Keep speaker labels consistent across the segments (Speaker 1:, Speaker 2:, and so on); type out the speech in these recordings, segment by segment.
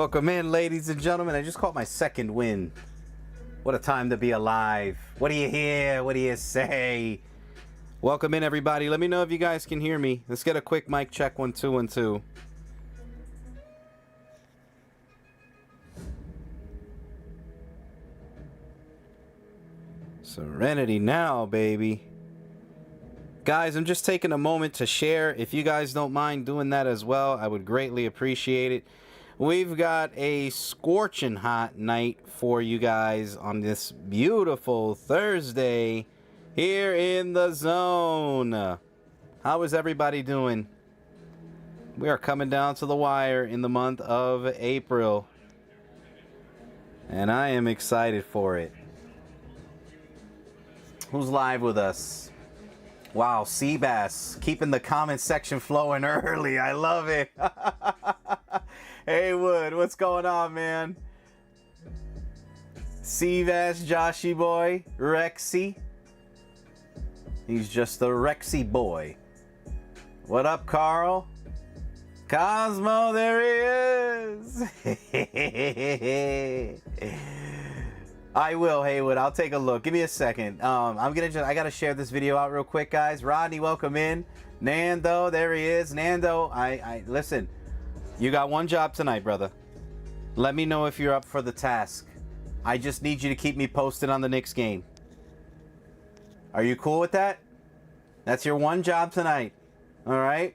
Speaker 1: Welcome in, ladies and gentlemen. I just caught my second win. What a time to be alive. What do you hear? What do you say? Welcome in, everybody. Let me know if you guys can hear me. Let's get a quick mic check. 1 2 1 2. Serenity now, baby. Guys, I'm just taking a moment to share. If you guys don't mind doing that as well, I would greatly appreciate it. We've got a scorching hot night for you guys on this beautiful Thursday here in the zone. How is everybody doing? We are coming down to the wire in the month of April, and I am excited for it. Who's live with us? Wow, Seabass keeping the comment section flowing early. I love it. Hey Wood, what's going on, man? Seabass, Joshy boy, Rexy. He's just a Rexy boy. What up, Carl? Cosmo, there he is. I will, Haywood. I'll take a look. Give me a second. I gotta share this video out real quick, guys. Rodney, welcome in. Nando, there he is. Nando, listen. You got one job tonight, brother. Let me know if you're up for the task. I just need you to keep me posted on the Knicks game. Are you cool with that? That's your one job tonight. All right.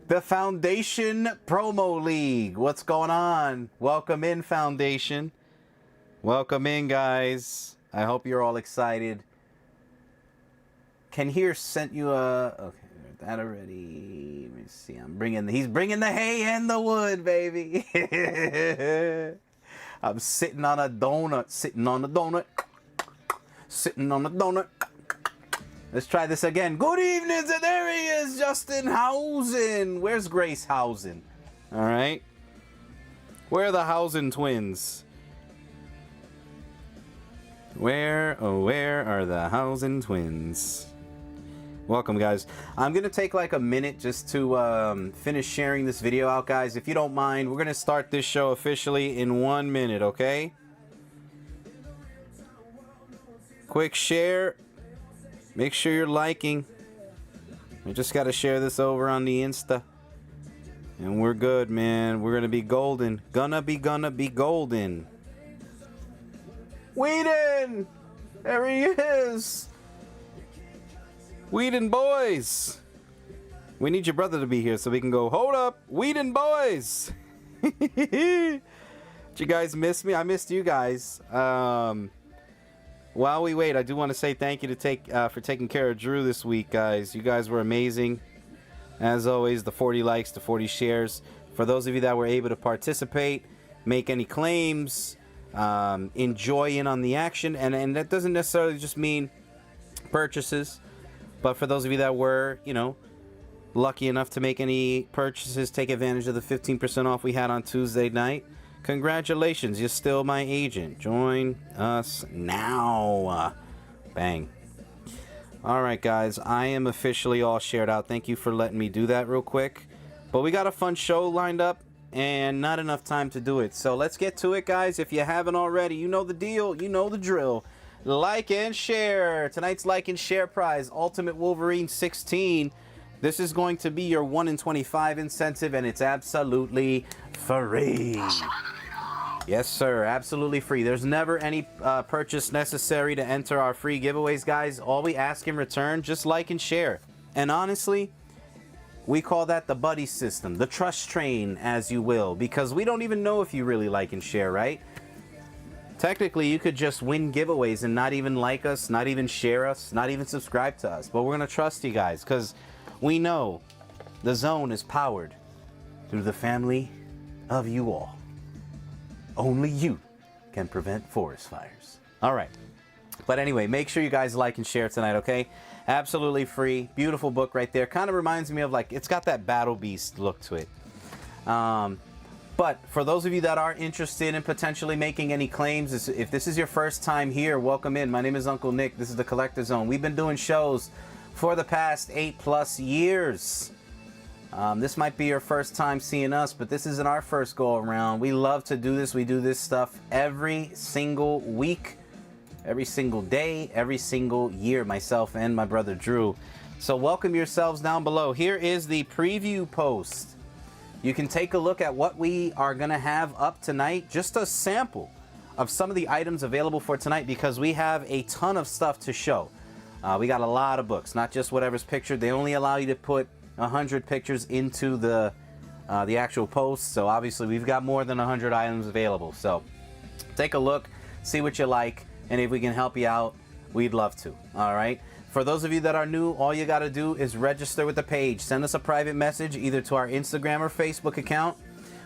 Speaker 1: The Foundation Promo League. What's going on? Welcome in, Foundation. Welcome in, guys. I hope you're all excited. Ken here sent you a... Okay, that already. Let me see. He's bringing the hay and the wood, baby. I'm sitting on a donut. Sitting on a donut. Sitting on a donut. Let's try this again. Good evening. So there he is, Justin Hausen. Where's Grace Hausen? All right. Where are the Hausen twins? Where are the Hausen twins? Welcome, guys. I'm going to take like a minute just to finish sharing this video out, guys. If you don't mind, we're going to start this show officially in 1 minute, okay? Quick share. Make sure you're liking. We just got to share this over on the Insta. And we're good, man. We're going to be golden. Gonna be golden. Whedon! There he is! Whedon boys! We need your brother to be here so we can go, hold up, Whedon boys! Did you guys miss me? I missed you guys. While we wait, I do want to say thank you for taking care of Drew this week, guys. You guys were amazing. As always, the 40 likes, the 40 shares. For those of you that were able to participate, make any claims, enjoy in on the action, and that doesn't necessarily just mean purchases, but for those of you that were, lucky enough to make any purchases, take advantage of the 15% off we had on Tuesday night. Congratulations, you're still my agent. Join us now. Bang. All right, guys, I am officially all shared out. Thank you for letting me do that real quick, but we got a fun show lined up and not enough time to do it. So let's get to it, guys. If you haven't already, you know the deal. You know the drill. Like and share. Tonight's like and share prize, Ultimate Wolverine 16. This is going to be your 1 in 25 incentive, and it's absolutely free. Yes, sir. Absolutely free. There's never any purchase necessary to enter our free giveaways, guys. All we ask in return, just like and share. And honestly, we call that the buddy system, the trust train, as you will, because we don't even know if you really like and share, right? Technically, you could just win giveaways and not even like us, not even share us, not even subscribe to us. But we're going to trust you guys because we know the zone is powered through the family of you all. Only you can prevent forest fires. All right. But anyway, make sure you guys like and share tonight, okay? Absolutely free. Beautiful book right there. Kind of reminds me of, like, it's got that Battle Beast look to it. But for those of you that are interested in potentially making any claims, if this is your first time here, welcome in. My name is Uncle Nick. This is the Collector Zone. We've been doing shows for the past 8+ years. This might be your first time seeing us, but this isn't our first go around. We love to do this. We do this stuff every single week, every single day, every single year, myself and my brother Drew. So welcome yourselves down below. Here is the preview post. You can take a look at what we are going to have up tonight. Just a sample of some of the items available for tonight, because we have a ton of stuff to show. We got a lot of books, not just whatever's pictured. They only allow you to put 100 pictures into the actual post. So obviously we've got more than 100 items available. So take a look, see what you like, and if we can help you out, we'd love to. All right. For those of you that are new, all you got to do is register with the page. Send us a private message either to our Instagram or Facebook account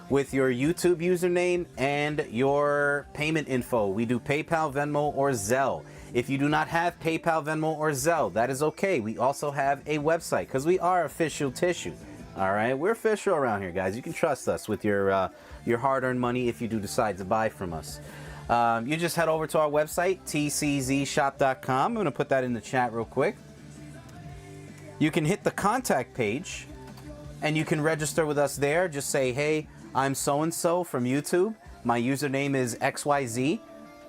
Speaker 1: with your YouTube username and your payment info. We do PayPal, Venmo, or Zelle. If you do not have PayPal, Venmo, or Zelle, that is okay. We also have a website because we are official tissue. All right, we're official around here, guys. You can trust us with your hard-earned money if you do decide to buy from us. You just head over to our website, tczshop.com. I'm going to put that in the chat real quick. You can hit the contact page, and you can register with us there. Just say, hey, I'm so-and-so from YouTube. My username is XYZ.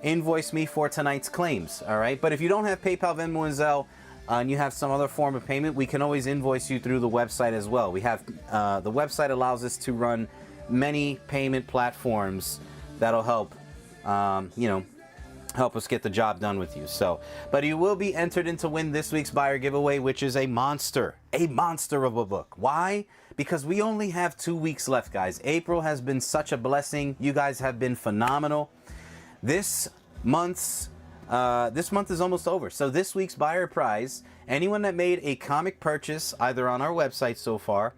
Speaker 1: Invoice me for tonight's claims, all right? But if you don't have PayPal, Venmo, and Zelle, and you have some other form of payment, we can always invoice you through the website as well. We have the website allows us to run many payment platforms that'll help, help us get the job done with you. So, but you will be entered in to win this week's buyer giveaway, which is a monster of a book. Why? Because we only have 2 weeks left, guys. April has been such a blessing. You guys have been phenomenal. This month is almost over. So this week's buyer prize, anyone that made a comic purchase either on our website so far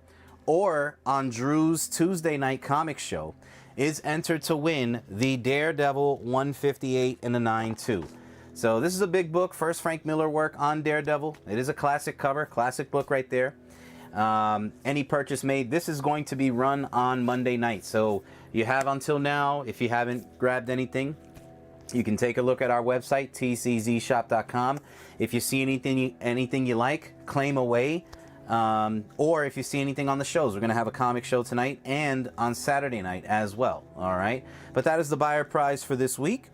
Speaker 1: or on Drew's Tuesday night comic show, is entered to win the Daredevil 158 and a 9-2. So this is a big book, first Frank Miller work on Daredevil. It is a classic cover, classic book right there. Any purchase made, this is going to be run on Monday night. So you have until now. If you haven't grabbed anything, you can take a look at our website, tczshop.com. If you see anything you like, claim away. Or if you see anything on the shows, we're going to have a comic show tonight and on Saturday night as well. All right. But that is the buyer prize for this week.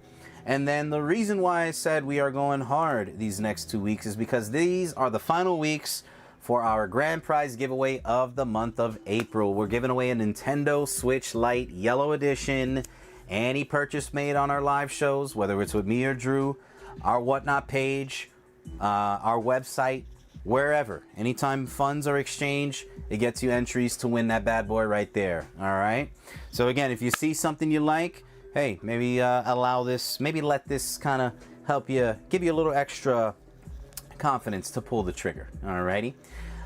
Speaker 1: And then the reason why I said we are going hard these next 2 weeks is because these are the final weeks for our grand prize giveaway of the month of April. We're giving away a Nintendo Switch Lite Yellow Edition. Any purchase made on our live shows, whether it's with me or Drew, our Whatnot page, our website, wherever. Anytime funds are exchanged, it gets you entries to win that bad boy right there. All right. So again, if you see something you like, hey, maybe maybe let this kind of help you, give you a little extra confidence to pull the trigger. All righty.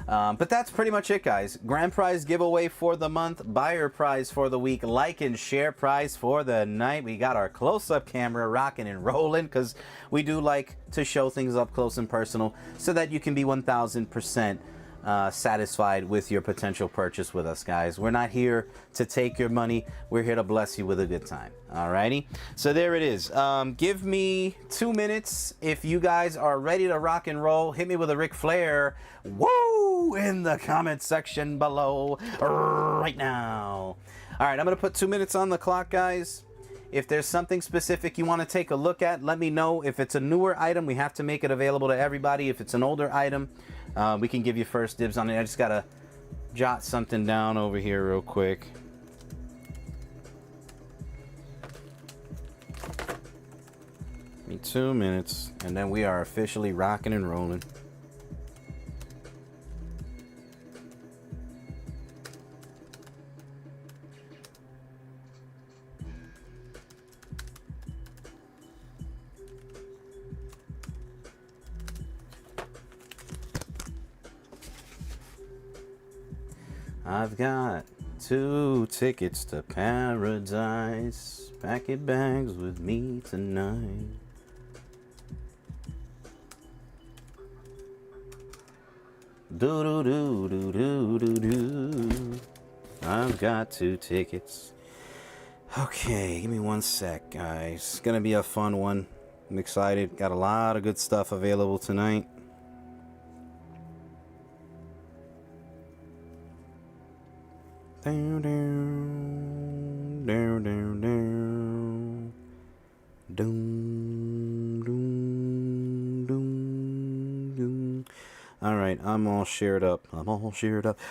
Speaker 1: But that's pretty much it, guys. Grand prize giveaway for the month, buyer prize for the week, like and share prize for the night. We got our close-up camera rocking and rolling because we do like to show things up close and personal so that you can be 1000% satisfied with your potential purchase with us, guys. We're not here to take your money. We're here to bless you with a good time. Alrighty, so there it is. Give me 2 minutes if you guys are ready to rock and roll. Hit me with a Ric Flair woo in the comment section below right now. All right, I'm gonna put 2 minutes on the clock, guys. If there's something specific you want to take a look at, let me know. If it's a newer item, we have to make it available to everybody. If it's an older item, we can give you first dibs on it. I just gotta jot something down over here real quick. Give me 2 minutes, and then we are officially rocking and rolling. I've got 2 tickets to paradise. Pack your bags with me tonight. Do do do do do do do. I've got 2 tickets. Okay, give me 1 sec, guys. It's gonna be a fun one. I'm excited. Got a lot of good stuff available tonight. Down, down, down, down, down. Doom, doom, doom, doom. All right, I'm all shared up.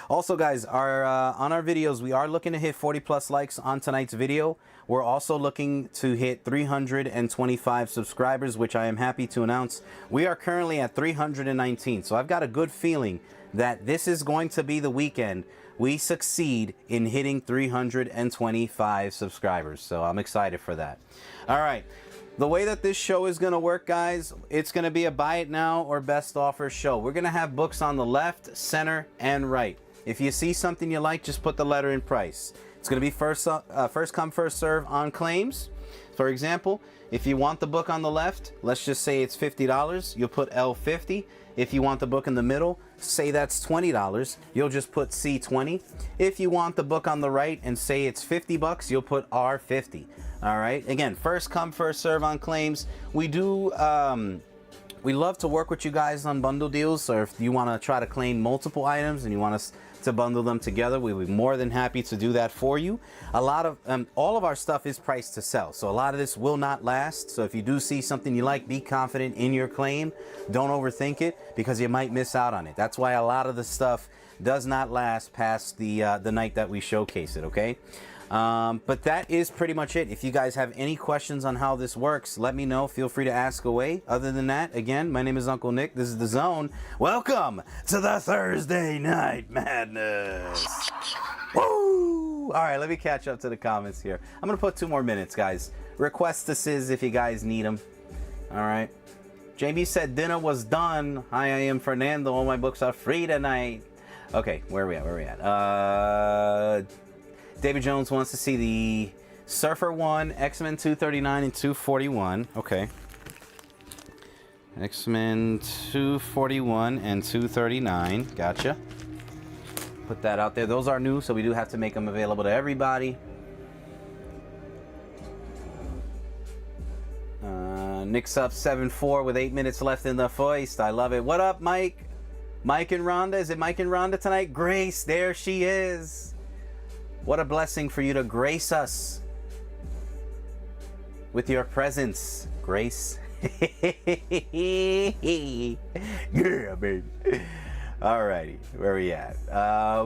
Speaker 1: Also, guys, on our videos, we are looking to hit 40 plus likes on tonight's video. We're also looking to hit 325 subscribers, which I am happy to announce. We are currently at 319, so I've got a good feeling that this is going to be the weekend we succeed in hitting 325 subscribers. So I'm excited for that. All right. The way that this show is going to work, guys, it's going to be a buy it now or best offer show. We're going to have books on the left, center, and right. If you see something you like, just put the letter in price. It's going to be first come, first serve on claims. For example, if you want the book on the left, let's just say it's $50. You'll put L50. If you want the book in the middle, say that's $20. You'll just put C20. If you want the book on the right and say it's $50, you'll put R50. All right. Again, first come, first serve on claims. We do. We love to work with you guys on bundle deals. So if you want to try to claim multiple items and you want us to bundle them together, we'll be more than happy to do that for you. A lot of all of our stuff is priced to sell, so a lot of this will not last. So if you do see something you like, be confident in your claim. Don't overthink it, because you might miss out on it. That's why a lot of the stuff does not last past the night that we showcase it. Okay. But that is pretty much it. If you guys have any questions on how this works, let me know. Feel free to ask away. Other than that, again, my name is Uncle Nick. This is The Zone. Welcome to the Thursday Night Madness. Woo! All right, let me catch up to the comments here. I'm going to put 2 more minutes, guys. Request assists if you guys need them. All right. JB said dinner was done. Hi, I am Fernando. All my books are free tonight. Okay, where are we at? David Jones wants to see the Surfer 1, X-Men 239 and 241. Okay. X-Men 241 and 239. Gotcha. Put that out there. Those are new, so we do have to make them available to everybody. Nick's up 7-4 with 8 minutes left in the foist. I love it. What up, Mike? Mike and Rhonda. Is it Mike and Rhonda tonight? Grace, there she is. What a blessing for you to grace us with your presence, Grace. Yeah, baby. Alrighty, where we at?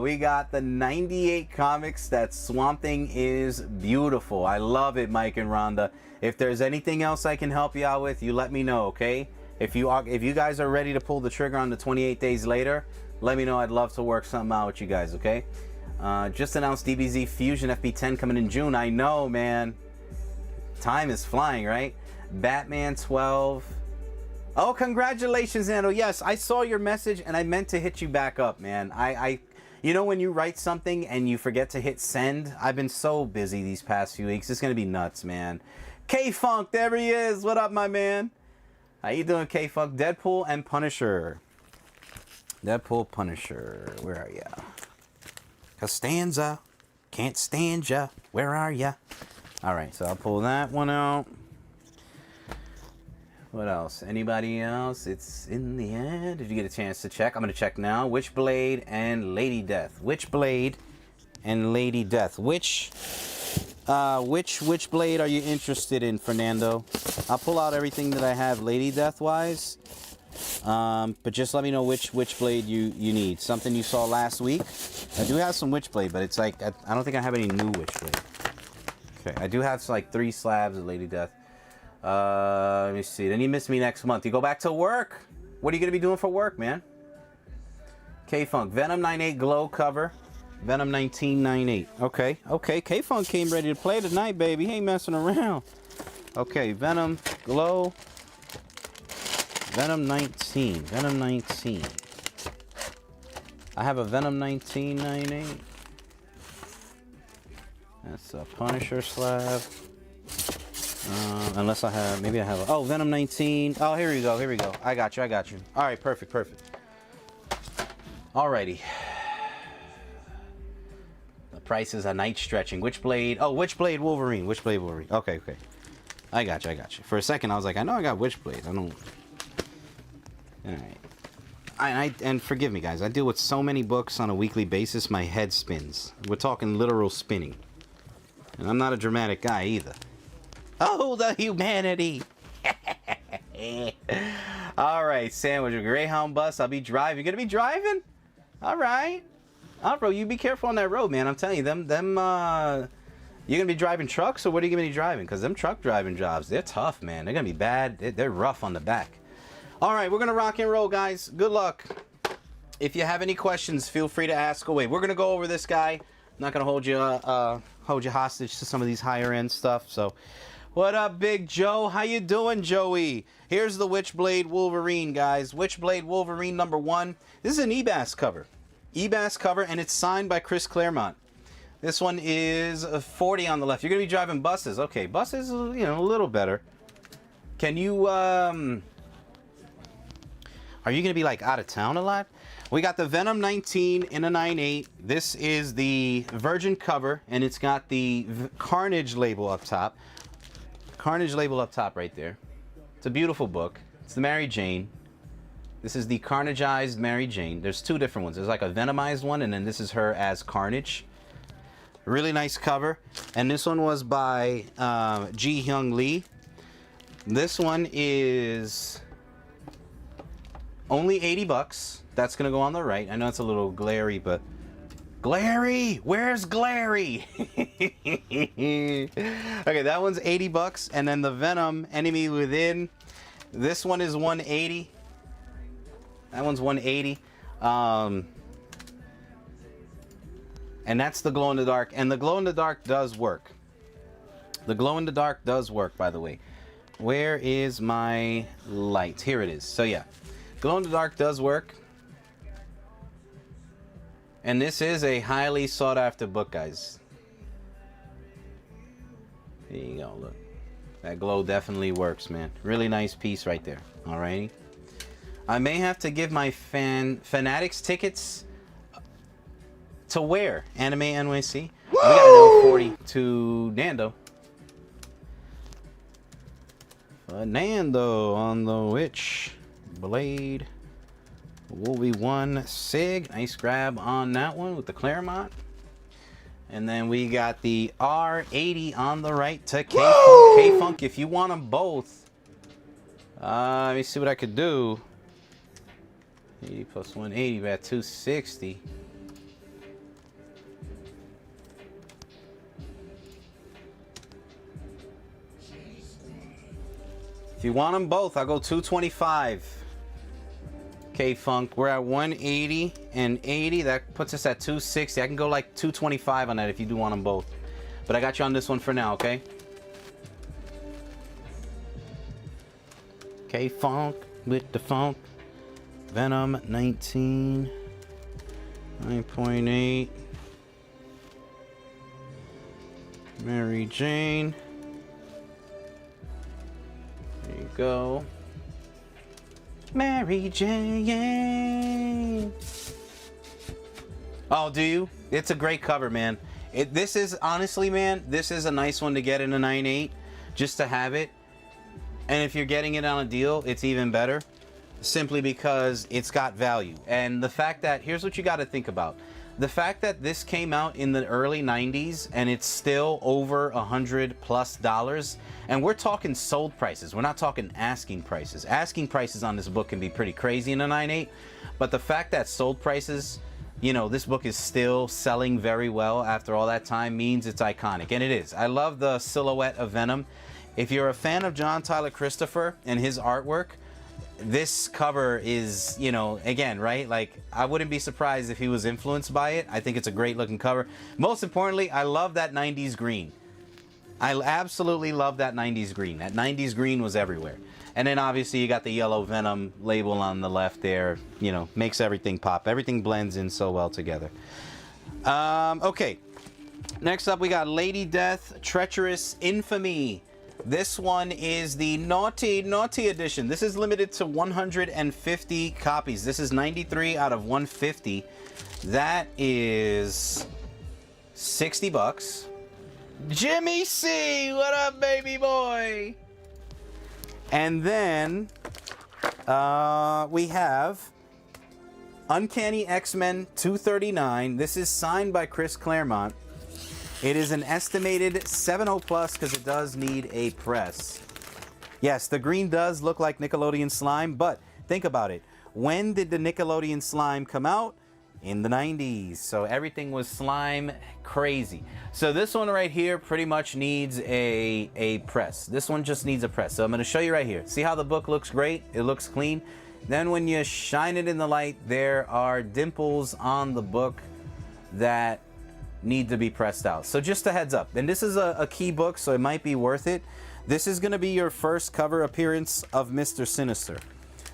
Speaker 1: We got the 98 comics. That Swamp Thing is beautiful. I love it, Mike and Rhonda. If there's anything else I can help you out with, you let me know, okay? If you guys are ready to pull the trigger on the 28 days later, let me know. I'd love to work something out with you guys, okay? Just announced DBZ Fusion FP10 coming in June. I know, man. Time is flying, right? Batman 12. Oh, congratulations, Nando. Yes, I saw your message and I meant to hit you back up, man. You know when you write something and you forget to hit send? I've been so busy these past few weeks. It's going to be nuts, man. K-Funk, there he is. What up, my man? How you doing, K-Funk? Deadpool and Punisher. Deadpool, Punisher. Where are ya? Costanza, can't stand ya. Where are ya? All right, so I'll pull that one out. What else? Anybody else? It's in the end. Did you get a chance to check? I'm gonna check now. Witchblade and Lady Death. Witchblade and Lady Death. Which Witchblade are you interested in, Fernando? I'll pull out everything that I have Lady Death wise. But just let me know which Witchblade you need. Something you saw last week. I do have some Witchblade, but it's like, I don't think I have any new Witchblade. Okay, I do have like 3 slabs of Lady Death. Let me see. Then you miss me next month. You go back to work? What are you going to be doing for work, man? K-Funk. Venom 98 Glow cover. Venom 1998. Okay, okay. K-Funk came ready to play tonight, baby. He ain't messing around. Okay, Venom Glow. Venom 19. Venom 19. I have a Venom 1998. That's a Punisher slab. Unless I have, maybe I have a, oh, Venom 19. Oh, here we go, here we go. I got you. All right, perfect. Alrighty. The prices are night stretching. Witchblade. Oh, Witchblade Wolverine. Witchblade Wolverine. Okay. I got you. For a second, I was like, I know I got Witchblade. I don't. All right. and forgive me, guys. I deal with so many books on a weekly basis, my head spins. We're talking literal spinning. And I'm not a dramatic guy either. Oh, the humanity! All right, Sandwich, a Greyhound bus. I'll be driving. You're gonna be driving? All right. Oh, bro, you be careful on that road, man. I'm telling you, you're gonna be driving trucks, or what are you gonna be driving? Because them truck driving jobs, they're tough, man. They're gonna be bad. They're rough on the back. All right, we're gonna rock and roll, guys. Good luck. If you have any questions, feel free to ask away. We're gonna go over this guy. I'm not gonna hold you hostage to some of these higher end stuff. So, what up, Big Joe? How you doing, Joey? Here's the Witchblade Wolverine, guys. Witchblade Wolverine #1. This is an eBass cover. eBass cover, and it's signed by Chris Claremont. This one is 40 on the left. You're gonna be driving buses. Okay, buses, a little better. Can you Are you going to be like out of town a lot? We got the Venom 19 in a 9.8. This is the Virgin cover, and it's got the Carnage label up top. Carnage label up top right there. It's a beautiful book. It's the Mary Jane. This is the Carnageized Mary Jane. There's two different ones. There's like a Venomized one, and then this is her as Carnage. Really nice cover. And this one was by Ji Hyung Lee. This one is only 80 bucks. That's gonna go on the right. I know it's a little glary, but glary, where's glary? Okay, that one's 80 bucks, and then the Venom Enemy Within. This one is 180. That one's 180. And that's the glow in the dark, and the glow in the dark does work. The glow in the dark does work, by the way. Where is my light? Here it is. So yeah, glow in the dark does work. And this is a highly sought after book, guys. There you go, look. That glow definitely works, man. Really nice piece right there. Alrighty. I may have to give my Fanatics tickets to where? Anime NYC? We got an L40 to Nando. Nando on the Witch Blade. Wolvie 1 Sig. Nice grab on that one with the Claremont. And then we got the R80 on the right to K-Funk. K-Funk, if you want them both. Let me see what I could do. 80 plus 180, we're at 260. If you want them both, I'll go 225. K-Funk, we're at 180 and 80. That puts us at 260. I can go like 225 on that if you do want them both. But I got you on this one for now, okay? K-Funk with the funk. Venom 19. 9.8. Mary Jane. There you go. Mary Jane. Oh, do you? It's a great cover, man. This is, honestly, man, this is a nice one to get in a 9.8, just to have it. And if you're getting it on a deal, it's even better, simply because it's got value. And the fact that, here's what you got to think about. The fact that this came out in the early 90s and it's still over $100+, and we're talking sold prices. We're not talking asking prices. Asking prices on this book can be pretty crazy in a 9.8, but the fact that sold prices, you know, this book is still selling very well after all that time means it's iconic, and it is. I love the silhouette of Venom. If you're a fan of John Tyler Christopher and his artwork, this cover is, you know, again, right? Like, I wouldn't be surprised if he was influenced by it. I think it's a great looking cover. Most importantly, I love that 90s green. I absolutely love that 90s green. That 90s green was everywhere. And then obviously you got the yellow Venom label on the left there. You know, makes everything pop. Everything blends in so well together. Okay. Next up, we got Lady Death, Treacherous Infamy. This one is the Naughty edition. This is limited to 150 copies. This is 93 out of 150. That is 60 bucks. Jimmy C, what up, baby boy? And then we have Uncanny X-Men 239. This is signed by Chris Claremont. It is an estimated 7.0 plus because it does need a press. Yes, the green does look like Nickelodeon slime, but think about it. When did the Nickelodeon slime come out? In the 90s. So everything was slime crazy. So this one right here pretty much needs a press. This one just needs a press. So I'm going to show you right here. See how the book looks great? It looks clean. Then when you shine it in the light, there are dimples on the book that need to be pressed out. So just a heads up. And this is a key book, so it might be worth it. This is going to be your first cover appearance of Mr. Sinister.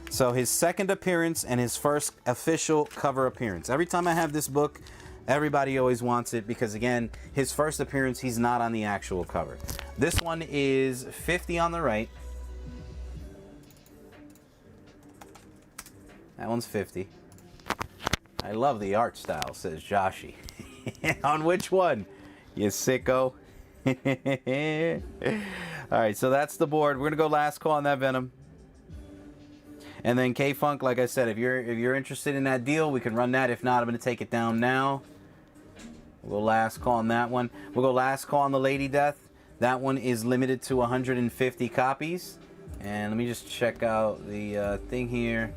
Speaker 1: So his second appearance and his first official cover appearance. Every time I have this book, everybody always wants it because, again, his first appearance, he's not on the actual cover. This one is 50 on the right. That one's 50. I love the art style, says Joshi. On which one? You sicko. Alright, so that's the board. We're going to go last call on that Venom. And then K-Funk, like I said, if you're interested in that deal, we can run that. If not, I'm going to take it down now. We'll go last call on that one. We'll go last call on the Lady Death. That one is limited to 150 copies. And let me just check out the thing here.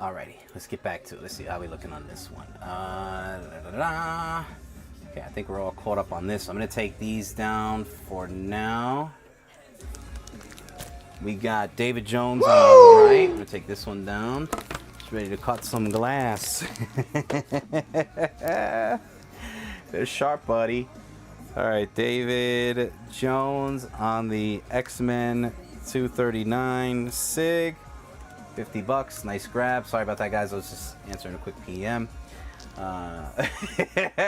Speaker 1: Alrighty, let's get back to it. Let's see how we're looking on this one. Okay, I think we're all caught up on this. I'm going to take these down for now. We got David Jones on the right. I'm going to take this one down. Just ready to cut some glass. They're sharp, buddy. Alright, David Jones on the X-Men 239 SIG. $50, nice grab. Sorry about that, guys. I was just answering a quick PM.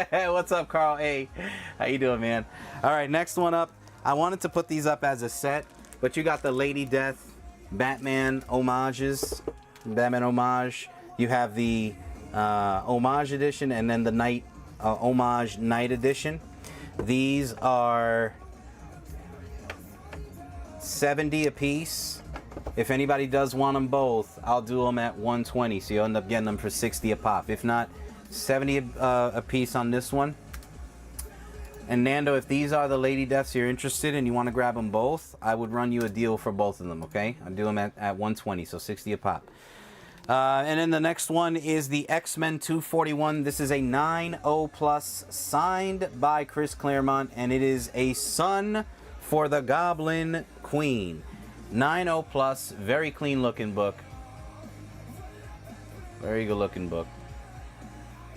Speaker 1: What's up, Carl? Hey, how you doing, man? All right, next one up. I wanted to put these up as a set, but you got the Lady Death Batman homages, Batman homage. You have the homage edition, and then the night homage night edition. These are $70 a piece. If anybody does want them both, I'll do them at $120, so you'll end up getting them for $60 a pop. If not, $70 a piece on this one. And Nando, if these are the Lady Deaths you're interested in, you want to grab them both, I would run you a deal for both of them, okay? I'll do them at $120, so $60 a pop. And then the next one is the X-Men 241. This is a 9.0 plus signed by Chris Claremont, and it is a son for the Goblin Queen. 9.0 plus, very clean looking book. Very good looking book.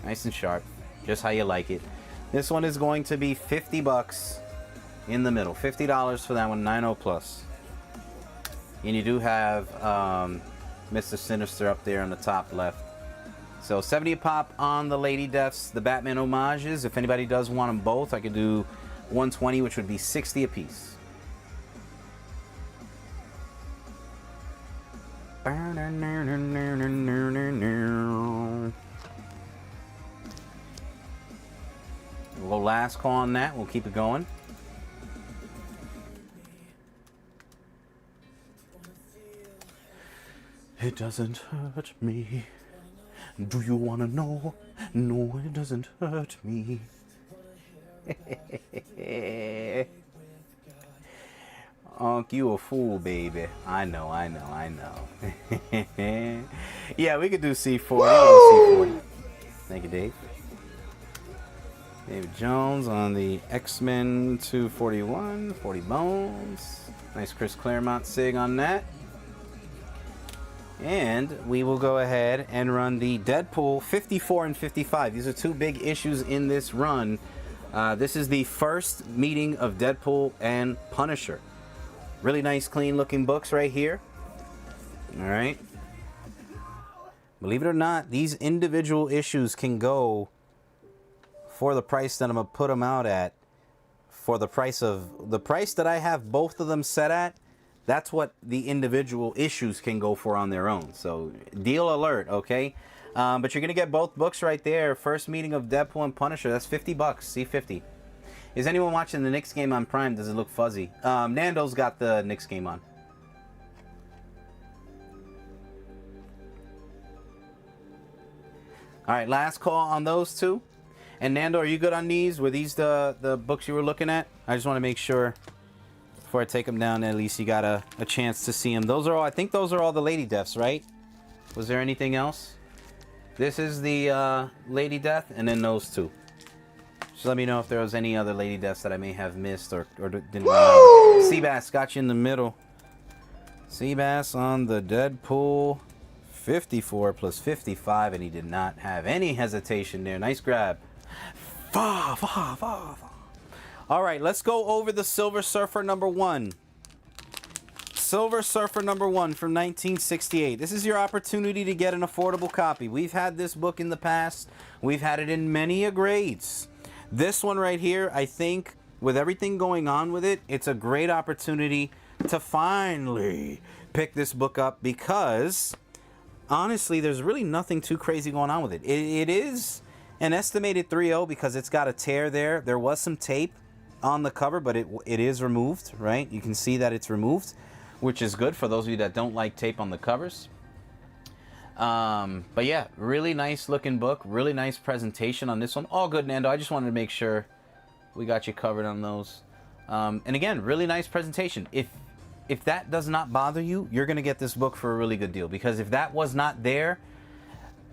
Speaker 1: Nice and sharp, just how you like it. This one is going to be $50 in the middle. $50 for that one, 9.0 plus. And you do have Mr. Sinister up there on the top left. So $70 a pop on the Lady Deaths, the Batman homages. If anybody does want them both, I could do $120, which would be $60 a piece. We'll go last call on that. We'll keep it going. It doesn't hurt me. Do you want to know? No, it doesn't hurt me. Unc, you a fool, baby. I know. Yeah, we could do C40. C40. Thank you, Dave. David Jones on the X-Men 241. 40 bones. Nice Chris Claremont sig on that. And we will go ahead and run the Deadpool 54 and 55. These are two big issues in this run. This is the first meeting of Deadpool and Punisher. Really nice, clean looking books right here. All right. Believe it or not, these individual issues can go for the price that I'm going to put them out at. For the price that I have both of them set at, that's what the individual issues can go for on their own. So, deal alert, okay? But you're going to get both books right there. First meeting of Deadpool and Punisher. That's $50. C50. Is anyone watching the Knicks game on Prime? Does it look fuzzy? Nando's got the Knicks game on. All right, last call on those two. And Nando, are you good on these? Were these the books you were looking at? I just want to make sure before I take them down, at least you got a chance to see them. Those are all, I think those are all the Lady Deaths, right? Was there anything else? This is the Lady Death, and then those two. Just let me know if there was any other Lady Deaths that I may have missed or didn't remember. Seabass got you in the middle. Seabass on the Deadpool 54 plus 55, and he did not have any hesitation there. Nice grab. All right, let's go over the Silver Surfer #1. Silver Surfer #1 from 1968. This is your opportunity to get an affordable copy. We've had this book in the past. We've had it in many a grades. This one right here, I think, with everything going on with it, it's a great opportunity to finally pick this book up because, honestly, there's really nothing too crazy going on with it. It is an estimated 3.0 because it's got a tear there. There was some tape on the cover, but it is removed, right? You can see that it's removed, which is good for those of you that don't like tape on the covers. But yeah, really nice looking book. Really nice presentation on this one. All good, Nando. I just wanted to make sure we got you covered on those. And again, really nice presentation. If that does not bother you, you're going to get this book for a really good deal. Because if that was not there,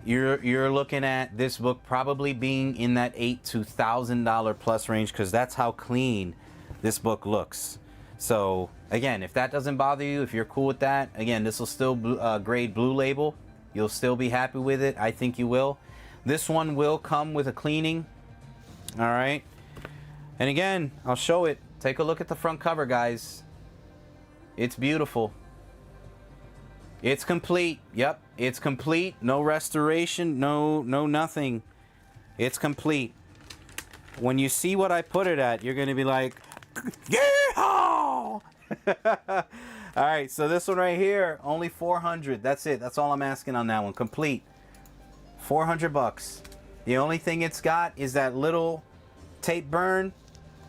Speaker 1: you're looking at this book probably being in that $8,000 to $1,000 plus range, because that's how clean this book looks. So again, if that doesn't bother you, if you're cool with that, again, this will still grade Blue Label. You'll still be happy with it. I think you will. This one will come with a cleaning. All right. And again, I'll show it. Take a look at the front cover, guys. It's beautiful. It's complete. Yep, it's complete. No restoration, no nothing. It's complete. When you see what I put it at, you're going to be like, yeah! All right, so this one right here, only $400. That's it. That's all I'm asking on that one. Complete. $400. The only thing it's got is that little tape burn.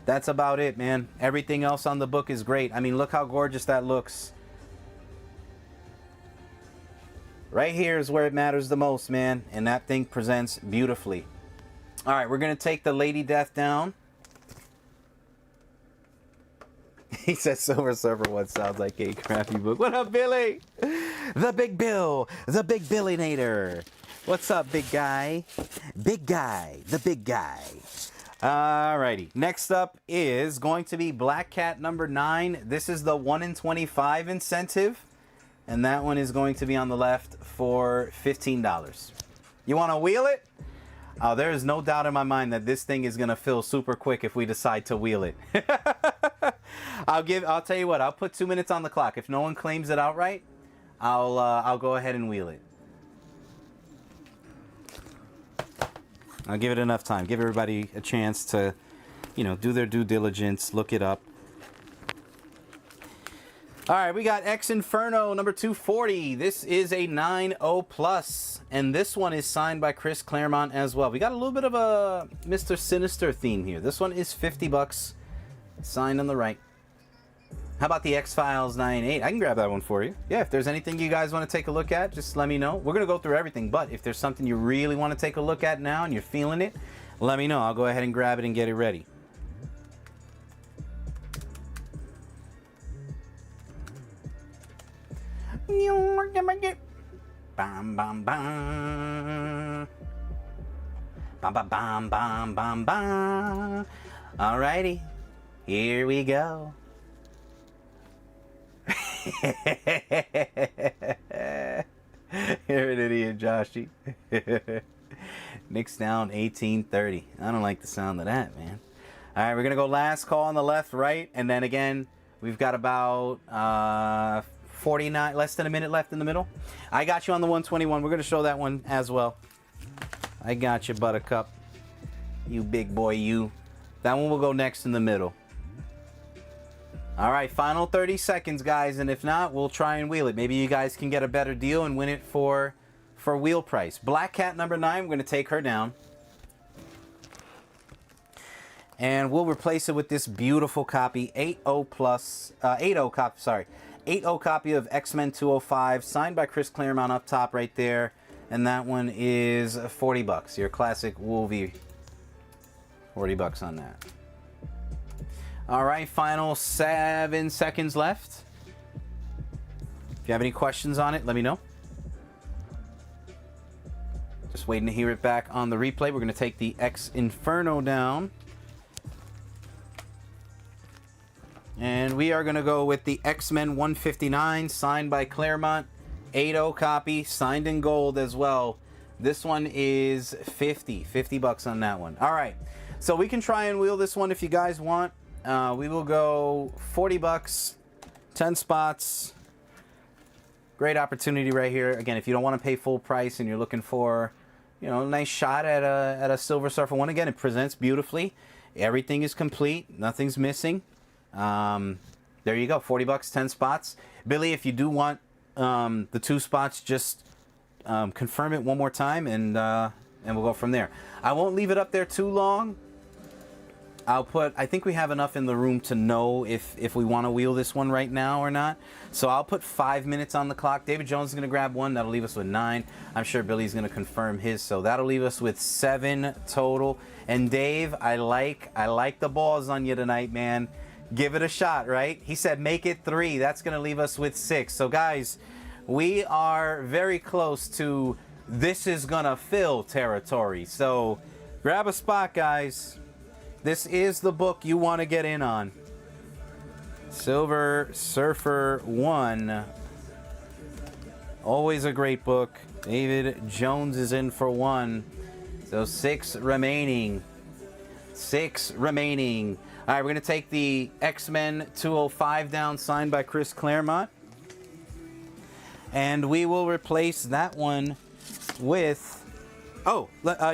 Speaker 1: That's about it, man. Everything else on the book is great. I mean, look how gorgeous that looks. Right here is where it matters the most, man. And that thing presents beautifully. All right, we're going to take the Lady Death down. He says Silver Surfer one sounds like a crappy book. What up, Billy? The Big Bill. The Big Billinator. What's up, big guy? Big guy. The big guy. Alrighty. Next up is going to be Black Cat #9. This is the 1 in 25 incentive. And that one is going to be on the left for $15. You want to wheel it? There is no doubt in my mind that this thing is going to fill super quick if we decide to wheel it. I'll tell you what, I'll put 2 minutes on the clock. If no one claims it outright, I'll go ahead and wheel it. I'll give it enough time. Give everybody a chance to, do their due diligence, look it up. All right, we got X Inferno number 240. This is a 9.0 plus, and this one is signed by Chris Claremont as well. We got a little bit of a Mr. Sinister theme here. This one is $50, signed on the right. How about the X-Files 9.8? I can grab that one for you. Yeah, if there's anything you guys want to take a look at, just let me know. We're going to go through everything, but if there's something you really want to take a look at now and you're feeling it, let me know. I'll go ahead and grab it and get it ready. Bam, bam, bam. Bam, bam, bam, bam, bam, bam. Alrighty, here we go. You're an idiot, Joshy. Knicks down 18-30. I don't like the sound of that, man. All right, we're going to go last call on the left, right, and then again, we've got about 49, less than a minute left in the middle. I got you on the 121. We're going to show that one as well. I got you, Buttercup. You big boy, you. That one will go next in the middle. All right, final 30 seconds, guys, and if not, we'll try and wheel it. Maybe you guys can get a better deal and win it for wheel price. Black Cat number 9, we're going to take her down. And we'll replace it with this beautiful copy, 8.0 copy of X-Men 205, signed by Chris Claremont up top right there. And that one is 40 bucks. Your classic Wolvie, 40 bucks on that. All right, final 7 seconds left. If you have any questions on it, let me know. Just waiting to hear it back on the replay. We're going to take the X Inferno down. And we are going to go with the X-Men 159, signed by Claremont. 8.0 copy, signed in gold as well. This one is 50 bucks on that one. All right, so we can try and wheel this one if you guys want. We will go 40 bucks, 10 spots. Great opportunity right here. Again, if you don't want to pay full price and you're looking for, you know, a nice shot at a Silver Surfer one, again, it presents beautifully. Everything is complete. Nothing's missing. There you go. 40 bucks, 10 spots. Billy, if you do want the 2 spots, just confirm it one more time, and we'll go from there. I won't leave it up there too long. I think we have enough in the room to know if we want to wheel this one right now or not. So I'll put 5 minutes on the clock. David Jones is going to grab one. That'll leave us with 9. I'm sure Billy's going to confirm his. So that'll leave us with 7 total. And Dave, I like the balls on you tonight, man. Give it a shot, right? He said make it 3. That's going to leave us with 6. So guys, we are very close to this is going to fill territory. So grab a spot, guys. This is the book you want to get in on. Silver Surfer 1. Always a great book. David Jones is in for 1. So 6 remaining. 6 remaining. All right, we're going to take the X-Men 205 down, signed by Chris Claremont. And we will replace that one with... Oh,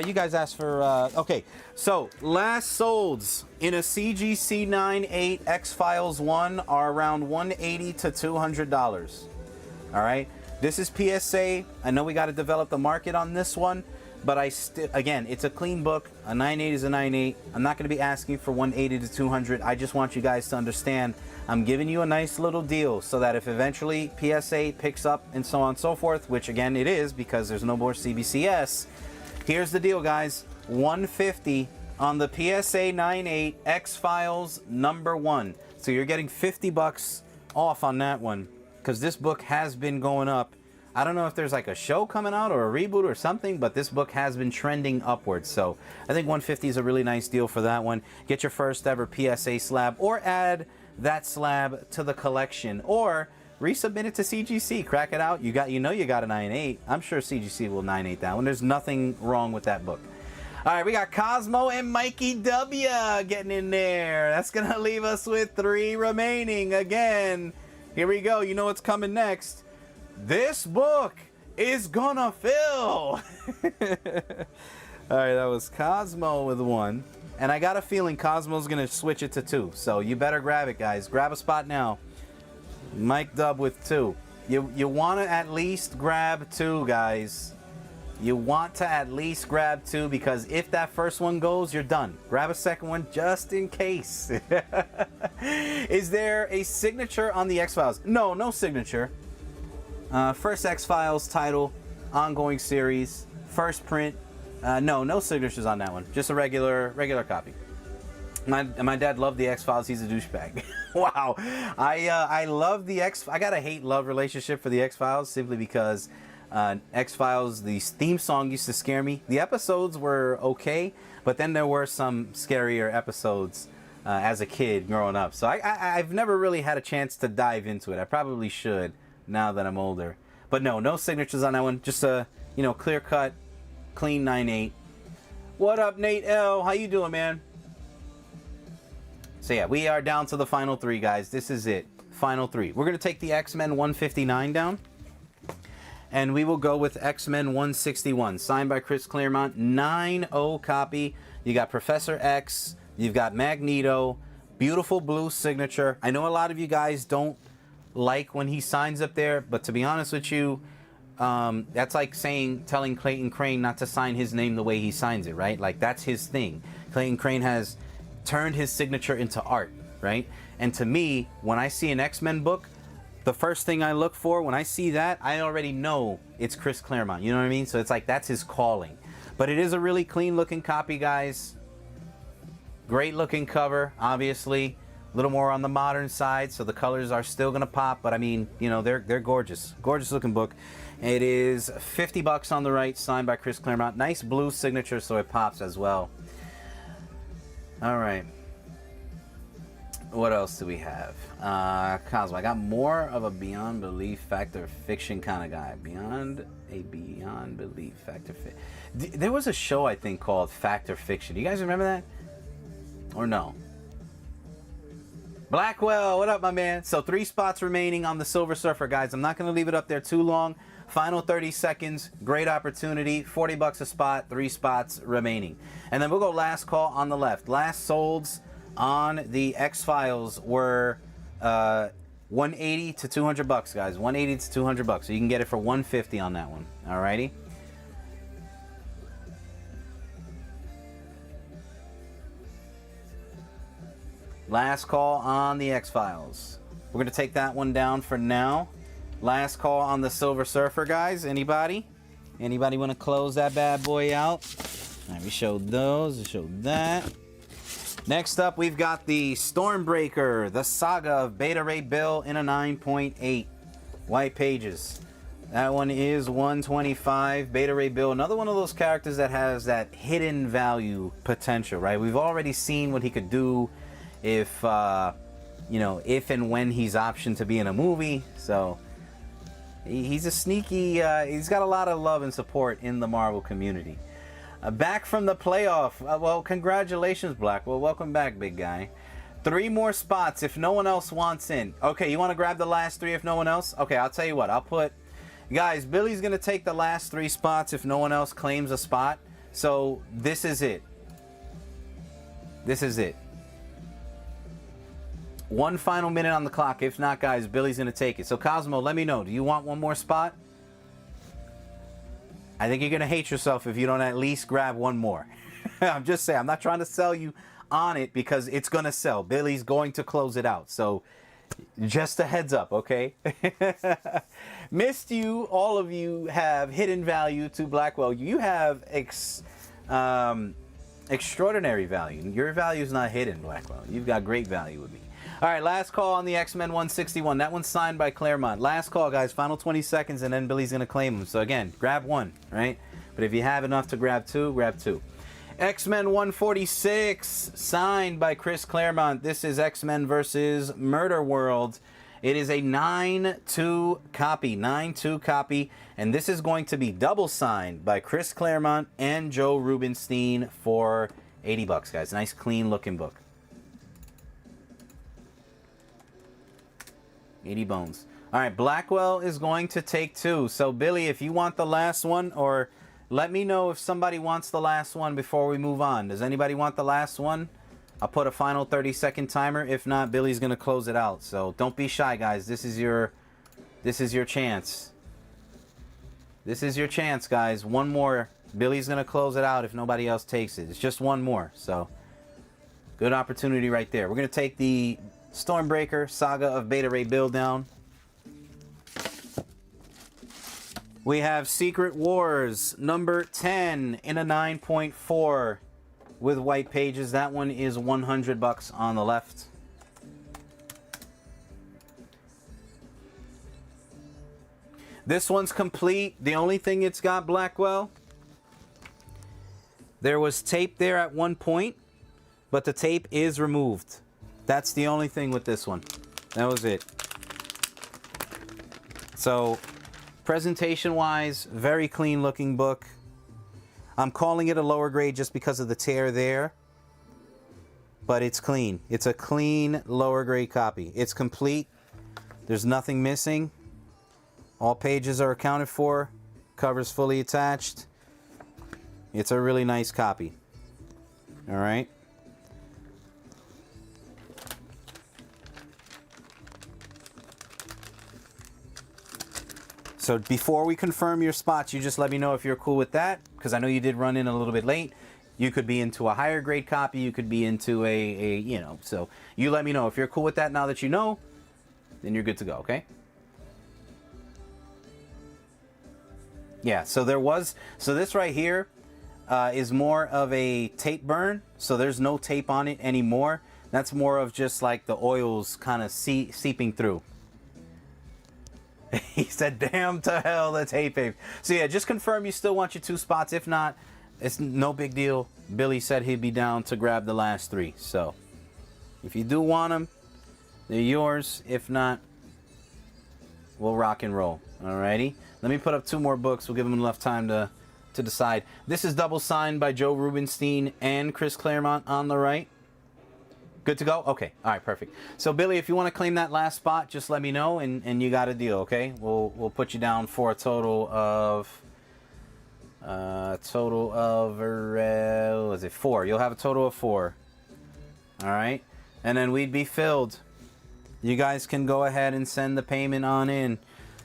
Speaker 1: you guys asked for... okay, so last solds in a CGC 9.8 X-Files 1 are around $180 to $200. All right? This is PSA. I know we got to develop the market on this one. But again, it's a clean book. A 9.8 is a 9.8. I'm not going to be asking for 180 to 200. I just want you guys to understand I'm giving you a nice little deal so that if eventually PSA picks up and so on and so forth, which again it is because there's no more CBCS, here's the deal, guys. 150 on the PSA 9.8 X-Files number 1. So you're getting 50 bucks off on that one because this book has been going up. I don't know if there's like a show coming out or a reboot or something, but this book has been trending upwards. So I think 150 is a really nice deal for that one. Get your first ever PSA slab or add that slab to the collection or resubmit it to CGC. Crack it out. You got a 9.8. I'm sure CGC will 9.8 that one. There's nothing wrong with that book. All right, we got Cosmo and Mikey W getting in there. That's going to leave us with 3 remaining. Again, here we go. You know what's coming next. This book is gonna fill. All right, that was Cosmo with 1. And I got a feeling Cosmo's gonna switch it to 2. So you better grab it, guys. Grab a spot now. Mike Dub with 2. You want to at least grab 2, guys. You want to at least grab 2 because if that first one goes, you're done. Grab a second one just in case. Is there a signature on the X-Files? No signature. First X-Files title, ongoing series, first print. No signatures on that one. Just a regular copy. My dad loved the X-Files. He's a douchebag. Wow. I love the I got a hate-love relationship for the X-Files simply because X-Files, the theme song used to scare me. The episodes were okay, but then there were some scarier episodes as a kid growing up. So I've never really had a chance to dive into it. I probably should now that I'm older. But no signatures on that one. Just a, clear-cut, clean 9.8. What up, Nate L? How you doing, man? So yeah, we are down to the final three, guys. This is it. Final three. We're going to take the X-Men 159 down. And we will go with X-Men 161. Signed by Chris Claremont. 9.0 copy. You got Professor X. You've got Magneto. Beautiful blue signature. I know a lot of you guys don't like when he signs up there. But to be honest with you, that's like telling Clayton Crane not to sign his name the way he signs it, right? Like, that's his thing. Clayton Crane has turned his signature into art, right? And to me, when I see an X-Men book, the first thing I look for, when I see that, I already know it's Chris Claremont. You know what I mean? So it's like, that's his calling. But it is a really clean looking copy, guys. Great looking cover, obviously. A little more on the modern side, so the colors are still gonna pop, but I mean, they're gorgeous. Gorgeous looking book. It is $50 on the right, signed by Chris Claremont. Nice blue signature, so it pops as well. All right. What else do we have? Cosmo. I got more of a beyond belief factor fiction kind of guy. Beyond belief factor there was a show, I think, called Factor Fiction. Do you guys remember that? Or no? Blackwell, what up, my man? So 3 spots remaining on the Silver Surfer, guys. I'm not going to leave it up there too long. Final 30 seconds, great opportunity, $40 a spot, 3 spots remaining. And then we'll go last call on the left. Last solds on the X-Files were $180 to $200, guys. $180 to $200. So you can get it for $150 on that one. Alrighty. Last call on the X-Files. We're going to take that one down for now. Last call on the Silver Surfer, guys. Anybody? Anybody want to close that bad boy out? All right, we showed those. We showed that. Next up, we've got the Stormbreaker, the Saga of Beta Ray Bill in a 9.8. White pages. That one is $125. Beta Ray Bill, another one of those characters that has that hidden value potential, right? We've already seen what he could do if if and when he's optioned to be in a movie. So he's a sneaky, he's got a lot of love and support in the Marvel community. Back from the playoff. Well, congratulations, Blackwell. Welcome back, big guy. 3 more spots if no one else wants in. Okay, you want to grab the last 3 if no one else? Okay, I'll tell you what. I'll put... Guys, Billy's going to take the last 3 spots if no one else claims a spot. So, this is it. This is it. 1 final minute on the clock. If not, guys, Billy's going to take it. So, Cosmo, let me know. Do you want one more spot? I think you're going to hate yourself if you don't at least grab one more. I'm just saying. I'm not trying to sell you on it because it's going to sell. Billy's going to close it out. So, just a heads up, okay? Missed you. All of you have hidden value to Blackwell. You have extraordinary value. Your value is not hidden, Blackwell. You've got great value with me. All right, last call on the X-Men 161. That one's signed by Claremont. Last call, guys. Final 20 seconds, and then Billy's going to claim them. So, again, grab one, right? But if you have enough to grab 2, grab 2. X-Men 146, signed by Chris Claremont. This is X-Men versus Murder World. It is a 9.2 copy. 9.2 copy. And this is going to be double signed by Chris Claremont and Joe Rubinstein for $80, guys. Nice, clean-looking book. 80 bones. All right, Blackwell is going to take 2. So, Billy, if you want the last one, or let me know if somebody wants the last one before we move on. Does anybody want the last one? I'll put a final 30-second timer. If not, Billy's going to close it out. So, don't be shy, guys. This is your chance. This is your chance, guys. One more. Billy's going to close it out if nobody else takes it. It's just one more. So, good opportunity right there. We're going to take the Stormbreaker, Saga of Beta Ray Bill down. We have Secret Wars, number 10 in a 9.4. with white pages. That one is $100 on the left. This one's complete. The only thing it's got, Blackwell, there was tape there at one point, but the tape is removed. That's the only thing with this one. That was it. So, presentation-wise, very clean-looking book. I'm calling it a lower grade just because of the tear there, but it's clean. It's a clean lower grade copy. It's complete. There's nothing missing. All pages are accounted for. Cover's fully attached. It's a really nice copy. All right. So before we confirm your spots, you just let me know if you're cool with that, because I know you did run in a little bit late. You could be into a higher grade copy. You could be into a you know, so you let me know. If you're cool with that now that you know, then you're good to go, okay? Yeah, so this right here is more of a tape burn. So there's no tape on it anymore. That's more of just like the oils kind of seeping through. He said, damn to hell, the tape. So yeah, just confirm you still want your 2 spots. If not, it's no big deal. Billy said he'd be down to grab the last 3. So if you do want them, they're yours. If not, we'll rock and roll. Alrighty. Let me put up 2 more books. We'll give them enough time to decide. This is double signed by Joe Rubinstein and Chris Claremont on the right. Good to go? Okay. All right, perfect. So, Billy, if you want to claim that last spot, just let me know, and you got a deal, okay? We'll put you down for a total of... was it 4? You'll have a total of 4. All right? And then we'd be filled. You guys can go ahead and send the payment on in.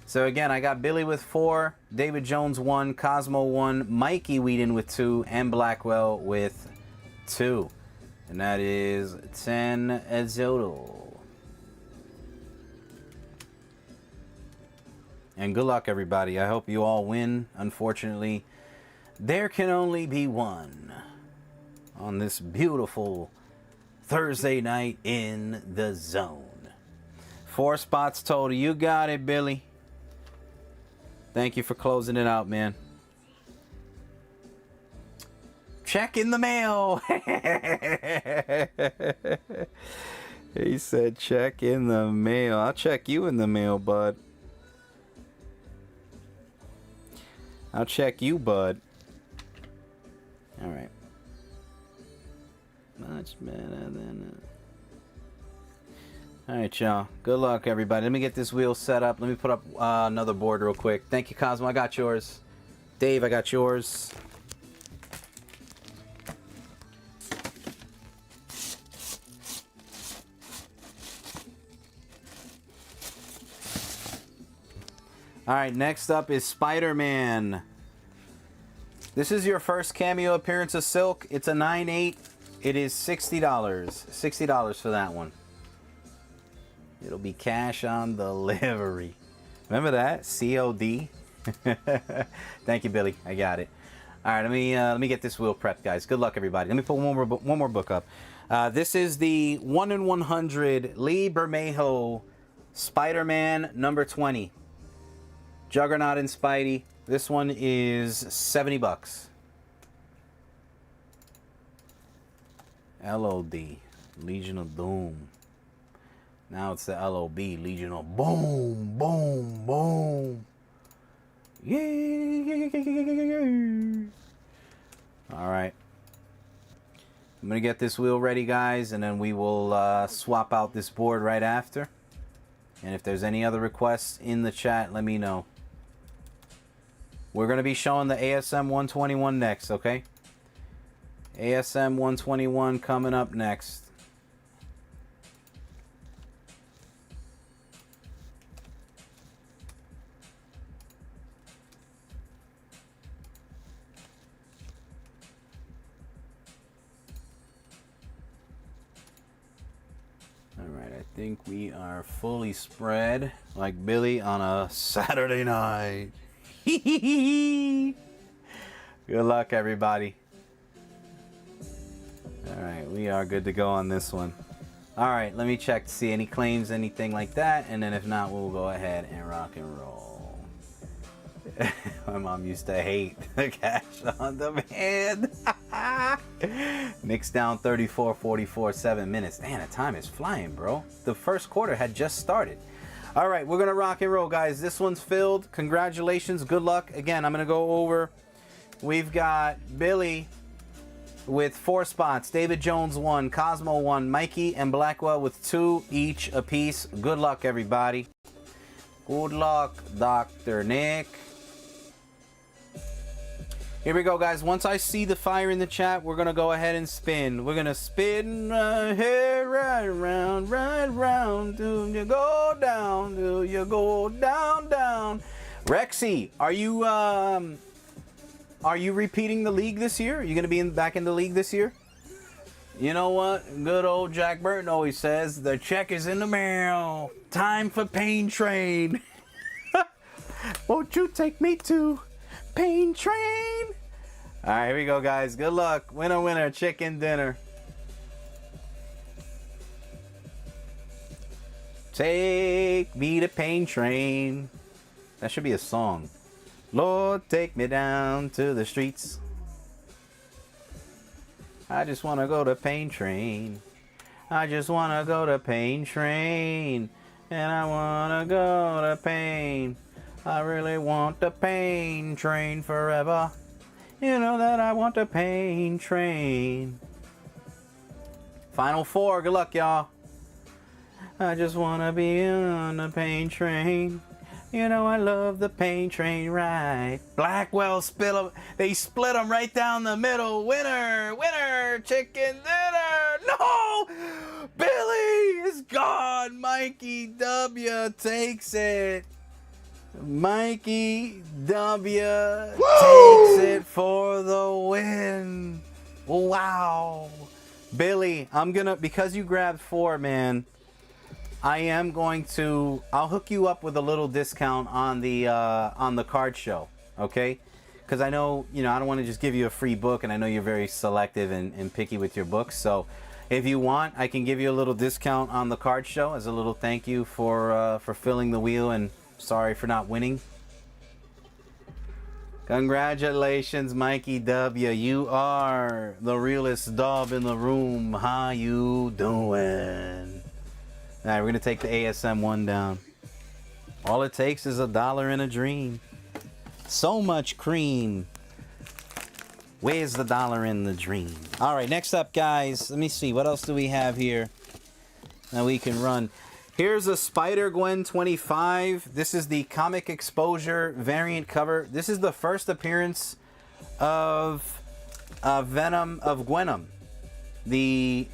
Speaker 1: So again, I got Billy with 4, David Jones 1, Cosmo 1, Mikey Whedon with 2, and Blackwell with 2. And that is 10 Azoto. And good luck, everybody. I hope you all win. Unfortunately, there can only be one on this beautiful Thursday night in the zone. 4 spots total. You got it, Billy. Thank you for closing it out, man. Check in the mail. He said check in the mail. I'll check you in the mail, bud. I'll check you, bud. All right. Much better than... All right, y'all. Good luck, everybody. Let me get this wheel set up. Let me put up another board real quick. Thank you, Cosmo. I got yours. Dave, I got yours. All right, next up is Spider-Man. This is your first cameo appearance of Silk. It's a 9/8. It is $60. $60 for that one. It'll be cash on delivery. Remember that? COD. Thank you, Billy. I got it. All right, let me get this wheel prepped, guys. Good luck, everybody. Let me put one more book up. This is the 1 in 100 Lee Bermejo Spider-Man number 20. Juggernaut and Spidey. This one is $70. LOD, Legion of Doom. Now it's the LOB, Legion of Boom, Boom, Boom. Yeah. All right. I'm going to get this wheel ready, guys, and then we will swap out this board right after. And if there's any other requests in the chat, let me know. We're going to be showing the ASM 121 next, okay? ASM 121 coming up next. Alright, I think we are fully spread like Billy on a Saturday night. Good luck, everybody. We are good to go on this one. All right, let me check to see any claims, anything like that, and then if not, we'll go ahead and rock and roll. My mom used to hate the cash on demand. Knicks down 34-44, 7 minutes. Man, the time is flying, bro. The first quarter had just started. All right, we're gonna rock and roll, guys. This one's filled. Congratulations, good luck. Again, I'm gonna go over. We've got Billy with 4 spots, David Jones 1, Cosmo 1, Mikey and Blackwell with 2 each apiece. Good luck, everybody. Good luck, Dr. Nick. Here we go, guys. Once I see the fire in the chat, we're going to go ahead and spin. We're going to spin right here, right around. Do you go down? Do you go down, down? Rexy, are you repeating the league this year? Are you going to be back in the league this year? You know what? Good old Jack Burton always says, the check is in the mail. Time for Pain Train. Won't you take me to Pain Train? All right, here we go, guys. Good luck. Winner, winner, chicken dinner. Take me to Pain Train. That should be a song. Lord, take me down to the streets. I just want to go to Pain Train. I just want to go to Pain Train. And I want to go to Pain. I really want the Pain Train forever. You know that I want the Pain Train. Final 4. Good luck, y'all. I just want to be on the Pain Train. You know I love the Pain Train ride. Blackwell split them. They split them right down the middle. Winner, winner, chicken dinner. No, Billy is gone. Mikey W takes it. Mikey W takes it for the win. Wow, Billy, I'm gonna, because you grabbed 4, man. I am going to, I'll hook you up with a little discount on the card show, okay? Because I know, you know, I don't want to just give you a free book, and I know you're very selective and picky with your books. So if you want, I can give you a little discount on the card show as a little thank you for filling the wheel, and sorry for not winning. Congratulations, Mikey W. You are the realest dog in the room. How you doing? All right, we're going to take the ASM one down. All it takes is $1 in a dream. So much cream. Where's the dollar in the dream? All right, next up, guys. Let me see. What else do we have here that we can run? Here's a Spider-Gwen 25. This is the comic exposure variant cover. This is the first appearance of Venom, of Gwenom. The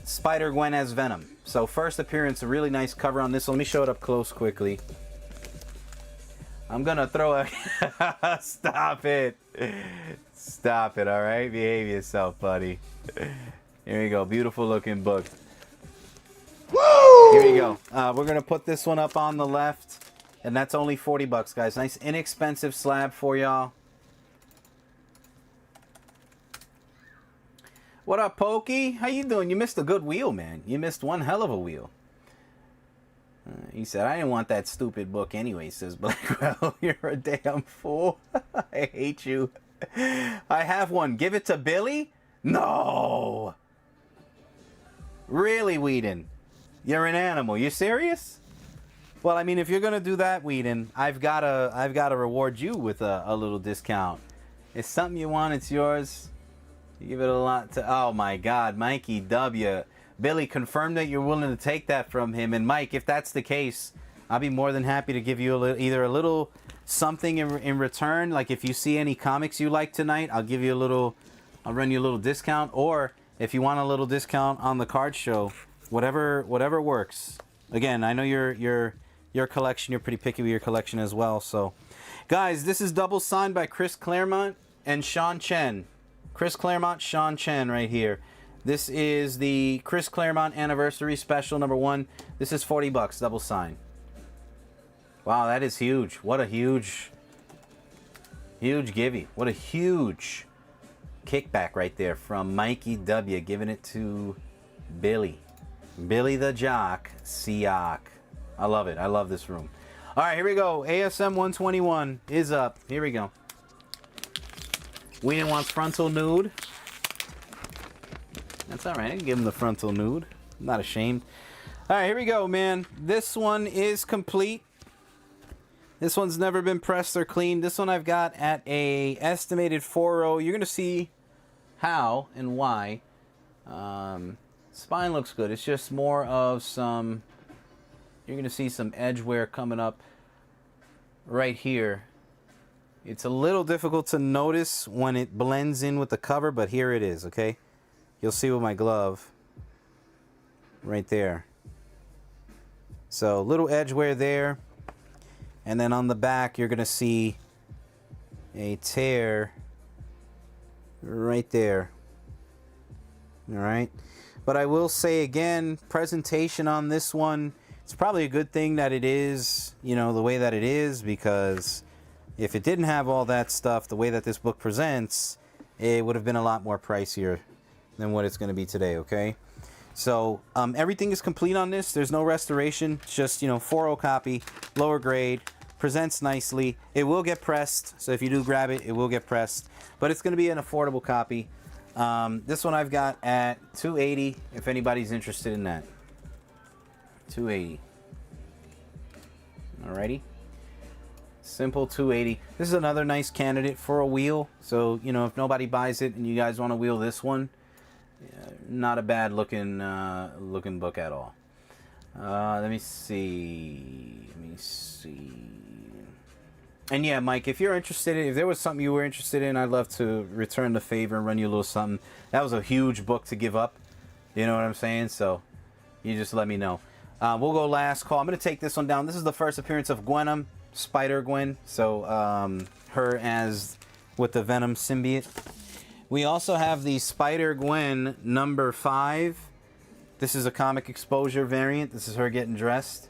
Speaker 1: Spider-Gwen as Venom. So first appearance, a really nice cover on this. Let me show it up close quickly. I'm gonna throw a... Stop it. Stop it, all right? Behave yourself, buddy. Here we go. Beautiful looking book. Woo! Here we go. We're gonna put this one up on the left, and that's only 40 bucks, guys. Nice inexpensive slab for y'all. What up, Pokey? How you doing? You missed a good wheel, man. You missed one hell of a wheel. He said, I didn't want that stupid book anyway, says Blackwell. You're a damn fool. I hate you. I have one. Give it to Billy? No. Really, Whedon? You're an animal. You serious? Well, I mean, if you're going to do that, Whedon, I've got to reward you with a little discount. It's something you want, it's yours. You give it a lot to... Oh, my God. Mikey W. Billy, confirm that you're willing to take that from him. And, Mike, if that's the case, I'll be more than happy to give you either a little something in return. Like, if you see any comics you like tonight, I'll give you a little... I'll run you a little discount. Or, if you want a little discount on the card show, whatever works. Again, I know your collection, you're pretty picky with your collection as well. So, guys, this is double signed by Chris Claremont and Sean Chen. Chris Claremont, Sean Chen right here. This is the Chris Claremont Anniversary Special #1. This is 40 bucks, double sign. Wow, that is huge. What a huge givey. What a huge kickback right there from Mikey W. Giving it to Billy. Billy the Jock. Siak. I love it. I love this room. All right, here we go. ASM 121 is up. Here we go. We didn't want frontal nude. That's all right. I can give him the frontal nude. I'm not ashamed. All right, here we go, man. This one is complete. This one's never been pressed or cleaned. This one I've got at a estimated 4.0. You're going to see how and why. Spine looks good. It's just more of some... You're going to see some edge wear coming up right here. It's a little difficult to notice when it blends in with the cover, but here it is, okay? You'll see with my glove right there. So, little edge wear there. And then on the back, you're going to see a tear right there. All right. But I will say again, presentation on this one, it's probably a good thing that it is, you know, the way that it is, because if it didn't have all that stuff, the way that this book presents, it would have been a lot more pricier than what it's going to be today, okay? So, everything is complete on this. There's no restoration. It's just, you know, 4.0 copy, lower grade, presents nicely. It will get pressed, so if you do grab it, it will get pressed. But it's going to be an affordable copy. This one I've got at $280, if anybody's interested in that. $280. Alrighty. Simple $280. This is another nice candidate for a wheel. So, you know, if nobody buys it and you guys want to wheel this one, not a bad looking book at all. Let me see. And yeah, Mike, if you're interested in, if there was something you were interested in, I'd love to return the favor and run you a little something. That was a huge book to give up. You know what I'm saying? So you just let me know. We'll go last call. I'm going to take this one down. This is the first appearance of Gwenum, Spider-Gwen. So her as with the Venom symbiote. We also have the Spider-Gwen number 5. This is a comic exposure variant. This is her getting dressed.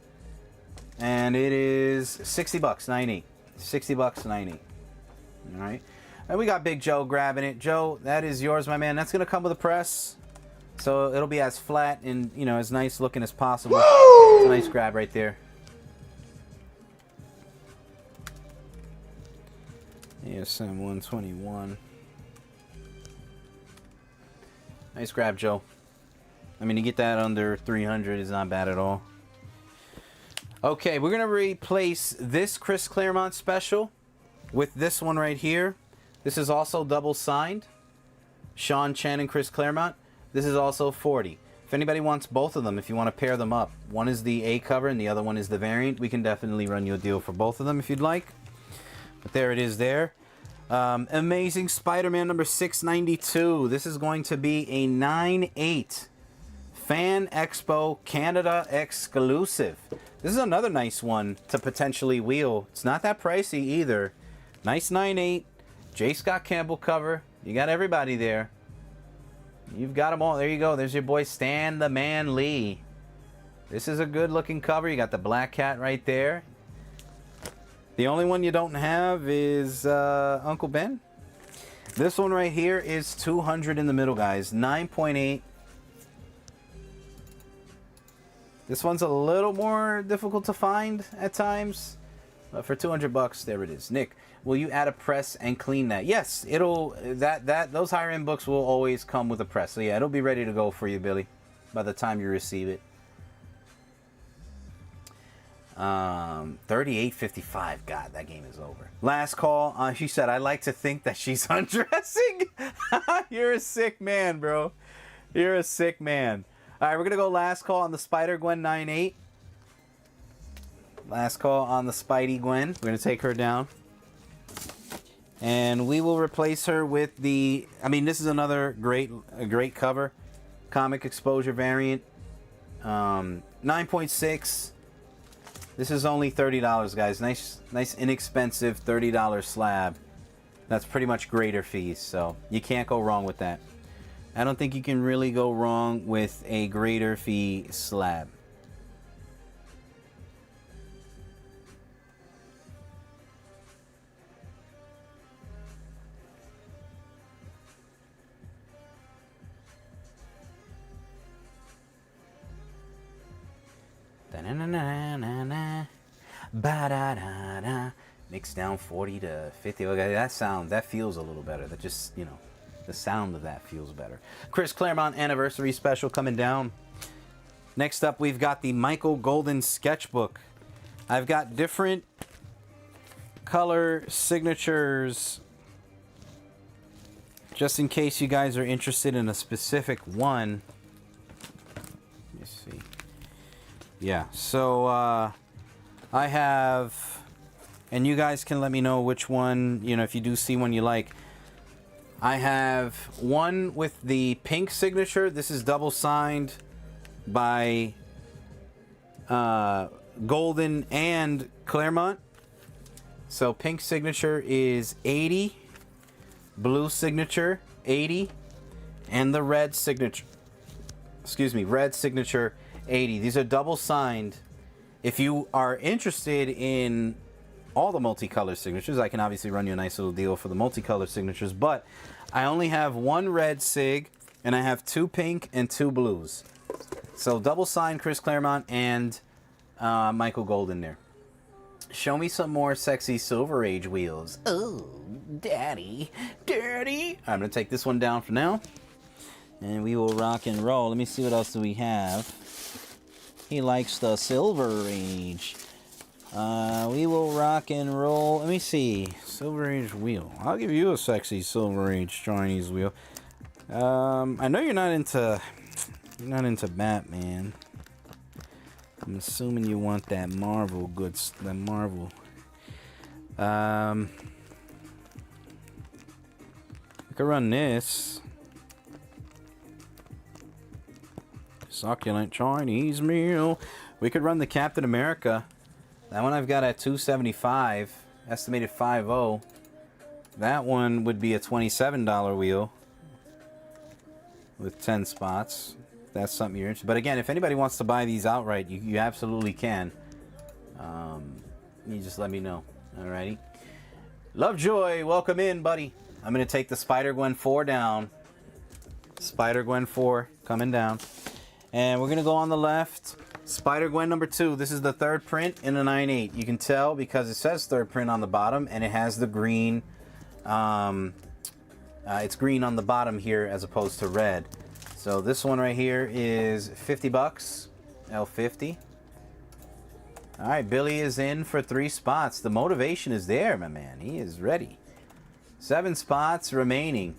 Speaker 1: And it is $60, $90. $60, $90. All right. And we got Big Joe grabbing it. Joe, that is yours, my man. That's going to come with a press. So it'll be as flat and, you know, as nice looking as possible. Woo! It's a nice grab right there. ASM 121. Nice grab, Joe. I mean, to get that under 300 is not bad at all. Okay, we're going to replace this Chris Claremont special with this one right here. This is also double signed. Sean Chen and Chris Claremont. This is also 40. If anybody wants both of them, if you want to pair them up, one is the A cover and the other one is the variant, we can definitely run you a deal for both of them if you'd like. But there it is there. Amazing Spider-Man number 692. This is going to be a 9/8 Fan Expo Canada exclusive. This is another nice one to potentially wheel. It's not that pricey either. Nice 9/8 J. Scott Campbell cover. You got everybody there. You've got them all. There you go. There's your boy Stan the Man Lee. This is a good looking cover. You got the Black Cat right there. The only one you don't have is Uncle Ben. This one right here is 200 in the middle, guys. 9.8. This one's a little more difficult to find at times. But for $200, there it is. Nick, will you add a press and clean that? Yes, it'll those higher end books will always come with a press. So yeah, it'll be ready to go for you, Billy, by the time you receive it. 38.55. God, that game is over. Last call. She said, I like to think that she's undressing. You're a sick man, bro. You're a sick man. All right, we're gonna go last call on the Spider-Gwen 9/8. Last call on the Spidey Gwen. We're gonna take her down, and we will replace her with the. I mean, this is another great cover, comic exposure variant. 9.6. This is only $30, guys. Nice, inexpensive $30 slab. That's pretty much grader fees, so you can't go wrong with that. I don't think you can really go wrong with a grader fee slab. Ba-na-na-na-na-na. Ba-da-da-da. Mix down 40 to 50. Okay, that sound, that feels a little better. That just, you know, the sound of that feels better. Chris Claremont Anniversary Special coming down. Next up, we've got the Michael Golden Sketchbook. I've got different color signatures just in case you guys are interested in a specific one. Let me see. Yeah, so I have, and you guys can let me know which one, you know, if you do see one you like. I have one with the pink signature. This is double signed by Golden and Claremont. So pink signature is 80, blue signature 80, and the red signature, red signature 80. These are double signed. If you are interested in all the multicolor signatures, I can obviously run you a nice little deal for the multicolor signatures, but I only have one red sig and I have two pink and two blues. So double signed Chris Claremont and Michael Golden there. Show me some more sexy Silver Age wheels. Oh, daddy. I'm going to take this one down for now. And we will rock and roll. Let me see what else do we have. He likes the Silver Age. We will rock and roll. Let me see. Silver Age wheel. I'll give you a sexy Silver Age Chinese wheel. I know you're not into Batman. I'm assuming you want that Marvel goods, that Marvel. I could run this. Succulent Chinese meal. We could run the Captain America. That one I've got at $275, estimated 5.0. That one would be a $27 wheel with 10 spots. That's something you're interested in. But again, if anybody wants to buy these outright, you absolutely can. You just let me know. Alrighty. Lovejoy, welcome in, buddy. I'm going to take the Spider-Gwen 4 down. Spider-Gwen 4 coming down. And we're going to go on the left. Spider-Gwen number 2. This is the third print in a 9/8. You can tell because it says third print on the bottom, and it has the green. It's green on the bottom here as opposed to red. So this one right here is $50, L50. All right, Billy is in for 3 spots. The motivation is there, my man. He is ready. 7 spots remaining.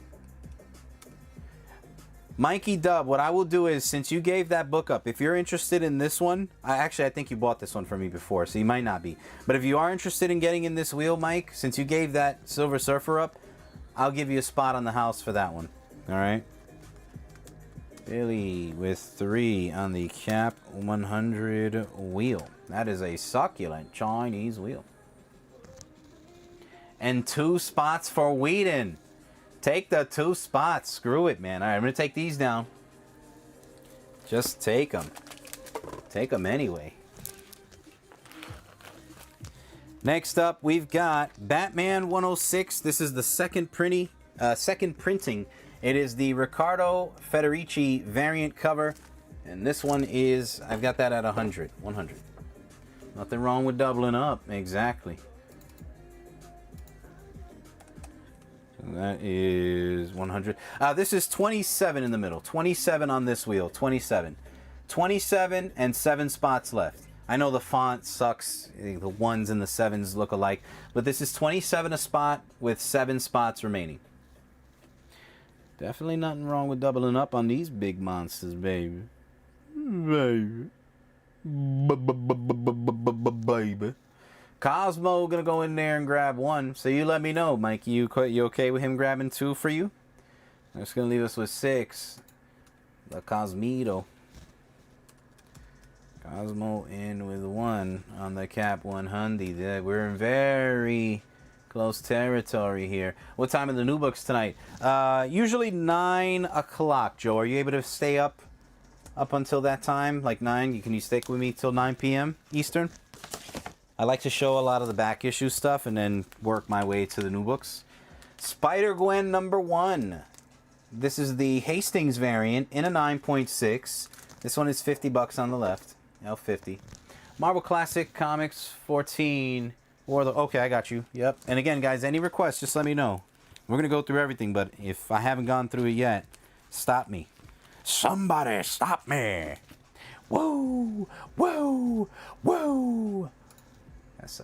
Speaker 1: Mikey Dub, what I will do is, since you gave that book up, if you're interested in this one, I think you bought this one for me before, so you might not be. But if you are interested in getting in this wheel, Mike, since you gave that Silver Surfer up, I'll give you a spot on the house for that one. All right? Billy with 3 on the Cap 100 wheel. That is a succulent Chinese wheel. And 2 spots for Whedon. Take the 2 spots. Screw it, man. All right, I'm going to take these down. Just take them. Take them anyway. Next up, we've got Batman 106. This is the second printing. It is the Riccardo Federici variant cover. And this one is, I've got that at 100. Nothing wrong with doubling up. Exactly. That is 100. This is 27 in the middle. 27 on this wheel. 27. 27 and 7 spots left. I know the font sucks. The 1s and the 7s look alike. But this is 27 a spot with 7 spots remaining. Definitely nothing wrong with doubling up on these big monsters, baby. Baby. Cosmo gonna go in there and grab 1. So you let me know, Mike. You okay with him grabbing 2 for you? That's gonna leave us with 6. The Cosmito. Cosmo in with 1 on the Cap 100. We're in very close territory here. What time are the new books tonight? Usually 9 o'clock, Joe. Are you able to stay up until that time? Like 9? Can you stick with me till 9 p.m. Eastern? I like to show a lot of the back issue stuff and then work my way to the new books. Spider-Gwen number 1. This is the Hastings variant in a 9.6. This one is $50 on the left. L50. Marvel Classic Comics 14. Or the okay, I got you. Yep. And again, guys, any requests, just let me know. We're gonna go through everything, but if I haven't gone through it yet, stop me. Somebody stop me. Whoa, whoa, whoa. That's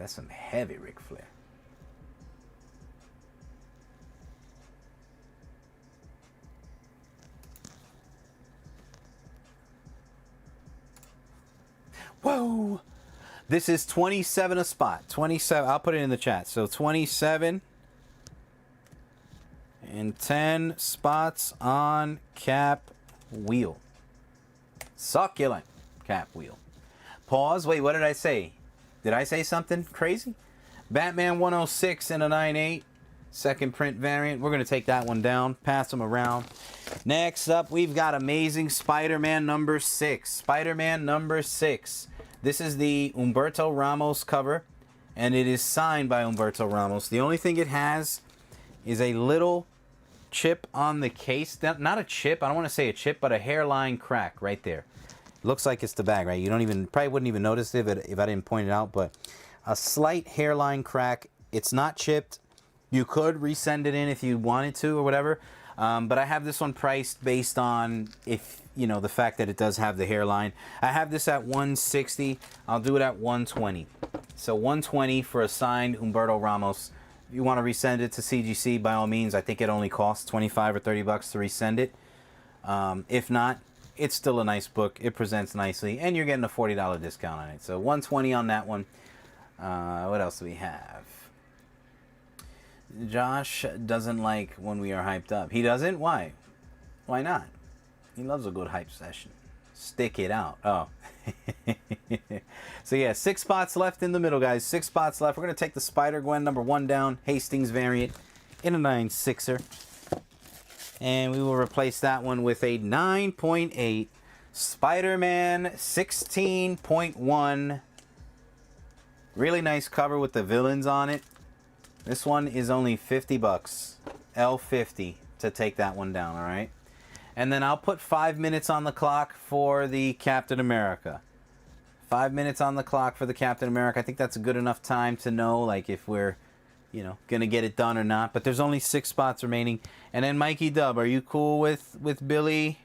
Speaker 1: some heavy Ric Flair. Whoa. This is 27 a spot. 27. I'll put it in the chat. So 27 and 10 spots on Cap Wheel. Succulent Cap Wheel. Pause. Wait, what did I say? Did I say something crazy? Batman 106 and a 9.8. Second print variant. We're going to take that one down. Pass them around. Next up, we've got Amazing Spider-Man number 6. Spider-Man number 6. This is the Humberto Ramos cover, and it is signed by Humberto Ramos. The only thing it has is a little chip on the case. Not a chip. I don't want to say a chip, but a hairline crack right there. Looks like it's the bag, right? You probably wouldn't even notice it if I didn't point it out, but a slight hairline crack. It's not chipped. You could resend it in if you wanted to or whatever. But I have this one priced based on the fact that it does have the hairline. I have this at $160. I'll do it at $120. So $120 for a signed Humberto Ramos. If you want to resend it to CGC, by all means. I think it only costs $25 or $30 to resend it. If not, it's still a nice book. It presents nicely, and you're getting a $40 discount on it. So $120 on that one. What else do we have? Josh doesn't like when we are hyped up. He doesn't? Why? Why not? He loves a good hype session. Stick it out. Oh. So yeah, 6 spots left in the middle, guys. 6 spots left. We're going to take the Spider-Gwen number 1 down. Hastings variant in a 9.6er. And we will replace that one with a 9.8 Spider-Man 16.1. Really nice cover with the villains on it. This one is only $50. L50 to take that one down, all right? And then I'll put 5 minutes on the clock for the Captain America. 5 minutes on the clock for the Captain America. I think that's a good enough time to know, like, if we're, going to get it done or not. But there's only 6 spots remaining. And then Mikey Dub, are you cool with Billy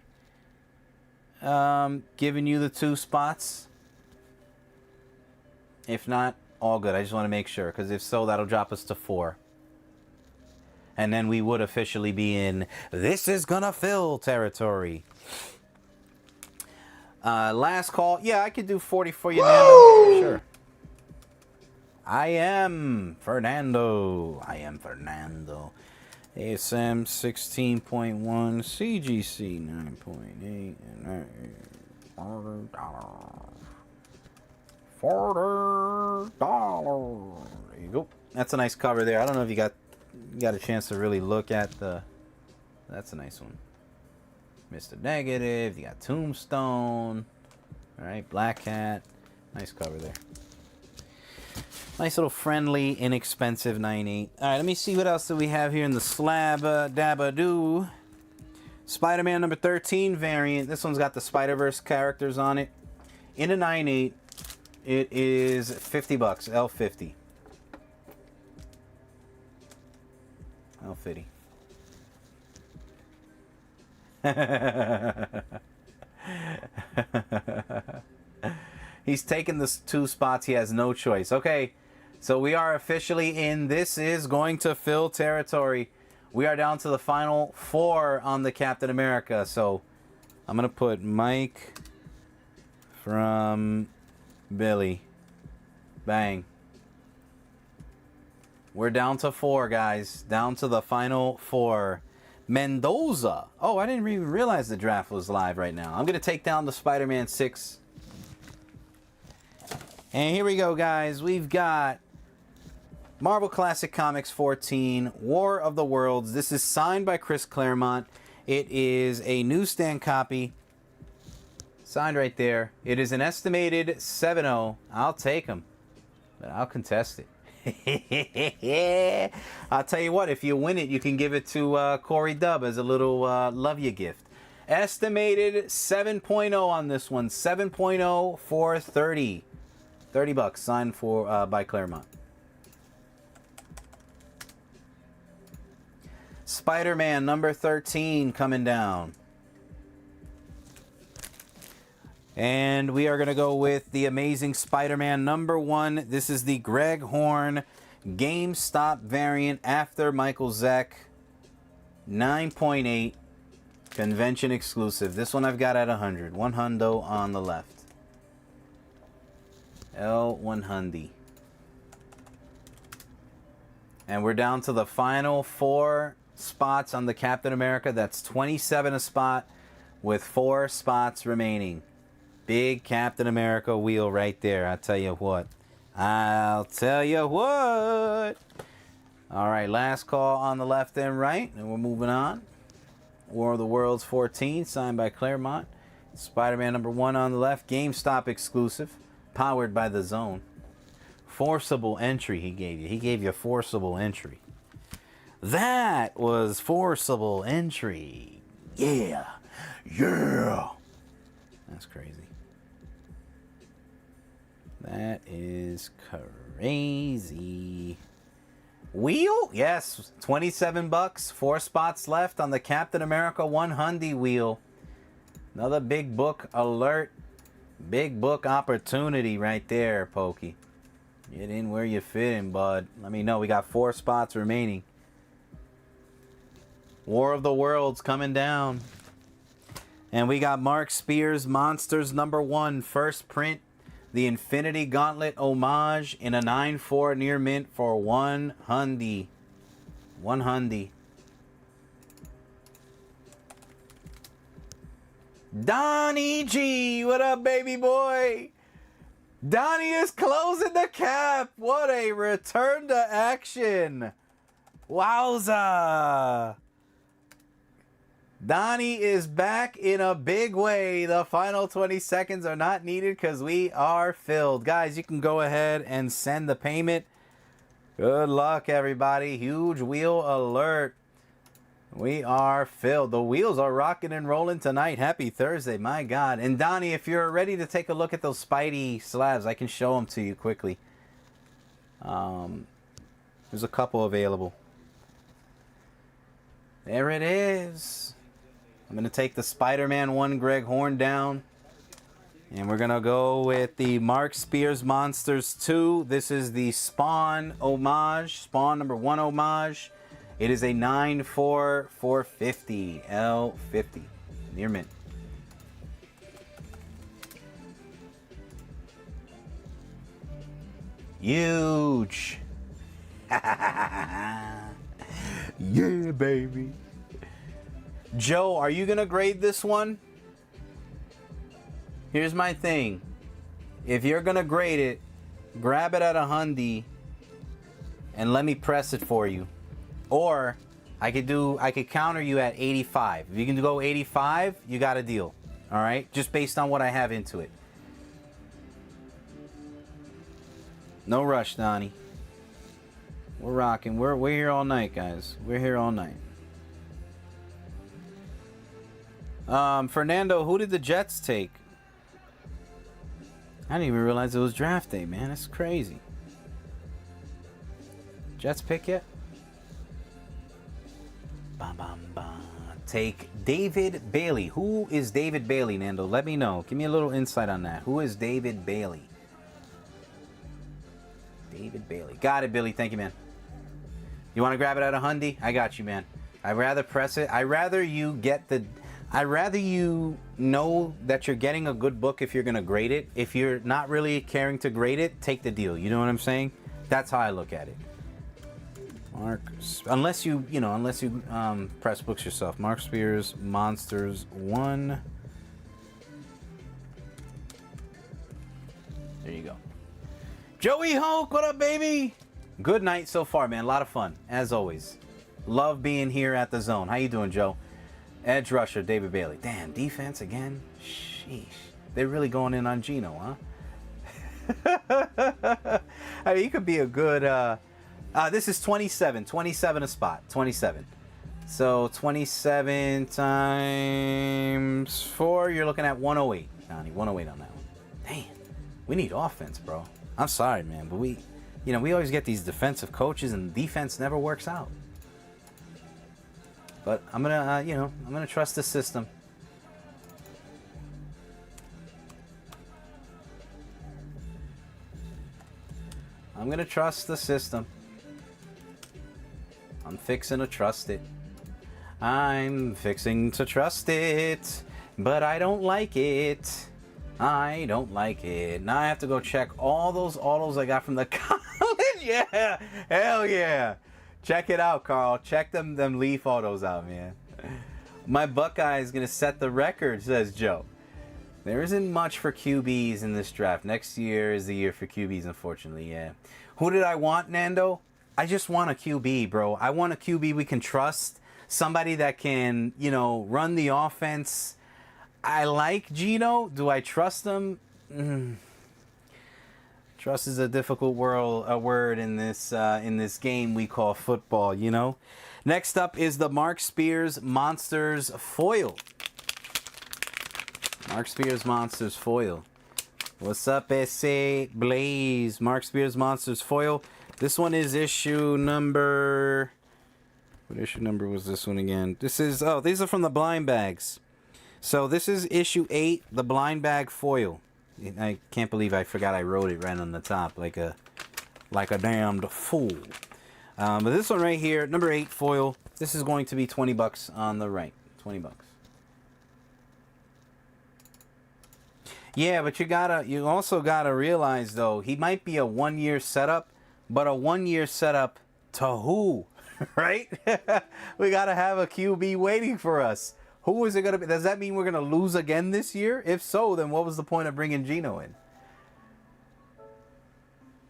Speaker 1: giving you the 2 spots? If not, all good. I just want to make sure, because if so, that'll drop us to 4. And then we would officially be in this is gonna fill territory. Last call. Yeah, I could do 40 for you, Nando. Sure. I am Fernando. ASM 16.1, CGC 9.8, and $40. There you go. That's a nice cover there. I don't know if you got a chance to really look at the. That's a nice one. Mr. Negative. You got Tombstone. All right, Black Cat. Nice cover there. Nice little friendly, inexpensive 9.8. All right, let me see what else do we have here in the slab dabba-doo. Spider-Man number 13 variant. This one's got the Spider-Verse characters on it. In a 9.8. It is $50, L50. L50. He's taken the 2 spots. He has no choice. Okay, so we are officially in this is going to fill territory. We are down to the final 4 on the Captain America. So I'm going to put Mike from Billy. Bang. We're down to 4, guys. Down to the final 4. Mendoza. Oh, I didn't even realize the draft was live right now. I'm going to take down the Spider-Man 6. And here we go, guys. We've got Marvel Classic Comics 14, War of the Worlds. This is signed by Chris Claremont. It is a newsstand copy. Signed right there. It is an estimated 7-0. I'll take him, but I'll contest it. I'll tell you what, if you win it, you can give it to Corey Dub as a little love you gift. Estimated 7.0 on this one. 7.0 for 30. $30 signed for by Claremont. Spider-Man number 13 coming down. And we are going to go with the Amazing Spider-Man number 1. This is the Greg Horn GameStop variant after Michael Zeck. 9.8. Convention exclusive. This one I've got at 100. One hundo on the left. L100. And we're down to the final 4 spots on the Captain America. That's 27 a spot with 4 spots remaining. Big Captain America wheel right there. I'll tell you what. I'll tell you what. All right, last call on the left and right, and we're moving on. War of the Worlds 14, signed by Claremont. Spider-Man number 1 on the left, GameStop exclusive, powered by the Zone. Forcible entry he gave you. He gave you forcible entry. That was forcible entry. Yeah. Yeah. That's crazy. That is crazy. Wheel? Yes, $27. 4 spots left on the Captain America 100 wheel. Another big book alert. Big book opportunity right there, Pokey. Get in where you fit in, bud. Let me know. We got 4 spots remaining. War of the Worlds coming down. And we got Mark Spears Monsters number 1. First print. The Infinity Gauntlet homage in a 9.4 near mint for 100. 100. Donnie G, what up, baby boy? Donnie is closing the cap. What a return to action. Wowza. Donnie is back in a big way. The final 20 seconds are not needed because we are filled. Guys, you can go ahead and send the payment. Good luck, everybody. Huge wheel alert. We are filled. The wheels are rocking and rolling tonight. Happy Thursday, my God. And Donnie, if you're ready to take a look at those Spidey slabs, I can show them to you quickly. There's a couple available. There it is. I'm going to take the Spider-Man 1 Greg Horn down. And we're going to go with the Mark Spears Monsters 2. This is the Spawn homage. Spawn number 1 homage. It is a 9.4 450 L50. Near mint. Huge. Yeah, baby. Joe, are you going to grade this one? Here's my thing. If you're going to grade it, grab it at 100 and let me press it for you. Or I could counter you at 85. If you can go 85, you got a deal. All right? Just based on what I have into it. No rush, Donnie. We're rocking. We're here all night, guys. We're here all night. Fernando, who did the Jets take? I didn't even realize it was draft day, man. That's crazy. Jets pick yet? Bam, bam, bam. Take David Bailey. Who is David Bailey, Nando? Let me know. Give me a little insight on that. Who is David Bailey? David Bailey. Got it, Billy. Thank you, man. You want to grab it at 100? I got you, man. I'd rather press it. I'd rather you know that you're getting a good book if you're going to grade it. If you're not really caring to grade it, take the deal. You know what I'm saying? That's how I look at it. Mark, unless you press books yourself. Mark Spears Monsters 1. There you go. Joey Hulk, what up, baby? Good night so far, man. A lot of fun, as always. Love being here at the Zone. How you doing, Joe? Edge rusher, David Bailey. Damn, defense again? Sheesh. They're really going in on Gino, huh? I mean, you could be a good... this is 27. 27 a spot. 27. So 27 times 4, you're looking at 108. Johnny, 108 on that one. Damn. We need offense, bro. I'm sorry, man, but we always get these defensive coaches and defense never works out. But I'm gonna, I'm gonna trust the system. I'm gonna trust the system. I'm fixing to trust it. I'm fixing to trust it, but I don't like it. I don't like it. Now I have to go check all those autos I got from the college. Yeah, hell yeah. Check it out, Carl. Check them Leaf autos out, man. My Buckeye is gonna set the record, says Joe. There isn't much for QBs in this draft. Next year is the year for QBs, unfortunately, yeah. Who did I want, Nando? I just want a QB, bro. I want a QB we can trust. Somebody that can, run the offense. I like Gino. Do I trust him? Trust is a difficult word in this game we call football, Next up is the Mark Spears Monsters foil. Mark Spears Monsters foil. What's up, SA Blaze? Mark Spears Monsters foil. This one is issue number... What issue number was this one again? This is... Oh, these are from the blind bags. So this is issue 8, the blind bag foil. I can't believe I forgot I wrote it right on the top, like a damned fool. But this one right here, number 8 foil. This is going to be $20 on the right. $20. Yeah, but you also gotta realize though, he might be a 1-year setup, but a 1-year setup to who? Right? We gotta have a QB waiting for us. Who is it gonna be? Does that mean we're gonna lose again this year? If so, then what was the point of bringing Gino in?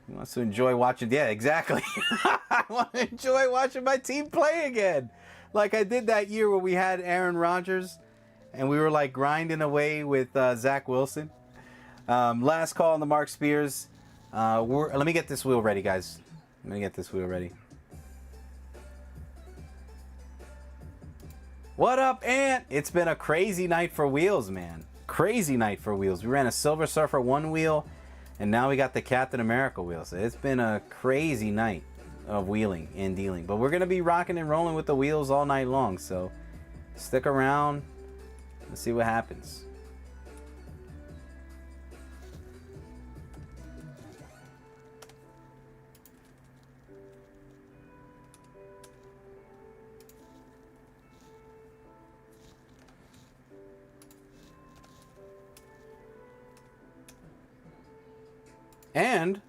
Speaker 1: He wants to enjoy watching. Yeah, exactly. I want to enjoy watching my team play again, like I did that year where we had Aaron Rodgers, and we were like grinding away with Zach Wilson. Last call on the Mark Spears. Let me get this wheel ready, guys. Let me get this wheel ready. What up, Ant? It's been a crazy night for wheels, man. Crazy night for wheels. We ran a Silver Surfer 1 wheel, and now we got the Captain America wheel. So it's been a crazy night of wheeling and dealing. But we're going to be rocking and rolling with the wheels all night long. So stick around. Let's see what happens. And,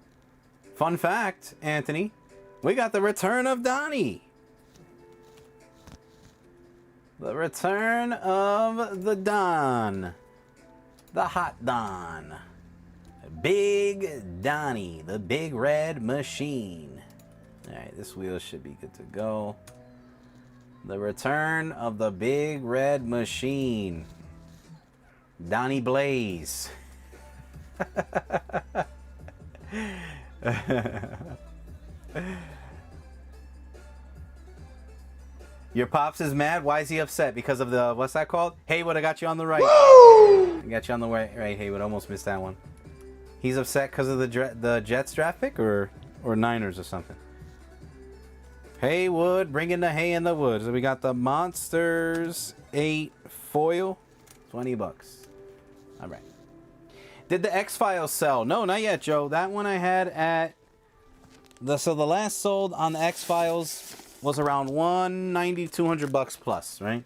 Speaker 1: fun fact, Anthony, we got the return of Donnie. The return of the Don. The Hot Don. Big Donnie, the big red machine. Alright, this wheel should be good to go. The return of the big red machine. Donnie Blaze. Your pops is mad. Why is he upset? Because of the, what's that called? Haywood, I got you on the right. Woo! I got you on the right, Haywood. Almost missed that one. He's upset because of the Jets draft pick or Niners or something. Haywood, bringing the hay in the woods. So we got the Monsters 8 foil, $20. All right. Did the X-Files sell? No, not yet, Joe. That one I had at the last sold on the X-Files was around $190, $200 plus, right?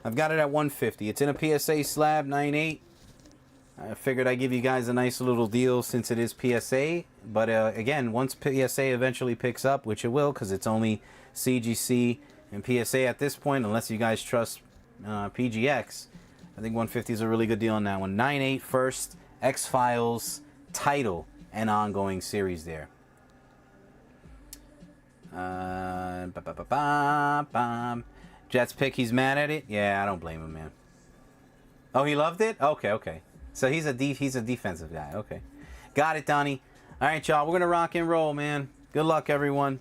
Speaker 1: I've got it at $150. It's in a PSA slab 9.8. I figured I'd give you guys a nice little deal since it is PSA. But again, once PSA eventually picks up, which it will, because it's only CGC and PSA at this point, unless you guys trust PGX, I think 150 is a really good deal on that one. 9.8 first. X-Files title and ongoing series there. Jets pick, he's mad at it? Yeah, I don't blame him, man. Oh, he loved it? Okay. So he's a defensive guy. Okay. Got it, Donnie. All right, y'all. We're going to rock and roll, man. Good luck, everyone.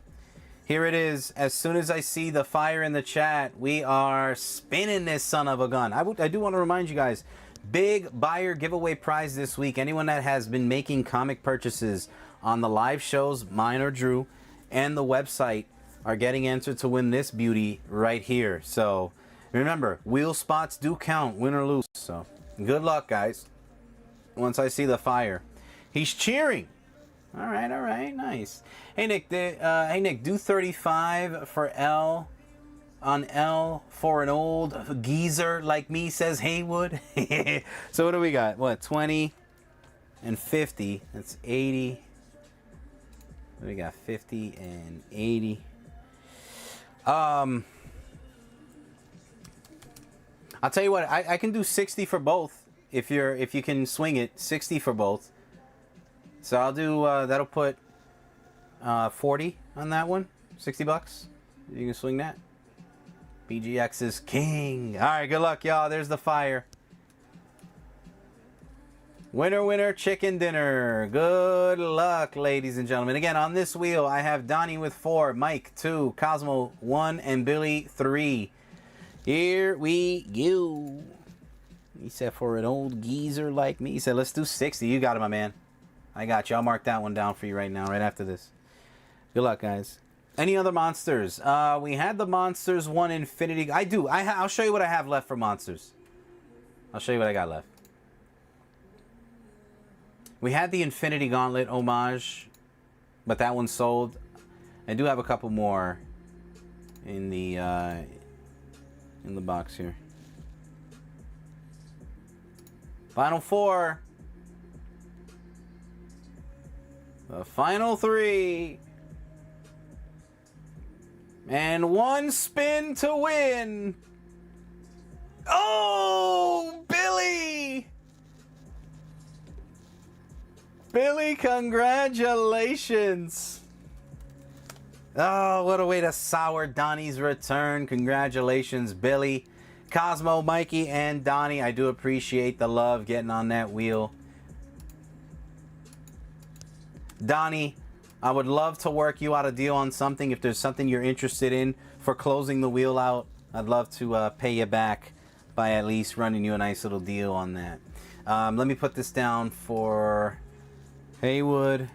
Speaker 1: Here it is. As soon as I see the fire in the chat, we are spinning this son of a gun. I do want to remind you guys, big buyer giveaway prize this week. Anyone that has been making comic purchases on the live shows, mine or Drew, and the website are getting entered to win this beauty right here. So remember, wheel spots do count, win or lose. So good luck, guys. Once I see the fire. He's cheering. All right, nice. Hey Nick, do 35 for L on L for an old geezer like me, says Haywood. So what do we got? What, 20 and 50? That's 80. What do we got? 50 and 80. I'll tell you what, I can do 60 for both if you can swing it. 60 for both. So I'll do that'll put 40 on that one. 60 bucks. You can swing that. BGX is king. All right, good luck, y'all. There's the fire. Winner, winner, chicken dinner. Good luck, ladies and gentlemen. Again, on this wheel, I have Donnie with 4, Mike 2, Cosmo 1, and Billy 3. Here we go. He said, for an old geezer like me. He said, let's do 60. You got it, my man. I got you. I'll mark that one down for you right now, right after this. Good luck, guys. Any other monsters? We had the Monsters 1 Infinity. I'll show you what I have left for monsters. I'll show you what I got left. We had the Infinity Gauntlet homage, but that one sold. I do have a couple more in the box here. Final 4. The final 3. And 1 spin to win. Oh, Billy! Billy, congratulations. Oh, what a way to sour Donnie's return. Congratulations, Billy. Cosmo, Mikey, and Donnie, I do appreciate the love getting on that wheel. Donnie, I would love to work you out a deal on something. If there's something you're interested in for closing the wheel out, I'd love to pay you back by at least running you a nice little deal on that. Let me put this down for Haywood.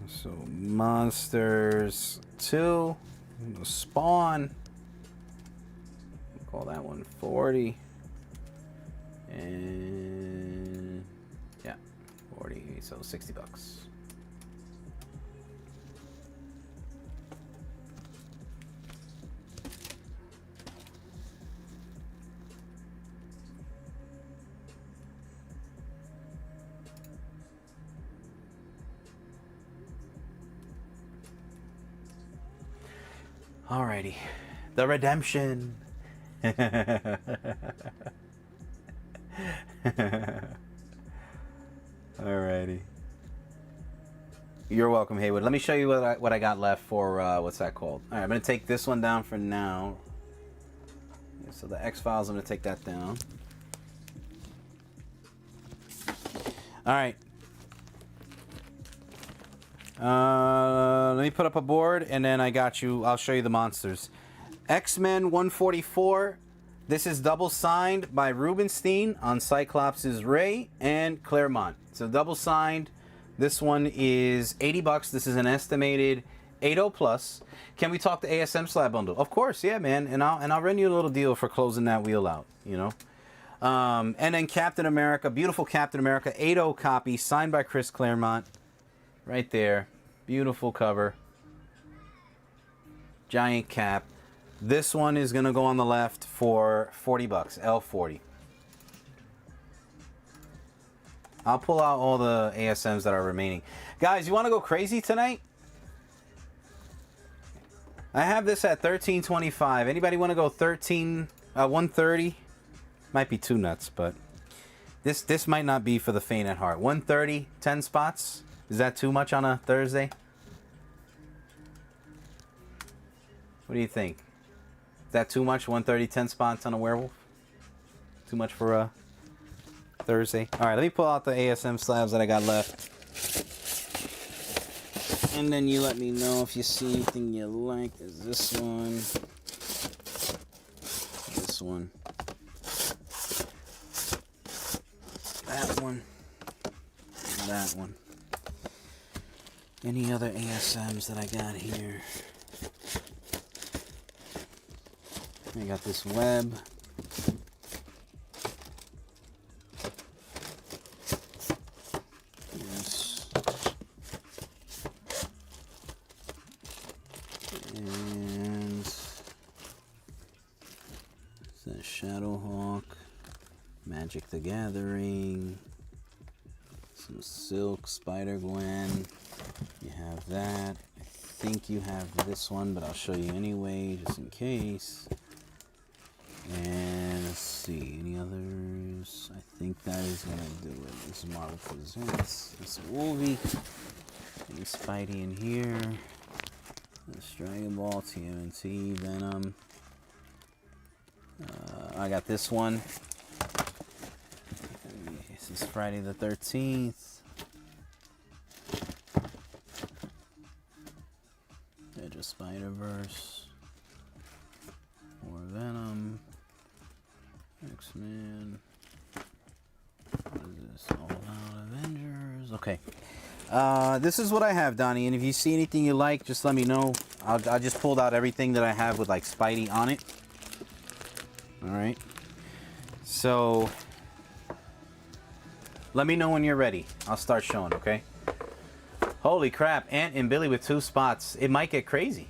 Speaker 1: So Monsters 2, Spawn. We'll call that one 40. And yeah, 40. So 60 bucks. Alrighty, the redemption. Alrighty. You're welcome, Haywood. Let me show you what I got left for, what's that called? Alright, I'm going to take this one down for now. So the X-Files, I'm going to take that down. Alright. Let me put up a board, and then I got you. I'll show you the monsters. X-Men 144. This is double signed by Rubenstein on Cyclops' Ray and Claremont. So double signed. This one is 80 bucks. This is an estimated 80 plus. Can we talk the ASM slab bundle? Of course, yeah, man. And I'll run you a little deal for closing that wheel out. You know. And then Captain America, beautiful Captain America, 80 copy, signed by Chris Claremont. Right there. Beautiful cover. Giant cap. This one is going to go on the left for 40 bucks. L40. I'll pull out all the ASMs that are remaining. Guys, you want to go crazy tonight? I have this at $13.25. Anybody want to go 130? Might be too nuts, but this might not be for the faint at heart. 130, 10 spots. Is that too much on a Thursday? What do you think? Is that too much? 130, 10 spots on a werewolf? Too much for a Thursday? Alright, let me pull out the ASM slabs that I got left. And then you let me know if you see anything you like. There's this one. This one. That one. And that one. Any other ASMs that I got here? I got this web. Yes. And the Shadowhawk, Magic the Gathering, some Silk, Spider-Gwen. You have that. I think you have this one, but I'll show you anyway, just in case. And let's see, any others? I think that is gonna do it. This is Marvel Presents. This is Wolvie. Any Spidey in here? This Dragon Ball, TMNT, Venom. I got this one. This is Friday the 13th. Edge of Spider-Verse. More Venom. X-Men. What is this? All Out Avengers. Okay. This is what I have, Donnie. And if you see anything you like, just let me know. I just pulled out everything that I have with like Spidey on it. Alright. So, let me know when you're ready. I'll start showing, okay? Holy crap. Ant and Billy with 2 spots. It might get crazy.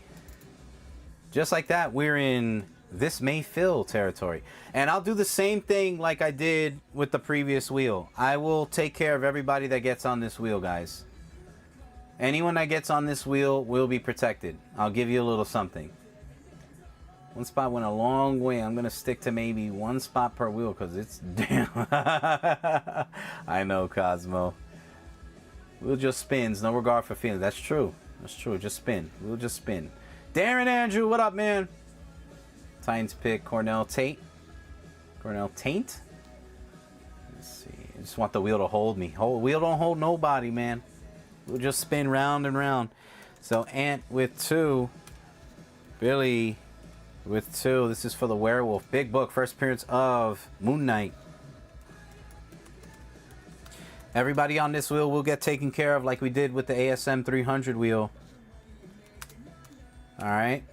Speaker 1: Just like that, we're in This May Fill territory. And I'll do the same thing like I did with the previous wheel. I will take care of everybody that gets on this wheel, guys. Anyone that gets on this wheel will be protected. I'll give you a little something. 1 spot went a long way. I'm going to stick to maybe 1 spot per wheel because it's damn. I know, Cosmo. Wheel just spins. No regard for feelings. That's true. That's true. Just spin. We'll just spin. Darren Andrew, what up, man? Titans pick Cornell Tate. Cornell Taint? Let's see. I just want the wheel to hold me. Wheel don't hold nobody, man. We'll just spin round and round. So Ant with 2. Billy with 2. This is for the Werewolf. Big book. First appearance of Moon Knight. Everybody on this wheel will get taken care of like we did with the ASM 300 wheel. Alright.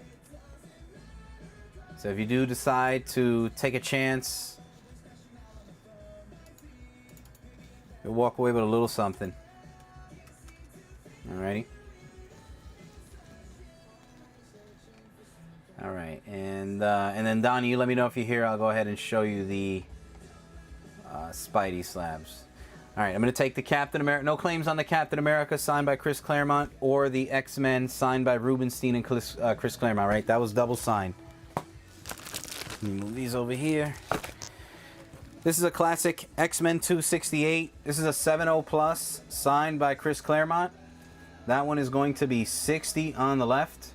Speaker 1: So if you do decide to take a chance, you'll walk away with a little something. Alrighty. Alright, and then Donnie, you let me know if you're here. I'll go ahead and show you the Spidey slabs. Alright, I'm going to take the Captain America. No claims on the Captain America signed by Chris Claremont or the X-Men signed by Rubenstein and Chris Claremont, right? That was double signed. Let me move these over here. This is a classic X-Men 268. This is a 7.0 plus signed by Chris Claremont. That one is going to be 60 on the left.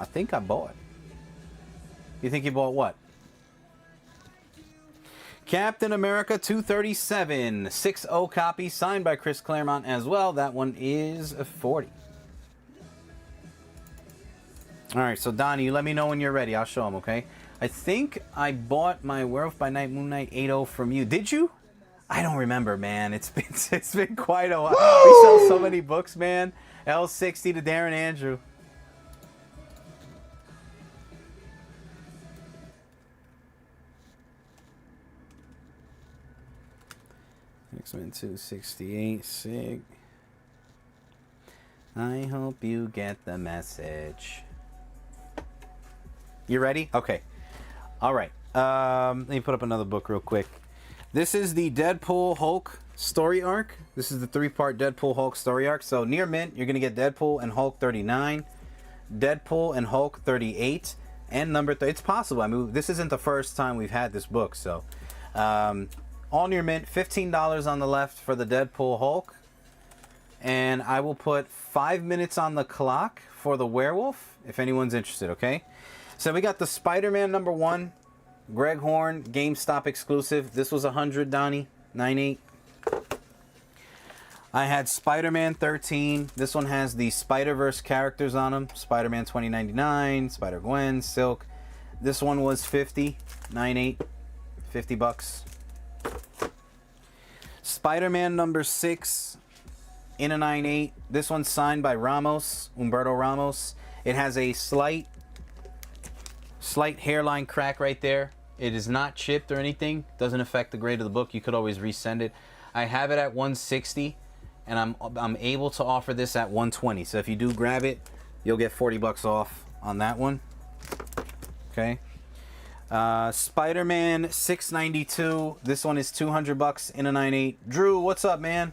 Speaker 1: I think I bought. You think you bought what? Captain America 237, 6.0 copy, signed by Chris Claremont as well. That one is 40. All right, so Donnie, you let me know when you're ready. I'll show him, okay? I think I bought my Werewolf by Night Moon Knight 8.0 from you. Did you? I don't remember, man. It's been quite a while. Woo! We sell so many books, man. L60 to Darren Andrew. X-Men 268, Sig. I hope you get the message. You ready? Okay. All right. Let me put up another book real quick. This is the Deadpool Hulk story arc. This is the 3-part Deadpool Hulk story arc. So near mint, you're going to get Deadpool and Hulk 39, Deadpool and Hulk 38, and number 3. It's possible. I mean, this isn't the first time we've had this book, so... all near mint, $15 on the left for the Deadpool Hulk. And I will put 5 minutes on the clock for the Werewolf, if anyone's interested, okay? So we got the Spider-Man number 1, Greg Horn, GameStop exclusive. This was 100, Donnie, 98. I had Spider-Man 13. This one has the Spider-Verse characters on them. Spider-Man 2099, Spider-Gwen, Silk. This one was 50, 98, $50. Spider-Man number 6 in a 9/8. This one's signed by Humberto Ramos. It has a slight hairline crack right there. It is not chipped or anything. Doesn't affect the grade of the book. You could always resend it. I have it at 160, and I'm able to offer this at 120. So if you do grab it, you'll get 40 bucks off on that one. Okay. Spider-Man 692. This one is 200 bucks in a 9/8. Drew, what's up, man?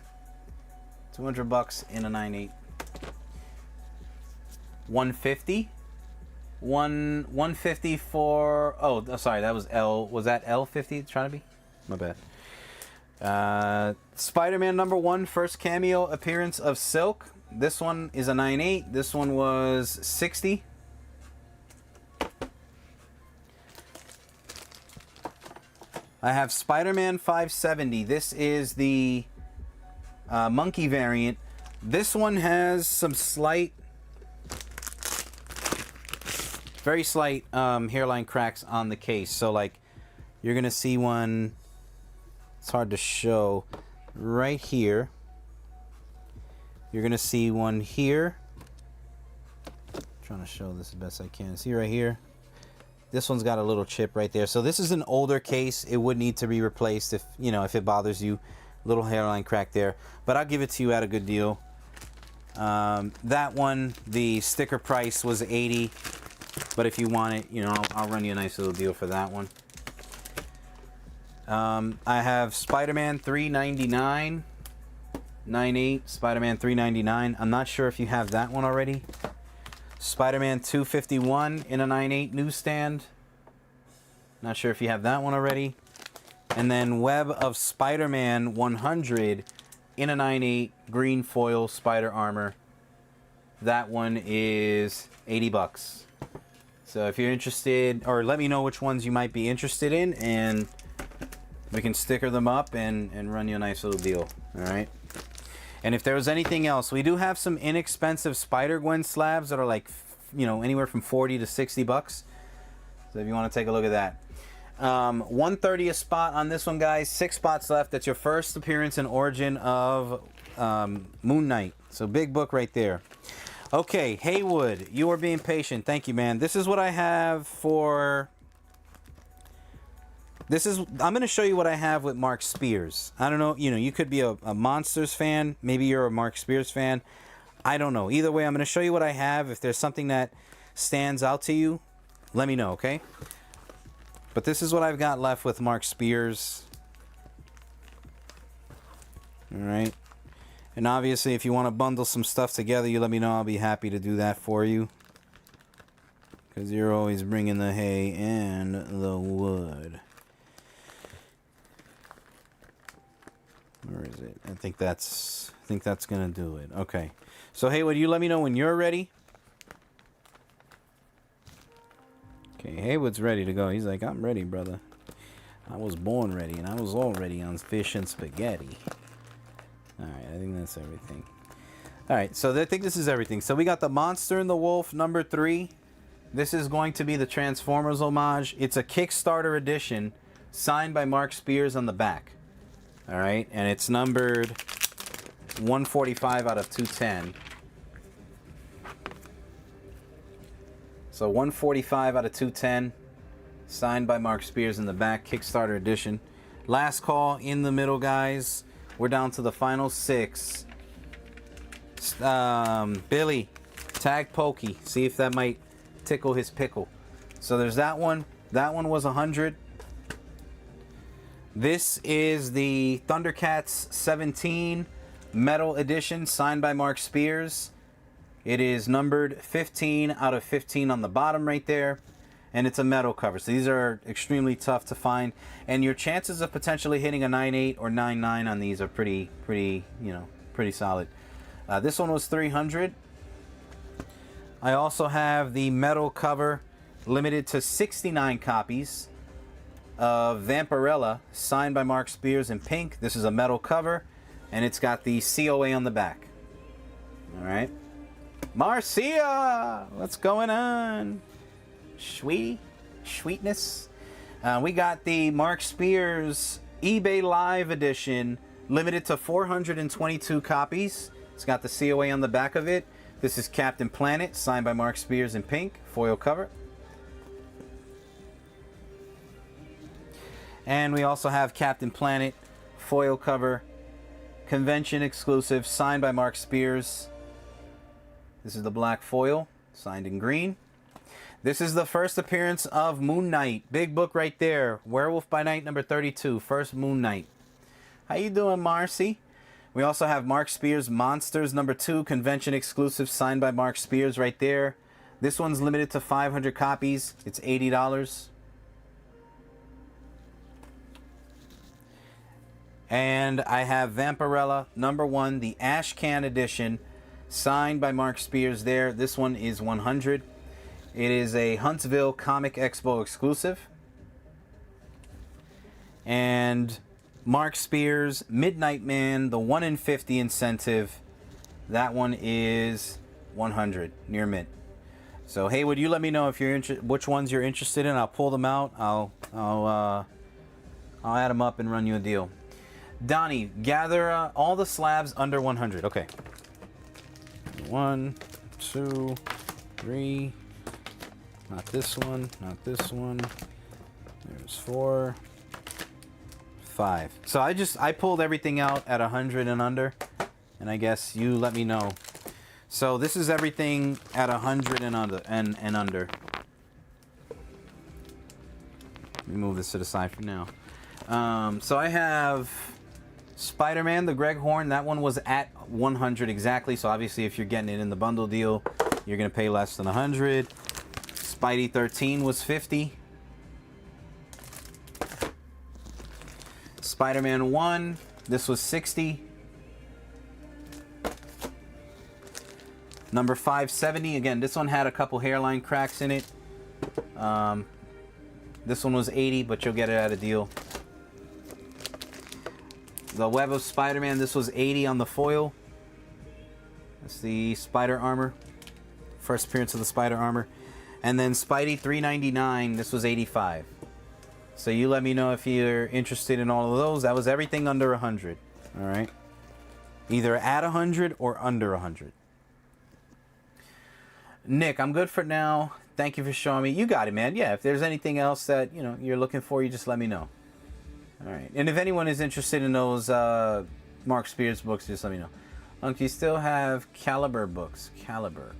Speaker 1: 200 bucks in a 9/8. 150. 150 for. Oh, sorry, that was L. Was that L50 trying to be? My bad. Spider-Man number 1, first cameo appearance of Silk. This one is a 9/8. This one was 60. I have Spider-Man 570. This is the monkey variant. This one has some very slight hairline cracks on the case. So like you're gonna see one, it's hard to show, right here. You're gonna see one here. I'm trying to show this as best I can. See right here? This one's got a little chip right there. So this is an older case. It would need to be replaced if, you know, if it bothers you. Little hairline crack there. But I'll give it to you at a good deal. That one, the sticker price was 80. But if you want it, you know, I'll run you a nice little deal for that one. I have Spider-Man 399. 9/8. Spider-Man 399. I'm not sure if you have that one already. Spider-Man 251 in a 9/8 newsstand. Not sure if you have that one already. And then Web of Spider-Man 100 in a 9/8 green foil spider armor. That one is 80 bucks. So if you're interested, or let me know which ones you might be interested in, and we can sticker them up and run you a nice little deal. All right. And if there was anything else, we do have some inexpensive Spider-Gwen slabs that are like, you know, anywhere from 40 to 60 bucks. So if you want to take a look at that. 130 a spot on this one, guys. 6 spots left. That's your first appearance and origin of Moon Knight. So big book right there. Okay, Haywood, you are being patient. Thank you, man. This is what I have for... I'm going to show you what I have with Mark Spears. I don't know, you know, you could be a Monsters fan. Maybe you're a Mark Spears fan. I don't know. Either way, I'm going to show you what I have. If there's something that stands out to you, let me know, okay? But this is what I've got left with Mark Spears. All right. And obviously, if you want to bundle some stuff together, you let me know. I'll be happy to do that for you. Because you're always bringing the hay and the wood. Where is it? I think that's gonna do it. Okay. So Haywood, you let me know when you're ready. Okay, Haywood's ready to go. He's like, I'm ready, brother. I was born ready, and I was already on fish and spaghetti. Alright, I think that's everything. Alright, so I think this is everything. So we got the Monster and the Wolf number 3. This is going to be the Transformers homage. It's a Kickstarter edition signed by Mark Spears on the back. Alright, and it's numbered 145 out of 210. So 145 out of 210. Signed by Mark Spears in the back, Kickstarter edition. Last call in the middle, guys. We're down to the final 6. Billy, tag Pokey. See if that might tickle his pickle. So there's that one. That one was 100. This is the Thundercats 17 metal edition signed by Mark Spears. It is numbered 15 out of 15 on the bottom right there. And it's a metal cover. So these are extremely tough to find. And your chances of potentially hitting a 9.8 or 9.9 on these are pretty solid. This one was 300. I also have the metal cover limited to 69 copies of Vampirella signed by Mark Spears in pink. This is a metal cover and it's got the COA on the back. All right. Marcia, what's going on? Sweetness. We got the Mark Spears eBay Live edition Limited to 422 copies. It's got the COA on the back of it. This is Captain Planet, signed by Mark Spears in pink, foil cover. And we also have Captain Planet, foil cover, convention exclusive, signed by Mark Spears. This is the black foil, signed in green. This is the first appearance of Moon Knight. Big book right there. Werewolf by Night number 32. First Moon Knight. How you doing, Marcy? We also have Mark Spears Monsters number 2. Convention exclusive, signed by Mark Spears right there. This one's limited to 500 copies. It's $80. And I have Vampirella number 1, the Ash Can edition, signed by Mark Spears there. This one is 100. It is a Huntsville Comic Expo exclusive. And Mark Spears Midnight Man, the 1 in 50 incentive. That one is 100, near mint. So Haywood, you let me know if you're which ones you're interested in. I'll pull them out. I'll add them up and run you a deal. Donnie, gather all the slabs under 100. Okay. 1, 2, 3. Not this one. Not this one. There's 4, 5. So I pulled everything out at 100 and under, and I guess you let me know. So this is everything at 100 and under. Let me move this to the side for now. So I have Spider-Man, the Greg Horn. That one was at 100 exactly. So obviously, if you're getting it in the bundle deal, you're gonna pay less than 100. Spidey 13 was 50. Spider-Man 1, this was 60. Number 570, again, this one had a couple hairline cracks in it. This one was 80, but you'll get it at a deal. The Web of Spider-Man, this was 80 on the foil. That's the Spider Armor. First appearance of the Spider Armor. And then Spidey 399, this was 85. So you let me know if you're interested in all of those. That was everything under 100. All right. Either at 100 or under 100. Nick, I'm good for now. Thank you for showing me. You got it, man. Yeah, if there's anything else that, you're looking for, you just let me know. All right. And if anyone is interested in those Mark Spears books, just let me know. You still have Caliber books. Caliber.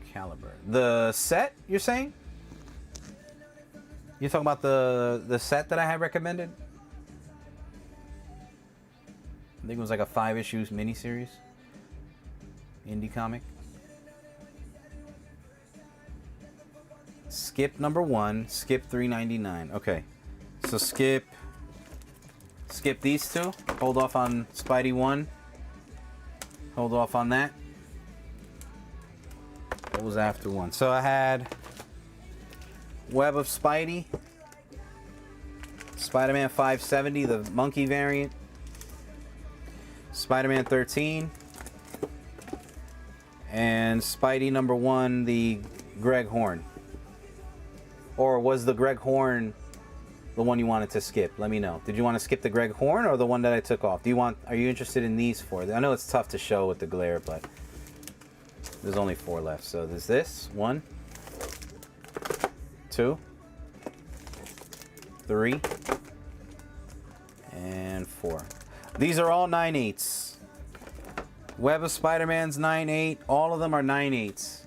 Speaker 1: The set, you're saying? You're talking about the set that I had recommended? I think it was like a 5-issue miniseries. Indie comic. Skip number 1. Skip 399. Okay. So skip these two. Hold off on Spidey 1. Hold off on that. What was after 1? So I had Web of Spidey, Spider-Man 570, the monkey variant, Spider-Man 13, and Spidey number 1, the Greg Horn. Or was the Greg Horn the one you wanted to skip? Let me know. Did you want to skip the Greg Horn or the one that I took off? Are you interested in these 4? I know it's tough to show with the glare, but there's only 4 left. So there's this 1, 2, 3, and 4. These are all 9/8. Web of Spider-Man's 9/8. All of them are 9/8.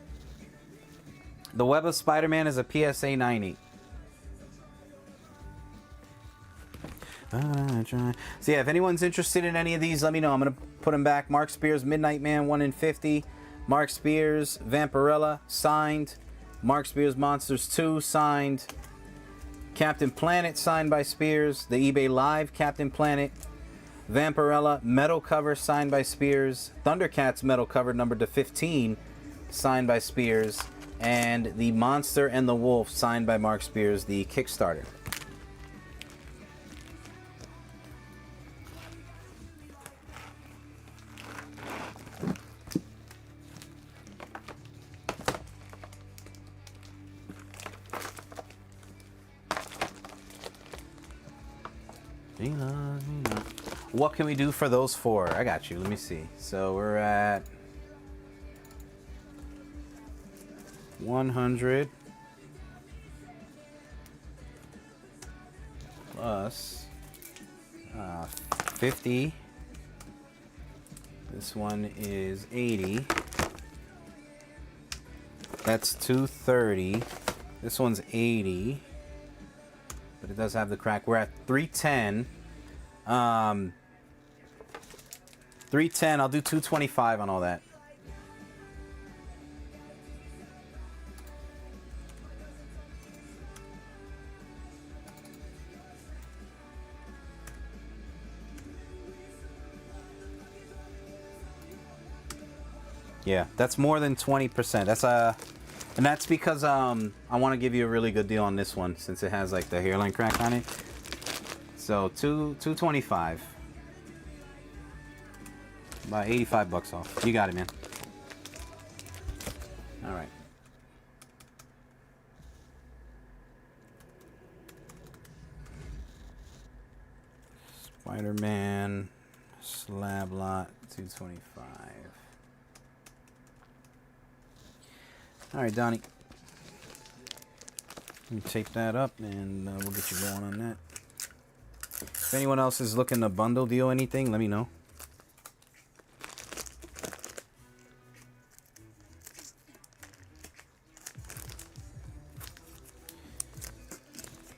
Speaker 1: The Web of Spider-Man is a PSA 9/8. So yeah, if anyone's interested in any of these, let me know. I'm going to put them back. Mark Spears Midnight Man 1 in 50. Mark Spears Vampirella, signed. Mark Spears Monsters 2, signed. Captain Planet, signed by Spears. The eBay Live Captain Planet. Vampirella metal cover, signed by Spears. Thundercats metal cover numbered to 15, signed by Spears. And the Monster and the Wolf, signed by Mark Spears, the Kickstarter. what can we do for those four? I got you. Let me see. So we're at 100 plus 50. This one is 80. That's 230. This one's 80. But it does have the crack. We're at 310. 310. I'll do 225 on all that. Yeah, that's more than 20%. That's and that's because I want to give you a really good deal on this one since it has like the hairline crack on it. So 225. About 85 bucks off. You got it, man. All right. Spider-Man slab lot 225. All right, Donnie. Let me tape that up, and we'll get you going on that. If anyone else is looking to bundle deal anything, let me know.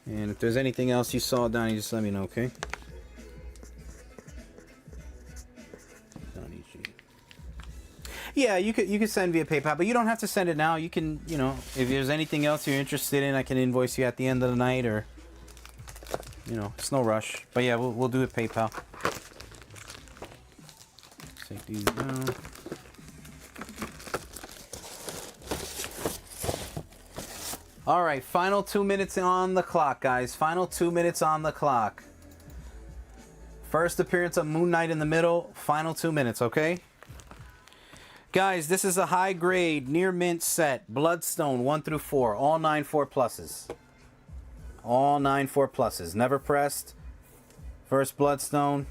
Speaker 1: And if there's anything else you saw, Donnie, just let me know, okay? Donnie G. Yeah, you could send via PayPal, but you don't have to send it now. You can, you know, if there's anything else you're interested in, I can invoice you at the end of the night, or, you know, it's no rush. But yeah, we'll do it PayPal. Take these down. All right, final 2 minutes on the clock, guys. Final 2 minutes on the clock. First appearance of Moon Knight in the middle. Final 2 minutes, okay? Guys, this is a high grade near mint set. Bloodstone 1 through 4. All 9 4+. All 9 4+. Never pressed. First Bloodstone.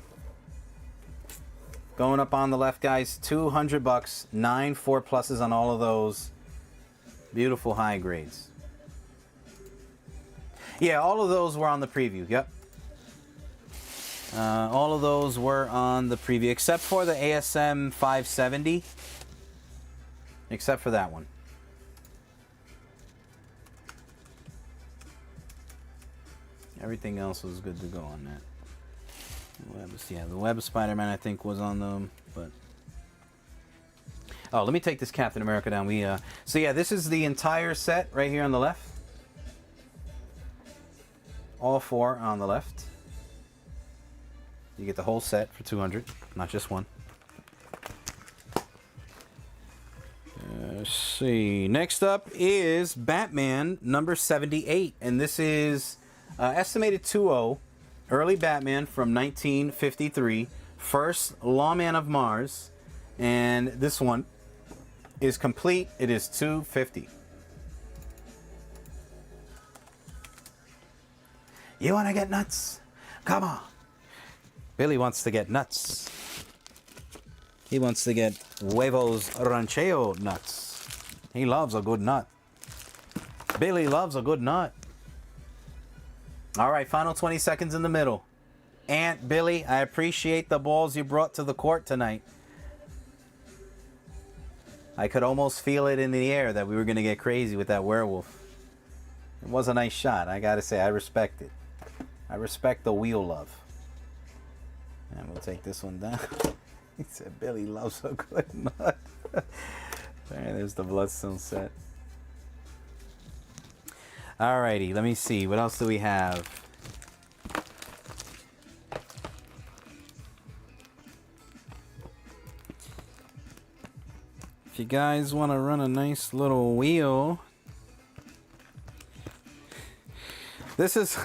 Speaker 1: Going up on the left, guys. 200 bucks. 9 4+ on all of those. Beautiful high grades. Yeah, all of those were on the preview. Yep. All of those were on the preview, except for the ASM 570. Except for that one. Everything else was good to go on that. Yeah, the Web of Spider-Man I think was on them, but... Oh, let me take this Captain America down. So yeah, this is the entire set right here on the left. All 4 on the left. You get the whole set for 200, not just one. Let's see. Next up is Batman number 78, and this is estimated 2.0, early Batman from 1953, first Lawman of Mars, and this one is complete. It is $250. You want to get nuts? Come on. Billy wants to get nuts. He wants to get huevos ranchero nuts. He loves a good nut. Billy loves a good nut. All right, final 20 seconds in the middle. Aunt Billy, I appreciate the balls you brought to the court tonight. I could almost feel it in the air that we were going to get crazy with that werewolf. It was a nice shot. I got to say, I respect it. I respect the wheel love. And we'll take this one down. He said Billy loves a good nut. There's the Bloodstone set. Alrighty, let me see. What else do we have? If you guys want to run a nice little wheel, this is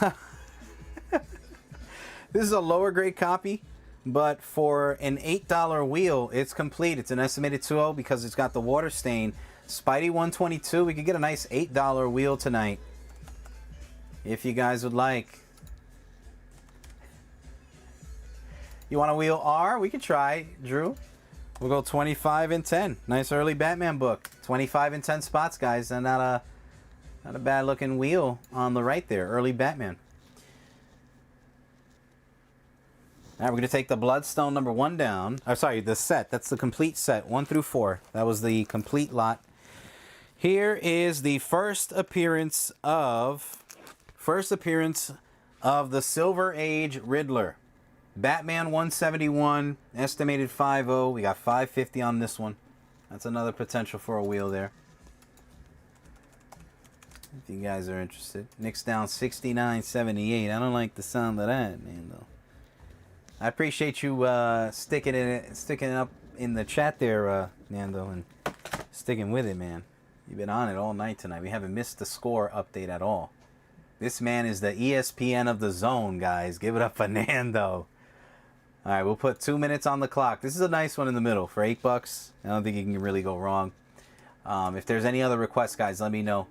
Speaker 1: this is a lower grade copy, but for an $8 wheel, it's complete. It's an estimated 2.0 because it's got the water stain. Spidey 122. We could get a nice $8 wheel tonight, if you guys would like. You want to wheel R? We could try, Drew. We'll go 25 and 10. Nice early Batman book. 25 and 10 spots, guys. And not a bad looking wheel on the right there. Early Batman. All right, we're going to take the Bloodstone number 1 down. Oh, sorry, the set. That's the complete set, 1 through 4. That was the complete lot. Here is the first appearance of the Silver Age Riddler. Batman 171, estimated 5.0. We got 550 on this one. That's another potential for a wheel there. If you guys are interested. Nick's down 69.78. I don't like the sound of that, man, though. I appreciate you sticking it up in the chat there, Nando, and sticking with it, man. You've been on it all night tonight. We haven't missed the score update at all. This man is the ESPN of the zone, guys. Give it up for Nando. All right, we'll put 2 minutes on the clock. This is a nice one in the middle for $8. I don't think you can really go wrong. If there's any other requests, guys, let me know.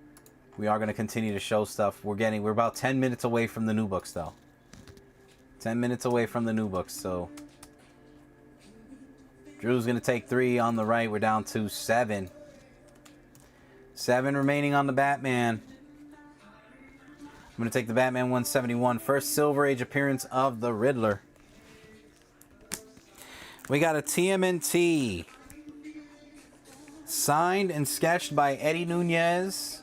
Speaker 1: We are going to continue to show stuff. We're about 10 minutes away from the new books, though. 10 minutes away from the new books, so Drew's going to take 3 on the right. We're down to 7. 7 remaining on the Batman. I'm going to take the Batman 171. First Silver Age appearance of the Riddler. We got a TMNT. Signed and sketched by Eddie Nunez.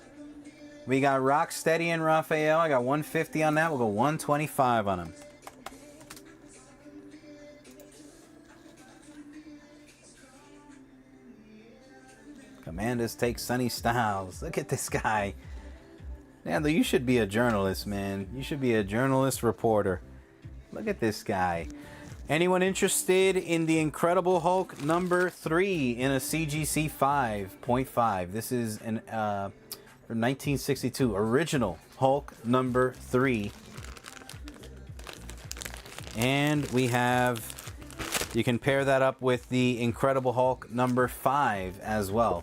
Speaker 1: We got Rocksteady and Raphael. I got 150 on that. We'll go 125 on him. Commanders take Sonny Styles. Look at this guy. Nando, you should be a journalist, man. You should be a journalist reporter. Look at this guy. Anyone interested in the Incredible Hulk number 3 in a CGC 5.5? This is an from 1962 original Hulk number 3. And we have, you can pair that up with the Incredible Hulk number 5 as well.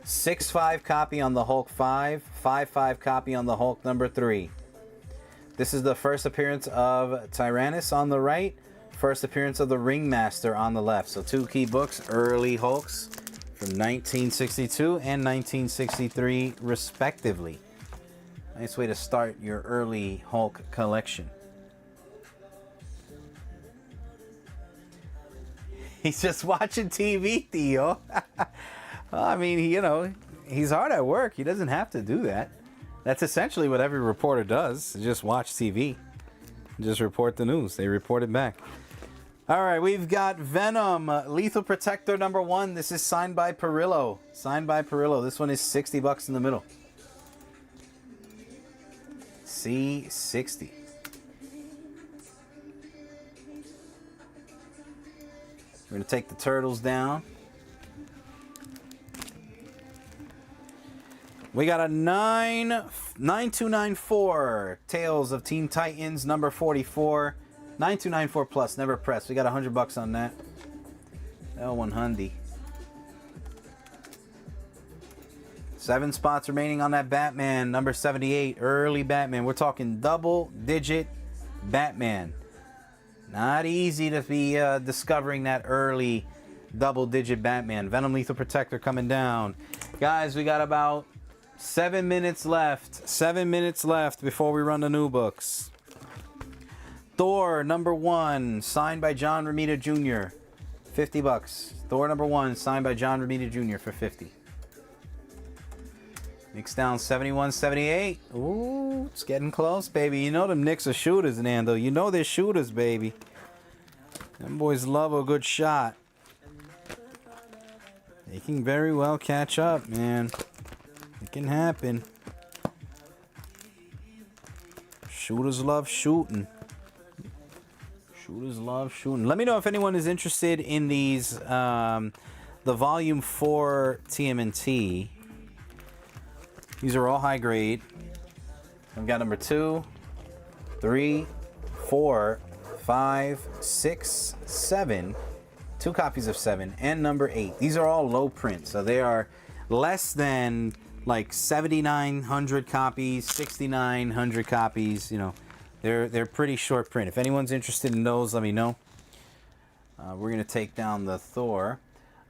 Speaker 1: 6.5 copy on the Hulk 5, 5.5 copy on the Hulk number 3. This is the first appearance of Tyrannus on the right, first appearance of the Ringmaster on the left. So 2 key books, early Hulks from 1962 and 1963 respectively. Nice way to start your early Hulk collection. He's just watching TV, Theo. I mean, you know, he's hard at work. He doesn't have to do that. That's essentially what every reporter does. Just watch TV. Just report the news. They report it back. All right, we've got Venom, Lethal Protector number 1. This is signed by Perillo. Signed by Perillo. This one is $60 in the middle. C60. We're going to take the Turtles down. We got a 9294 Tales of Teen Titans number 44. 9294 plus, never pressed. We got $100 on that. L100. 7 spots remaining on that Batman number 78. Early Batman. We're talking double-digit Batman. Not easy to be discovering that early double-digit Batman. Venom Lethal Protector coming down. Guys, we got about 7 minutes left. 7 minutes left before we run the new books. Thor number 1, signed by John Romita Jr. $50. Thor number 1, signed by John Romita Jr. for $50. Knicks down 71-78. Ooh, it's getting close, baby. You know them Knicks are shooters, Nando. You know they're shooters, baby. Them boys love a good shot. They can very well catch up, man. It can happen. Shooters love shooting. Shooters love shooting. Let me know if anyone is interested in these, the Volume 4 TMNT. These are all high grade. I've got number 2, 3, 4, 5, 6, 7. 2 copies of 7 and number 8. These are all low print, so they are less than like 7,900 copies, 6,900 copies. You know, they're pretty short print. If anyone's interested in those, let me know. We're going to take down the Thor.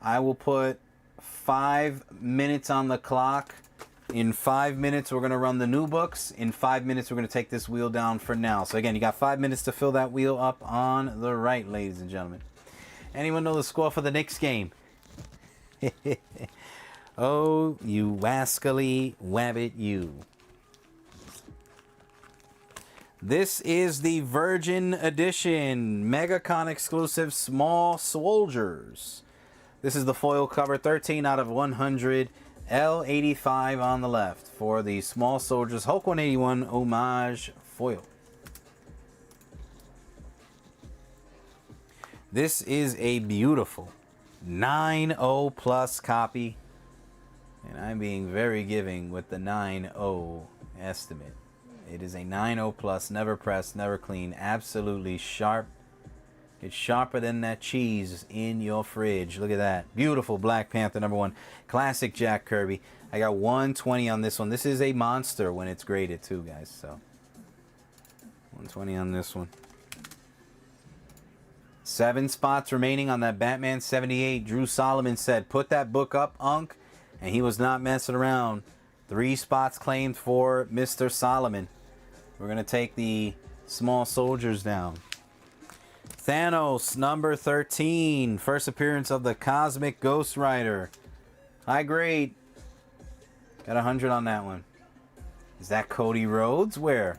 Speaker 1: I will put 5 minutes on the clock. In 5 minutes, we're going to run the new books. In 5 minutes, we're going to take this wheel down for now. So again, you got 5 minutes to fill that wheel up on the right, ladies and gentlemen. Anyone know the score for the Knicks game? Oh, you wascally wabbit you. This is the Virgin Edition MegaCon exclusive Small Soldiers. This is the foil cover, 13 out of 100. L85 on the left for the Small Soldiers Hulk 181 homage foil. This is a beautiful 9.0 plus copy. And I'm being very giving with the 9.0 estimate. It is a 9.0 plus, never pressed, never clean, absolutely sharp. It's sharper than that cheese in your fridge. Look at that. Beautiful Black Panther #1. Classic Jack Kirby. I got 120 on this one. This is a monster when it's graded too, guys. So 120 on this one. 7 spots remaining on that Batman 78. Drew Solomon said, put that book up, Unc. And he was not messing around. 3 spots claimed for Mr. Solomon. We're going to take the Small Soldiers down. Thanos, number 13. First appearance of the Cosmic Ghost Rider. High grade. Got 100 on that one. Is that Cody Rhodes? Where?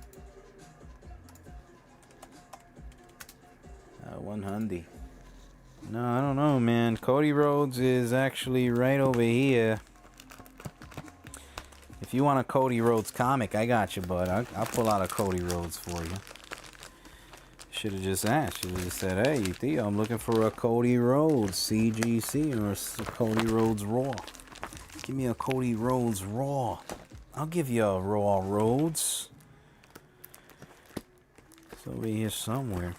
Speaker 1: 100. No, I don't know, man. Cody Rhodes is actually right over here. If you want a Cody Rhodes comic, I got you, bud. I'll pull out a Cody Rhodes for you. Should have just asked. Should have just said, hey, Theo, I'm looking for a Cody Rhodes CGC or a Cody Rhodes Raw. Give me a Cody Rhodes Raw. I'll give you a Raw Rhodes. It's over here somewhere.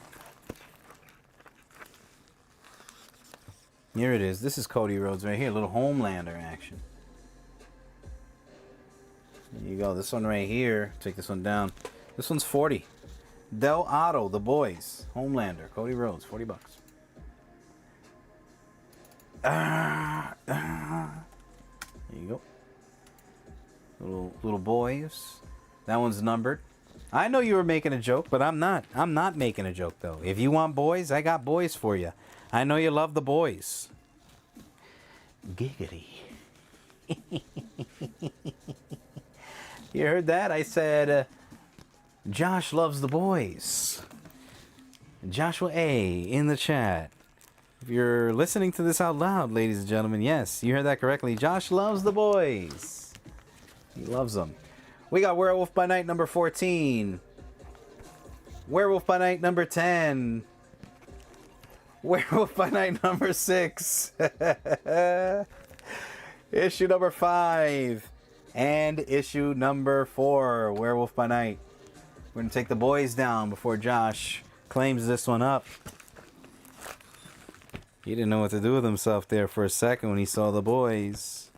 Speaker 1: Here it is. This is Cody Rhodes right here. A little Homelander action. There you go. This one right here. Take this one down. This one's 40. Del Otto, The Boys, Homelander, Cody Rhodes, $40. There you go. Little boys. That one's numbered. I know you were making a joke, but I'm not. I'm not making a joke though. If you want boys, I got boys for you. I know you love the boys. Giggity. You heard that? I said. Josh loves the boys. Joshua A. in the chat. If you're listening to this out loud, ladies and gentlemen, yes, you heard that correctly. Josh loves the boys. He loves them. We got Werewolf by Night number 14. Werewolf by Night number 10. Werewolf by Night number 6. Issue number 5. And issue number 4. Werewolf by Night. We're going to take the boys down before Josh claims this one up. He didn't know what to do with himself there for a second when he saw the boys.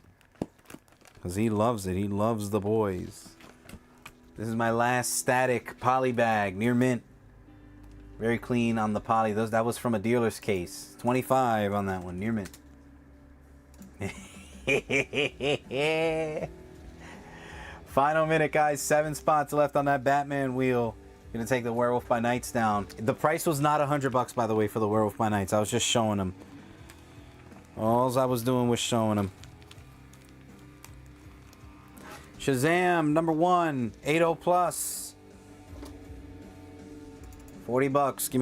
Speaker 1: Because he loves it. He loves the boys. This is my last static poly bag. Near mint. Very clean on the poly. That was from a dealer's case. 25 on that one. Near mint. Final minute, guys. 7 spots left on that Batman wheel. Gonna take the Werewolf by Nights down. The price was not $100, by the way, for the Werewolf by Nights. I was just showing them. All I was doing was showing them. Shazam, number 1, 8.0 plus. $40. Give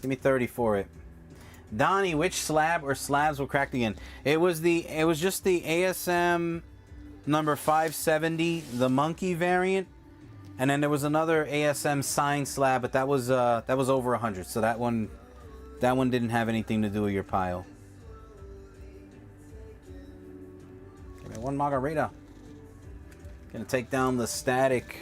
Speaker 1: me 30 for it. Donnie, which slab or slabs were cracked again? It was just the ASM number 570, the monkey variant, and then there was another ASM signed slab, but that was over 100. So that one didn't have anything to do with your pile. Give me one margarita. Gonna take down the static.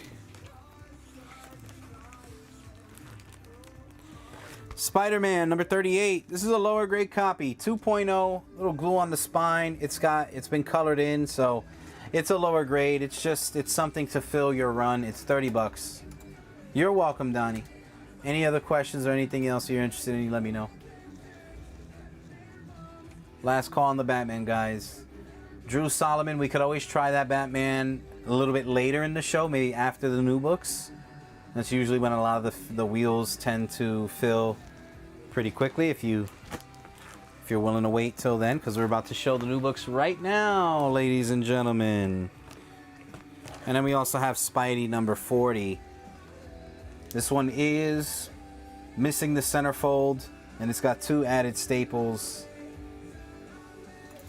Speaker 1: Spider-Man number 38. This is a lower grade copy, 2.0. Little glue on the spine. It's been colored in, so. It's a lower grade. It's something to fill your run. It's $30. You're welcome, Donnie. Any other questions or anything else you're interested in, let me know. Last call on the Batman, guys. Drew Solomon, we could always try that Batman a little bit later in the show, maybe after the new books. That's usually when a lot of the wheels tend to fill pretty quickly if you're willing to wait till then, because we're about to show the new books right now, ladies and gentlemen. And then we also have Spidey number 40. This one is missing the centerfold, and it's got 2 added staples.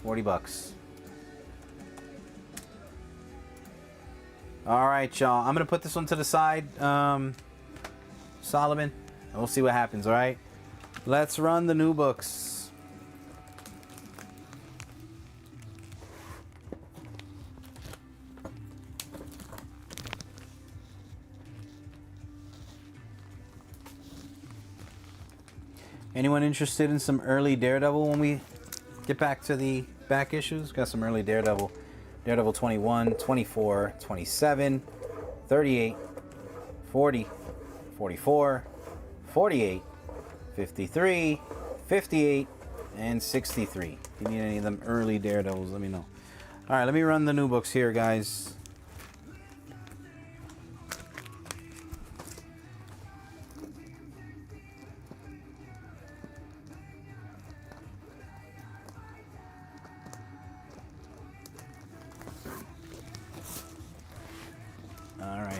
Speaker 1: $40. All right, y'all. I'm gonna put this one to the side, Solomon, and we'll see what happens. All right, let's run the new books. Anyone interested in some early Daredevil when we get back to the back issues? Got some early Daredevil. Daredevil 21, 24, 27, 38, 40, 44, 48, 53, 58, and 63. If you need any of them early Daredevils, let me know. All right, let me run the new books here, guys.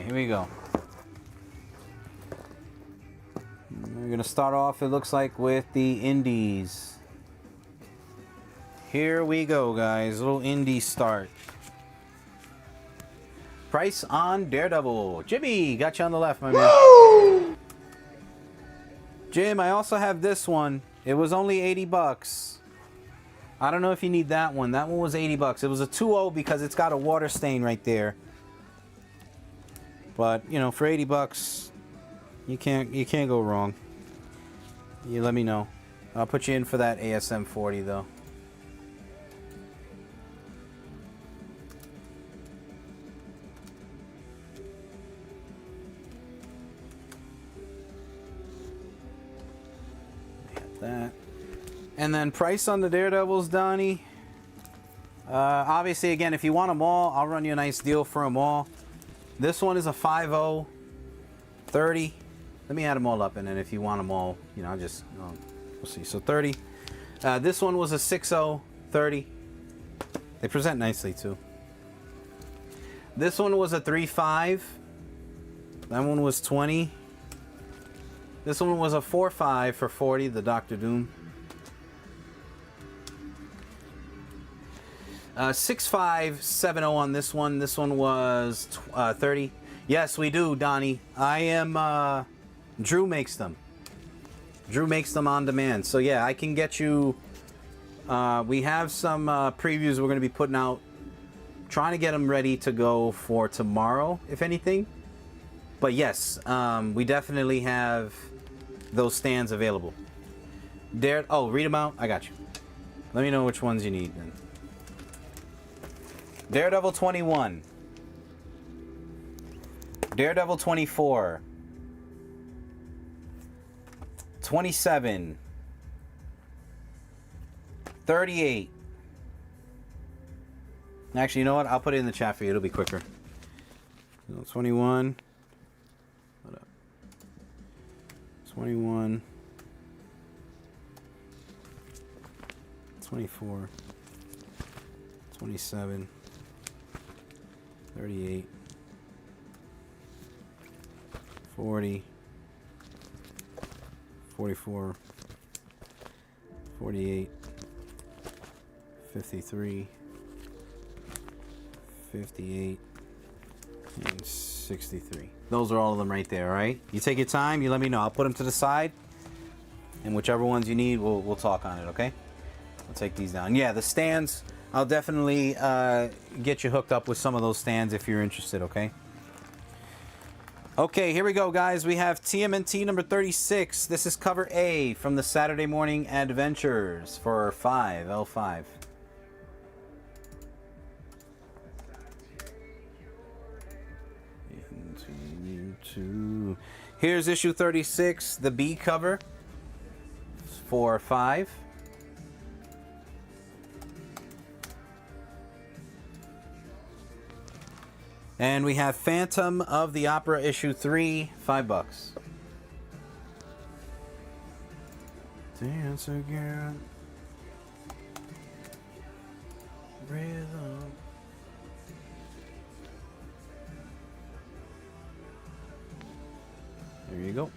Speaker 1: Here we go. We're going to start off, it looks like, with the indies. Here we go, guys. Little indie start. Price on Daredevil. Jimmy, got you on the left, my man. Woo! Jim, I also have this one. It was only $80. I don't know if you need that one. That one was $80. It was a 2.0 because it's got a water stain right there. But, you know, for $80, you can't go wrong. You let me know. I'll put you in for that ASM 40 though. Got that. And then price on the Daredevils, Donnie. Obviously, again, if you want them all, I'll run you a nice deal for them all. This one is a 5.0, 30. Let me add them all up, and then if you want them all, you know, we'll see. So 30. This one was a 6.0, 30. They present nicely too. This one was a 3.5. That one was 20. This one was a 4.5 for 40, the Doctor Doom. 6.5, 7.0 on this one. This one was 30. Yes, we do, Donnie. I am, Drew makes them. Drew makes them on demand. So yeah, I can get you, we have some previews we're going to be putting out. Trying to get them ready to go for tomorrow, if anything. But yes, we definitely have those stands available. Oh, read them out? I got you. Let me know which ones you need then. Daredevil 21. Daredevil 24. 27. 38. Actually, you know what? I'll put it in the chat for you. It'll be quicker. 21. What up? 21. 24. 27. 38. 40. 44. 48. 53. 58 and 63. Those are all of them right there, all right? You take your time, you let me know. I'll put them to the side, and whichever ones you need, we'll talk on it, okay? I'll take these down. Yeah, the stands, I'll definitely get you hooked up with some of those stands if you're interested, okay? Okay, here we go, guys. We have TMNT number 36. This is cover A from the Saturday Morning Adventures for 5, L5. Here's issue 36, the B cover for 5. And we have Phantom of the Opera issue 3, $5. Dance again. Rhythm. There you go.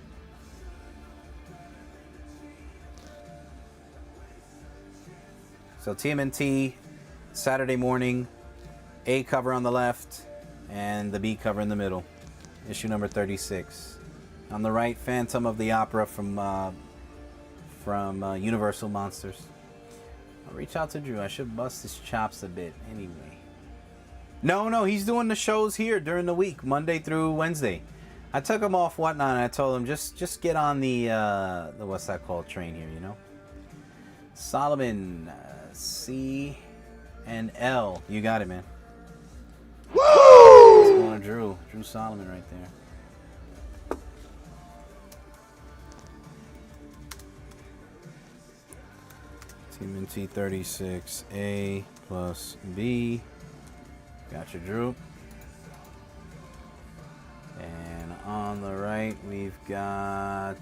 Speaker 1: So TMNT, Saturday morning, A cover on the left, and the B cover in the middle. Issue number 36. On the right, Phantom of the Opera from Universal Monsters. I'll reach out to Drew. I should bust his chops a bit anyway. No, he's doing the shows here during the week, Monday through Wednesday. I took him off whatnot, and I told him just get on the what's that called, train here, you know. Solomon, C and L. You got it, man. Woo! What's going on, Drew Solomon right there. Team NT 36 A plus B. Gotcha, Drew. And on the right, we've got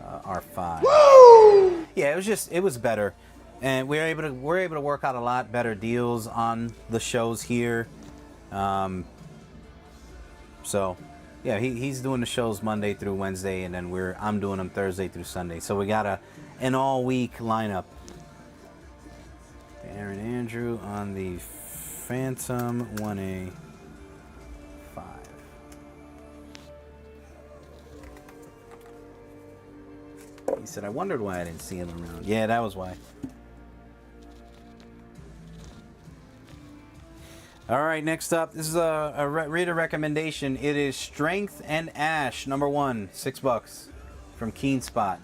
Speaker 1: R5. Woo! Yeah, it was better, and we're able to work out a lot better deals on the shows here. So, yeah, he's doing the shows Monday through Wednesday, and then I'm doing them Thursday through Sunday. So we got an all-week lineup. Aaron Andrew on the Phantom 1A 5. He said, I wondered why I didn't see him around. Yeah, that was why. All right, next up, this is a reader recommendation. It is Strength and Ash, number 1, $6 from Keen Spot.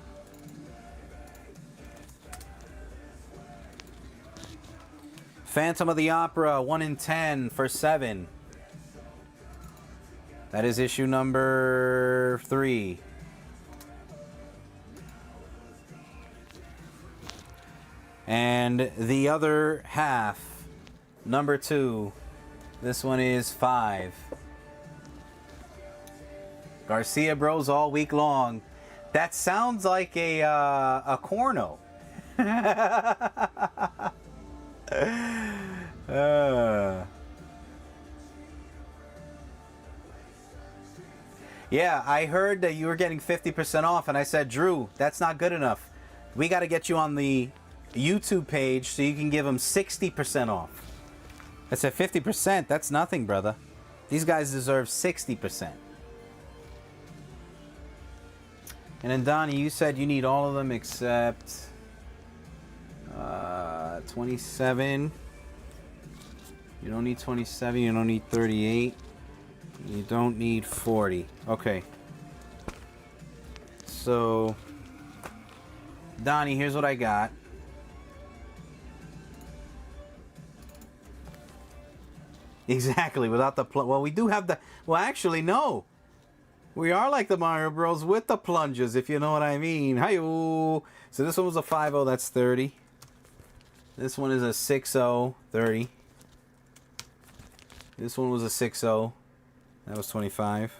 Speaker 1: Phantom of the Opera, 1 in 10 for $7. That is issue number 3. And the other half, number 2. This one is 5. Garcia Bros all week long. That sounds like a corno. Yeah, I heard that you were getting 50% off, and I said, Drew, that's not good enough. We got to get you on the YouTube page so you can give them 60% off. I said 50%, that's nothing, brother. These guys deserve 60%. And then Donnie, you said you need all of them except 27. You don't need 27, you don't need 38. You don't need 40. Okay. So, Donnie, here's what I got. Exactly, without the well, we do have the well. Actually, no, we are like the Mario Bros with the plunges, if you know what I mean. Hi-yo. So this one was a 5-0, that's 30. This one is a 6-0, 30. This one was a 6-0, that was 25.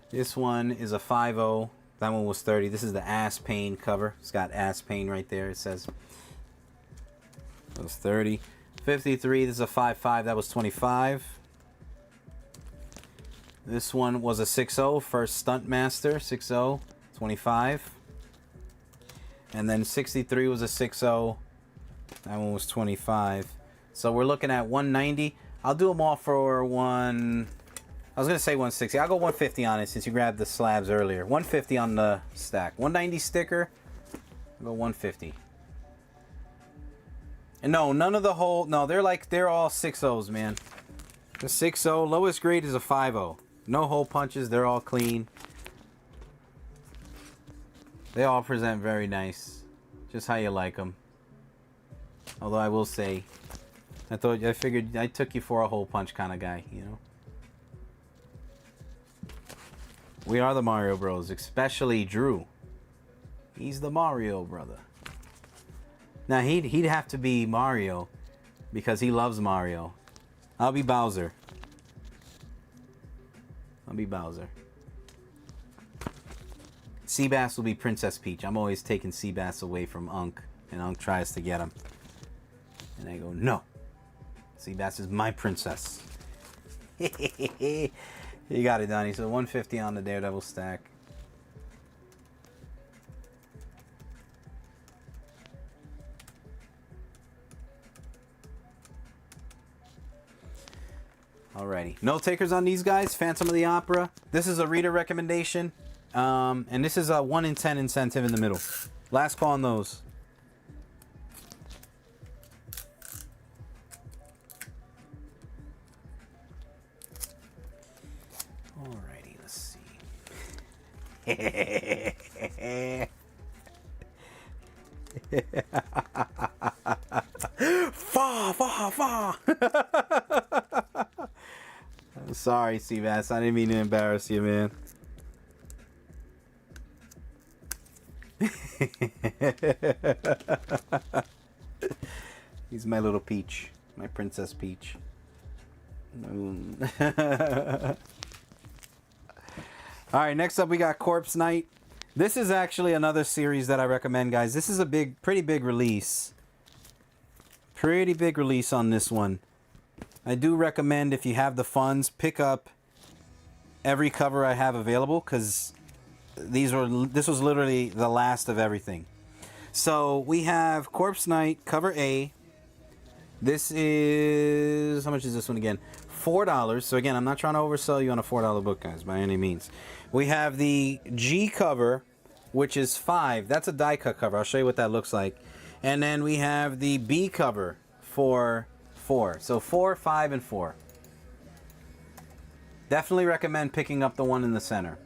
Speaker 1: This one is a 5-0, that one was 30. This is the Ass Pain cover. It's got Ass Pain right there. It says that was 30. 53, this is a 5-5, that was 25. This one was a 6-0, first Stunt Master, 6-0, 25. And then 63 was a 6-0, that one was 25. So we're looking at 190. I'll do them all for I was going to say 160. I'll go 150 on it since you grabbed the slabs earlier. 150 on the stack. 190 sticker, I'll go 150. And no, none of the whole... No, they're all 6-0s, man. The 6-0, lowest grade is a 5-0. No hole punches, they're all clean. They all present very nice. Just how you like them. Although I will say, I figured I took you for a hole punch kind of guy, you know? We are the Mario Bros, especially Drew. He's the Mario brother. Now, he'd have to be Mario because he loves Mario. I'll be Bowser. I'll be Bowser. Seabass will be Princess Peach. I'm always taking Seabass away from Unk, and Unk tries to get him. And I go, no. Seabass is my princess. You got it, Donnie. So 150 on the Daredevil stack. Alrighty. No takers on these guys. Phantom of the Opera. This is a reader recommendation. And this is a 1 in 10 incentive in the middle. Last call on those. Alrighty, let's see. Fa. I'm sorry, Seabass. I didn't mean to embarrass you, man. He's my little Peach. My Princess Peach. Alright, next up we got Corpse Knight. This is actually another series that I recommend, guys. This is a pretty big release. Pretty big release on this one. I do recommend, if you have the funds, pick up every cover I have available, because this was literally the last of everything. So we have Corpse Knight cover A. This is, how much is this one again? $4. So again, I'm not trying to oversell you on a $4 book, guys, by any means. We have the G cover, which is $5. That's a die cut cover. I'll show you what that looks like. And then we have the B cover for $4. So 4, 5, and 4. Definitely recommend picking up the one in the center.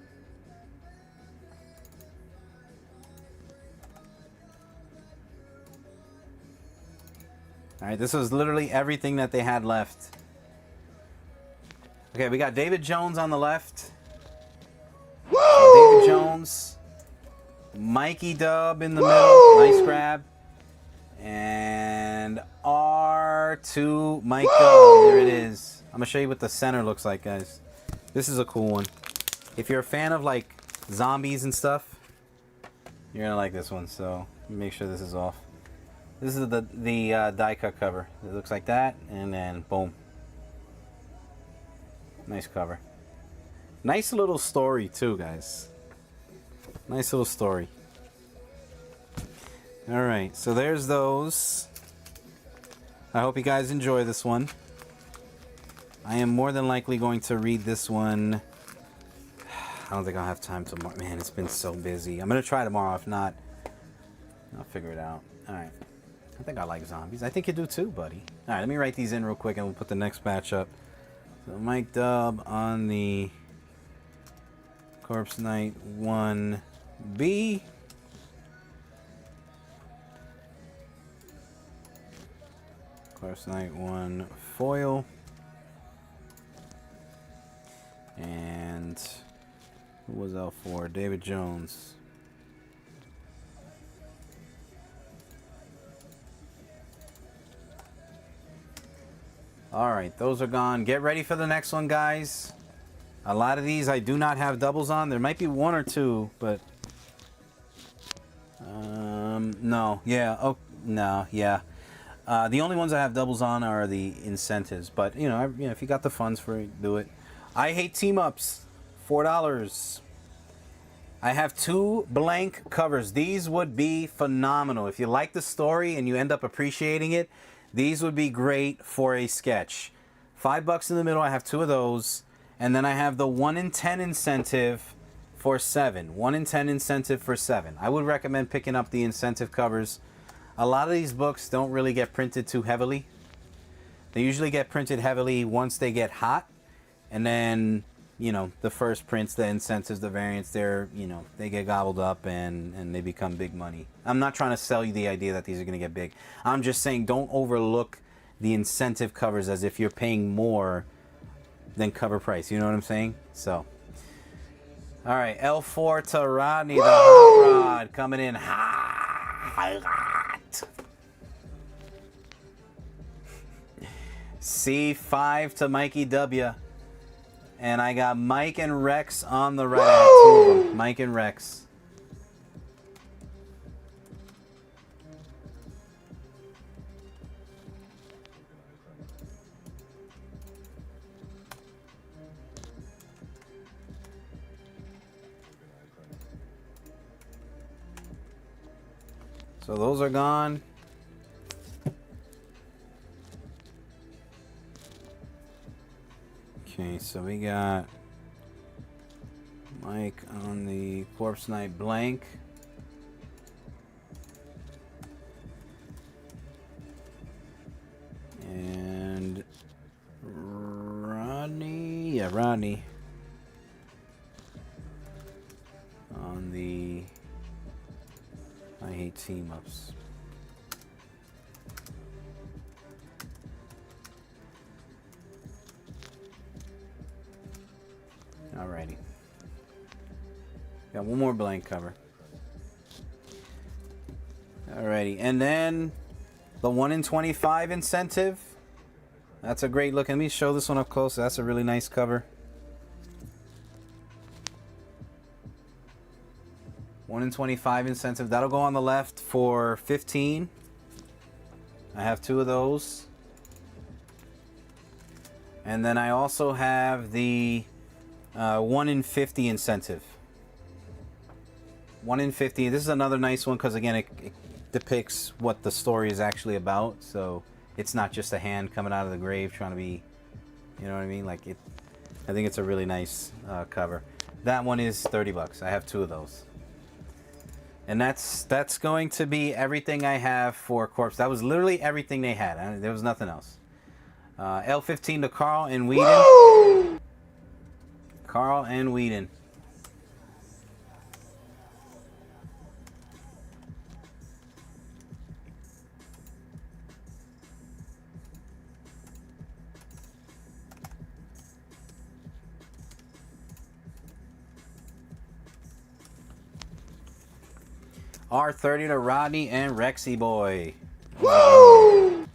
Speaker 1: Alright, this was literally everything that they had left. Okay, we got David Jones on the left. David Jones. Mikey Dub in the middle. Nice grab. And R2 Mike Dub. There it is. I'm going to show you what the center looks like, guys. This is a cool one. If you're a fan of, like, zombies and stuff, you're going to like this one. So, make sure this is off. This is the die cut cover. It looks like that, and then boom. Nice cover. Nice little story too, guys. Nice little story. Alright, so there's those. I hope you guys enjoy this one. I am more than likely going to read this one. I don't think I'll have time tomorrow. Man, it's been so busy. I'm going to try tomorrow. If not, I'll figure it out. Alright. I think I like zombies. I think you do too, buddy. Alright, let me write these in real quick and we'll put the next batch up. So Mike Dub on the Corpse Knight 1B. Corpse Knight 1 foil. And who was out for? David Jones. Alright, those are gone. Get ready for the next one, guys. A lot of these I do not have doubles on. There might be one or two, but... no. Yeah. Oh, no. Yeah. The only ones I have doubles on are the incentives. But, you know, if you got the funds for it, do it. I Hate Team-Ups. $4. I have 2 blank covers. These would be phenomenal. If you like the story and you end up appreciating it, these would be great for a sketch. $5 in the middle. I have 2 of those. And then I have the 1 in 10 incentive for 7. 1 in 10 incentive for 7. I would recommend picking up the incentive covers. A lot of these books don't really get printed too heavily. They usually get printed heavily once they get hot. And then, you know, the first prints, the incentives, the variants, they get gobbled up and they become big money. I'm not trying to sell you the idea that these are going to get big. I'm just saying don't overlook the incentive covers as if you're paying more than cover price. You know what I'm saying? So, all right, L4 to Rodney, the hot rod, coming in hot. C5 to Mikey W. And I got Mike and Rex on the right. I have two of them. Mike and Rex. So those are gone. Okay, so we got Mike on the Corpse Knight blank. And Rodney, yeah, Rodney on the I Hate Team Ups. Alrighty. Got one more blank cover. Alrighty, and then the 1 in 25 incentive. That's a great look. Let me show this one up close. That's a really nice cover. 1 in 25 incentive. That'll go on the left for 15. I have two of those. And then I also have the 1 in 50 incentive. 1 in 50. This is another nice one because, again, it depicts what the story is actually about. So it's not just a hand coming out of the grave trying to be, you know what I mean? Like it. I think it's a really nice cover. That one is $30. I have two of those. And that's going to be everything I have for Corpse. That was literally everything they had. There was nothing else. L15 to Carl and Whedon. Woo! Carl and Whedon. R30 to Rodney and Rexy Boy. Woo!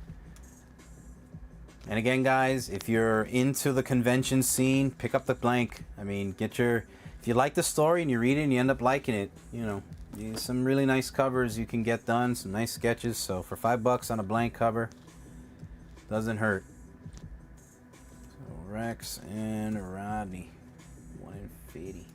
Speaker 1: And again, guys, if you're into the convention scene, pick up the blank. I mean, if you like the story and you read it and you end up liking it, you know, some really nice covers you can get done, some nice sketches. So for $5 on a blank cover, doesn't hurt. So Rex and Rodney, 1 in 50.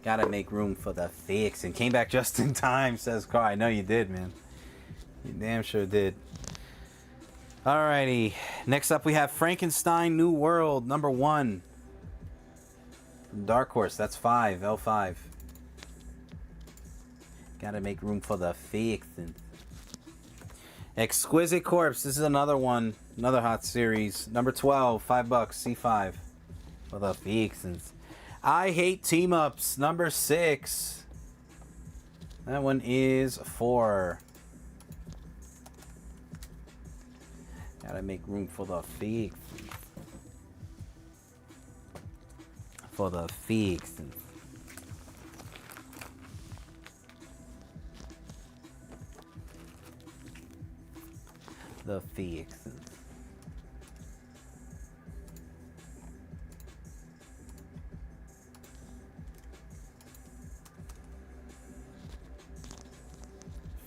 Speaker 1: Gotta make room for the fix. And came back just in time, says Carl. I know you did, man. You damn sure did. Alrighty. Next up we have Frankenstein New World, number 1. From Dark Horse. That's 5. L5. Gotta make room for the fix. Exquisite Corpse. This is another one. Another hot series. Number 12. $5. C5. For the fixins. I Hate Team Ups, number 6. That one is 4. Gotta make room for the fix. For the fix. The fix.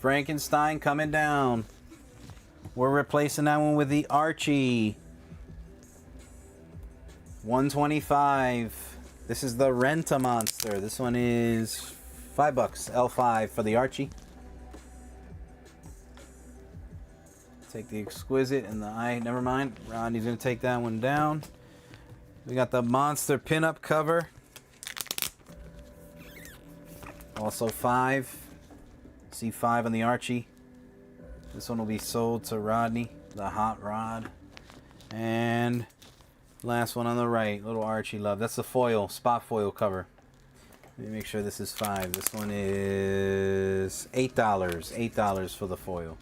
Speaker 1: Frankenstein coming down. We're replacing that one with the Archie. 125. This is the Rent-A-Monster. This one is $5. L5 for the Archie. Take the Exquisite and the never mind. Rodney's gonna take that one down. We got the Monster pinup cover. Also 5. C5 on the Archie. This one will be sold to Rodney, the Hot Rod. And last one on the right, little Archie love. That's the foil, spot foil cover. Let me make sure this is 5. This one is $8. $8 for the foil.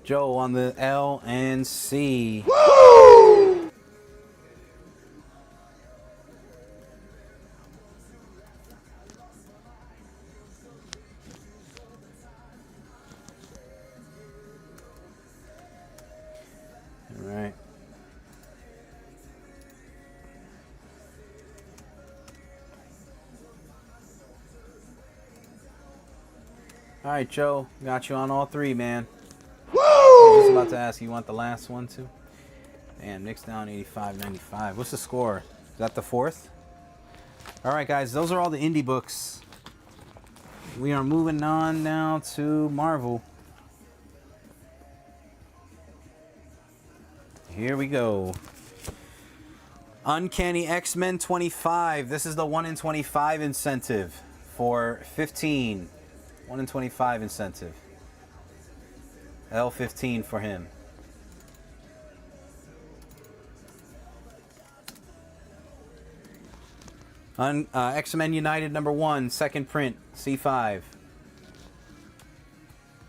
Speaker 1: Joe on the L and C. All right. All right, Joe. Got you on all three, man. I was just about to ask, you want the last one too? Damn, Nick's down 85-95. What's the score? Is that the fourth? All right, guys. Those are all the indie books. We are moving on now to Marvel. Here we go. Uncanny X-Men 25. This is the 1 in 25 incentive for 15. 1 in 25 incentive. L15 for him. X-Men United #1, second print, C5.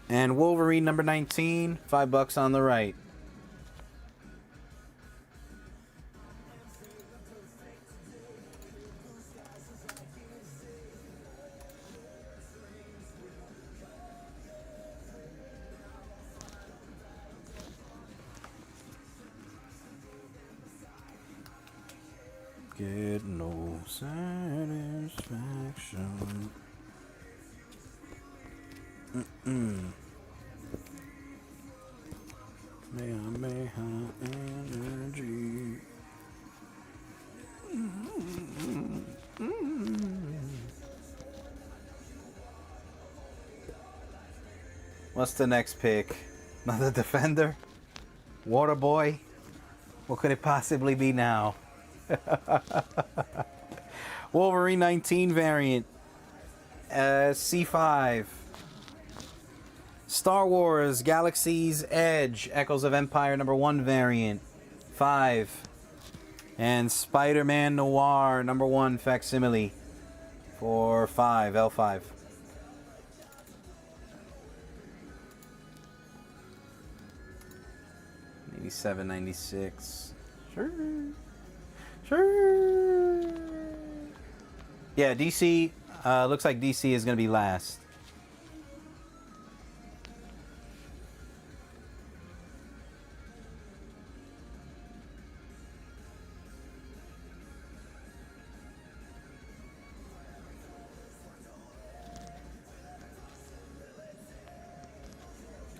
Speaker 1: And Wolverine #19, $5 on the right. Get no satisfaction. May energy. What's the next pick? Another Defender? Waterboy? What could it possibly be now? Wolverine 19 variant. C5. Star Wars Galaxy's Edge. Echoes of Empire #1 variant. 5. And Spider-Man Noir #1 facsimile. For 5. L5. $87.96. Sure. Sure. Yeah, DC. Looks like DC is going to be last.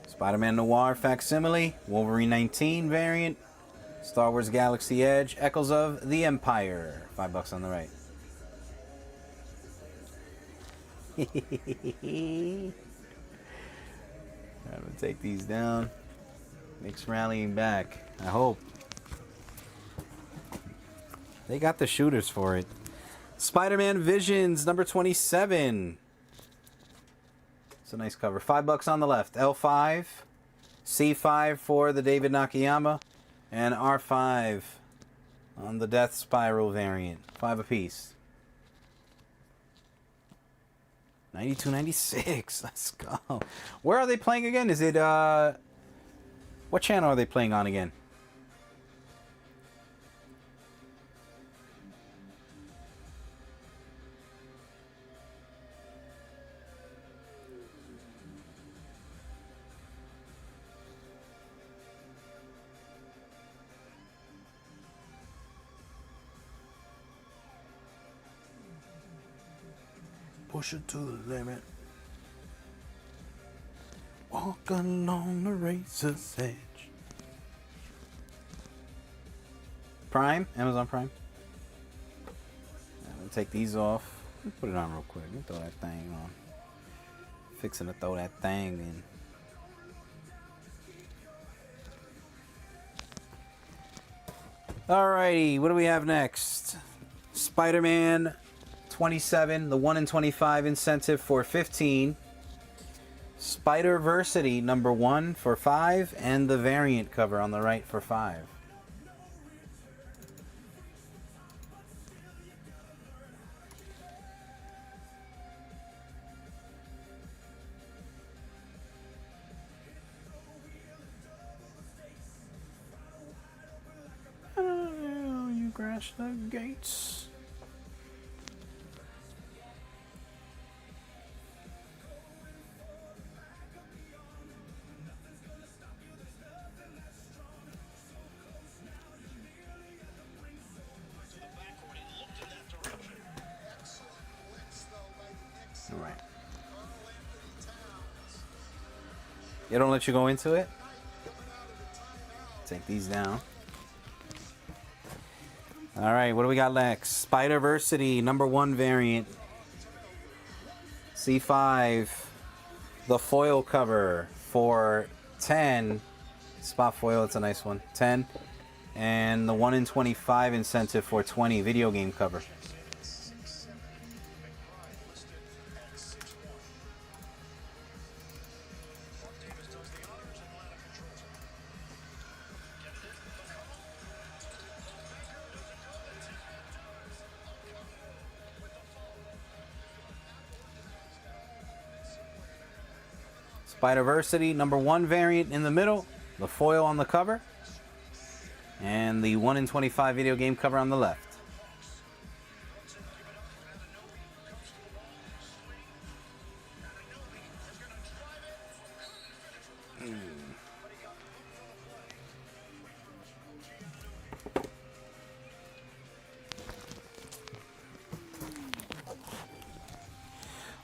Speaker 1: Spider-Man Noir facsimile, Wolverine 19 variant, Star Wars Galaxy Edge, Echoes of the Empire, $5 on the right. I'm gonna take these down. Nick's rallying back. I hope. They got the shooters for it. Spider-Man Visions #27. It's a nice cover. $5 on the left. L5, C5 for the David Nakayama, and R5 on the Death Spiral variant. 5 apiece. $92.96. Let's go. Where are they playing again? Is it what channel are they playing on again? Push it to the limit. Walk along the razor's edge. Prime? Amazon Prime? I'm gonna take these off. Let me put it on real quick. Let me throw that thing on. Fixing to throw that thing in. Alrighty, what do we have next? Spider-Man 27, the 1 in 25 incentive for 15. Spider-Versity #1 for 5, and the variant cover on the right for 5. Crash the gates. All right. It don't let you go into it? Take these down. All right, what do we got next? Spider-Versity, #1 variant. C5. The foil cover for 10. Spot foil, it's a nice one. 10. And the 1 in 25 incentive for 20. Video game cover. Spider-Versity, #1 variant in the middle, the foil on the cover, and the 1 in 25 video game cover on the left.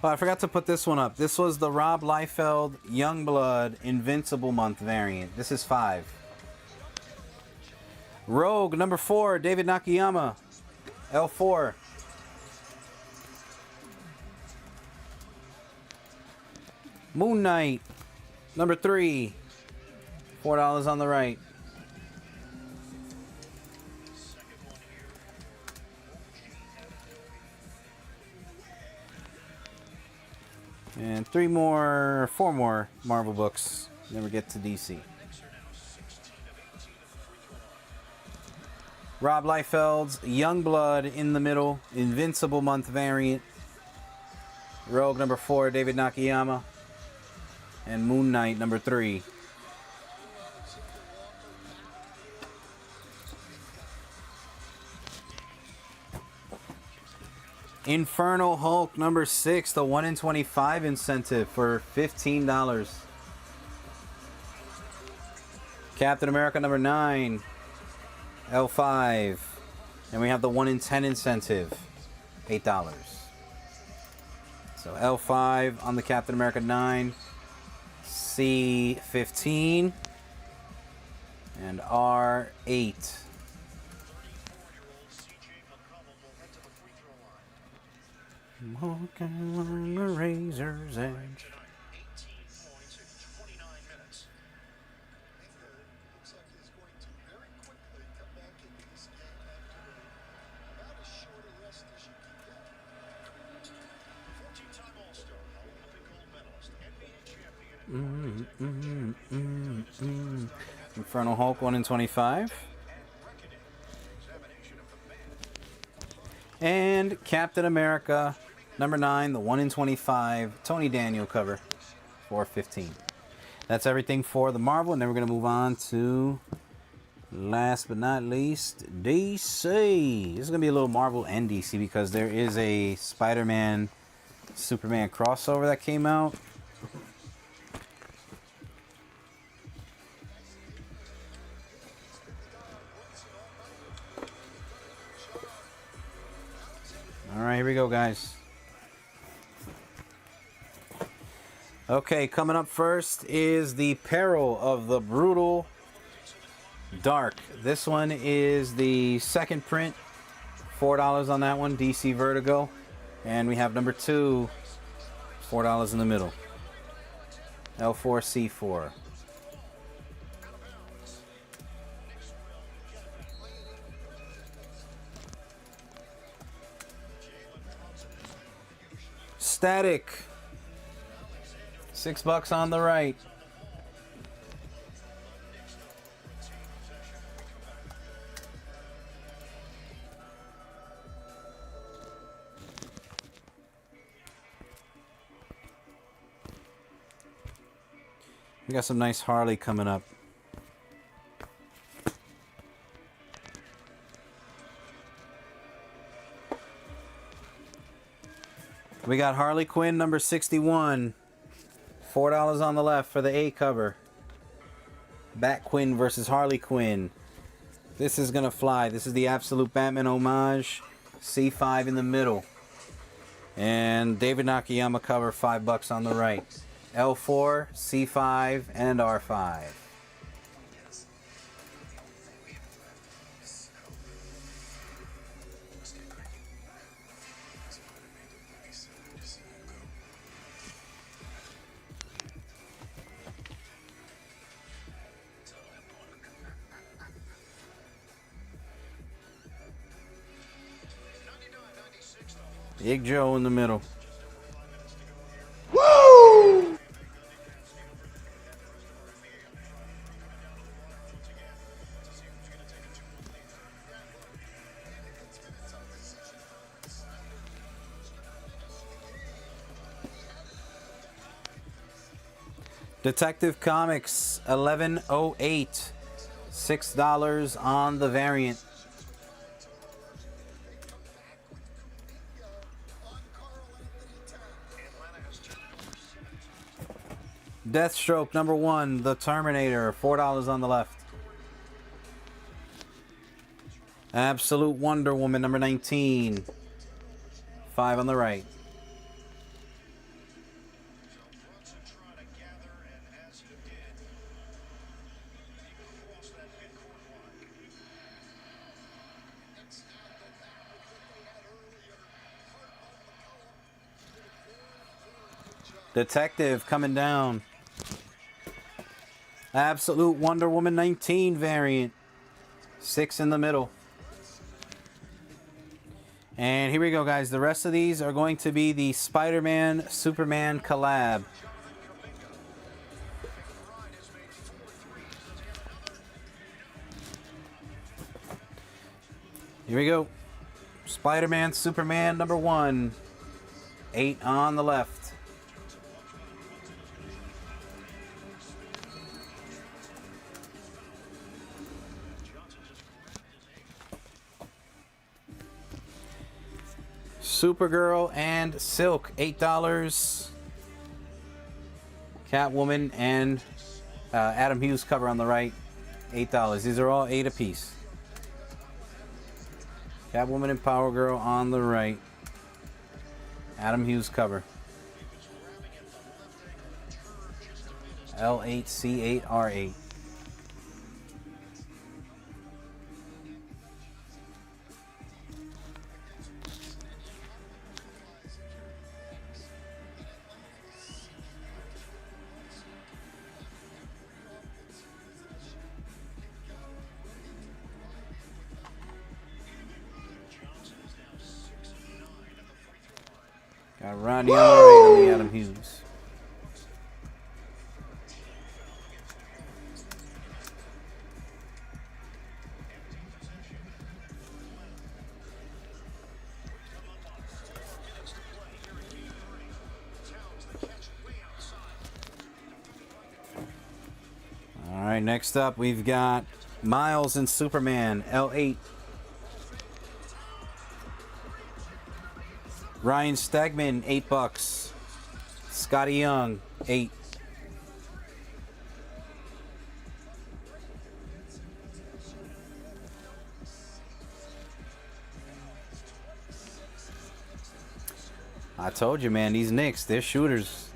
Speaker 1: Oh, I forgot to put this one up. This was the Rob Liefeld Youngblood Invincible Month variant. This is 5. Rogue, #4, David Nakayama, L4. Moon Knight, #3, $4 on the right. And 4 more Marvel books. Never get to DC. Rob Liefeld's Youngblood in the middle, Invincible Month variant. Rogue, #4, David Nakayama. And Moon Knight, #3. Infernal Hulk, #6, the 1 in 25 incentive for $15. Captain America, #9, L5. And we have the 1 in 10 incentive, $8. So L5 on the Captain America 9, C15, and R8. Walking on the razor's edge. Infernal Hulk, 1 in 25. And Captain America, #9, the 1 in 25 Tony Daniel cover for $15. That's everything for the Marvel, and then we're going to move on to, last but not least, DC. This is going to be a little Marvel and DC because there is a Spider-Man Superman crossover that came out. All right, here we go, guys. Okay, coming up first is the Peril of the Brutal Dark. This one is the second print. $4 on that one, DC Vertigo. And we have #2, $4 in the middle. L4, C4. Static, $6 on the right. We got some nice Harley coming up. We got Harley Quinn number 61. $4 on the left for the A cover. Bat Quinn versus Harley Quinn. This is gonna fly. This is the Absolute Batman homage. C5 in the middle. And David Nakayama cover, $5 on the right. L4, C5, and R5. Big Joe in the middle. Woo! Detective Comics 1108. $6 on the variant. Deathstroke number 1, The Terminator, $4 on the left. Absolute Wonder Woman number 19, $5 on the right. Detective coming down. Absolute Wonder Woman 19 variant. $6 in the middle. And here we go, guys. The rest of these are going to be the Spider-Man Superman collab. Here we go. Spider-Man Superman number 1. $8 on the left. Supergirl and Silk, $8. Catwoman and Adam Hughes cover on the right, $8. These are all 8 apiece. Catwoman and Power Girl on the right. Adam Hughes cover. L8, C8, R8. Got Rodney on the right on the Adam Hughes. All right, next up we've got Miles and Superman, L8. Ryan Stegman, $8. Scotty Young, $8. I told you, man, these Knicks, they're shooters.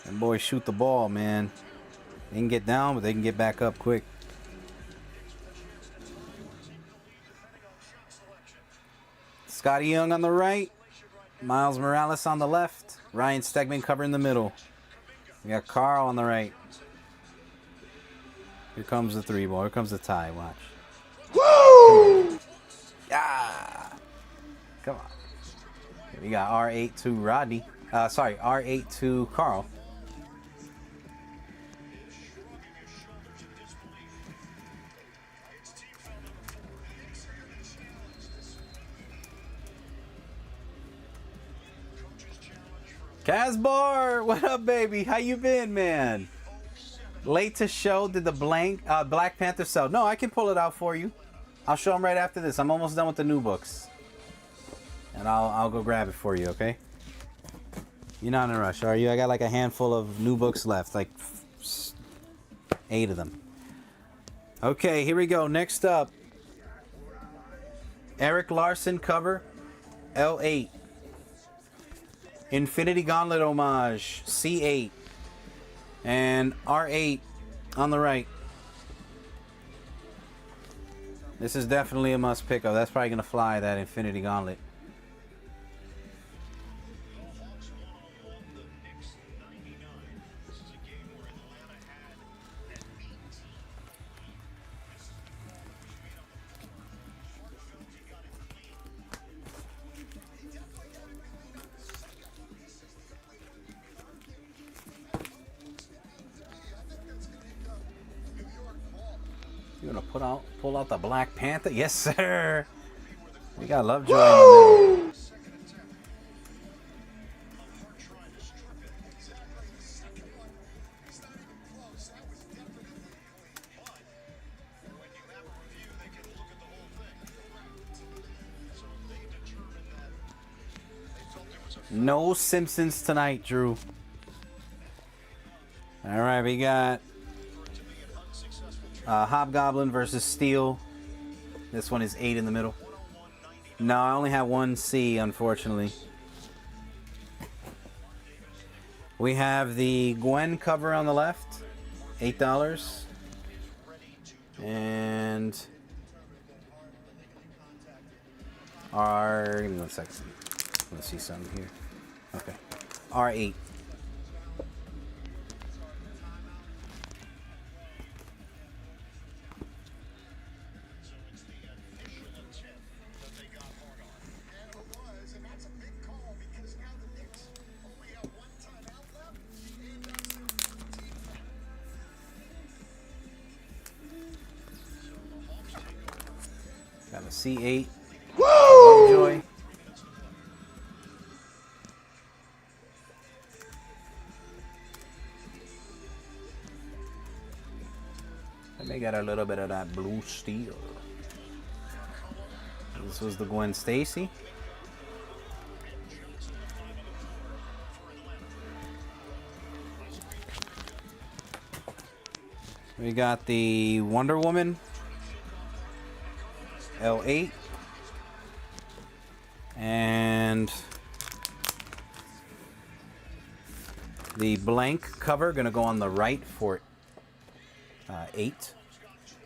Speaker 1: Them boys shoot the ball, man. They can get down, but they can get back up quick. Scotty Young on the right, Miles Morales on the left, Ryan Stegman cover in the middle. We got Carl on the right. Here comes the 3 ball. Here comes the tie. Watch. Woo! Yeah. Come on. Here we got R8 to Rodney. Sorry, R8 to Carl. Casbar, what up, baby? How you been, man? Late to show. Did the Black Panther sell? No, I can pull it out for you. I'll show them right after this. I'm almost done with the new books. and I'll go grab it for you, okay? You're not in a rush, are you? I got like a handful of new books left, like 8 of them. Okay, here we go. Next up, Eric Larson cover, L8. Infinity Gauntlet homage, C8. And R8 on the right. This is definitely a must pick up. That's probably going to fly, that Infinity Gauntlet. You gonna pull out the Black Panther? Yes, sir. We got Lovejoy in the middle. No Simpsons tonight, Drew. All right, we got Hobgoblin versus Steel. This one is 8 in the middle. No, I only have one C, unfortunately. We have the Gwen cover on the left, $8. And give me 1 second. Let's see something here. Okay. R8. Got a C8. Woo! Lovejoy. And they got a little bit of that blue steel. This was the Gwen Stacy. We got the Wonder Woman, L8, and the blank cover gonna go on the right for 8.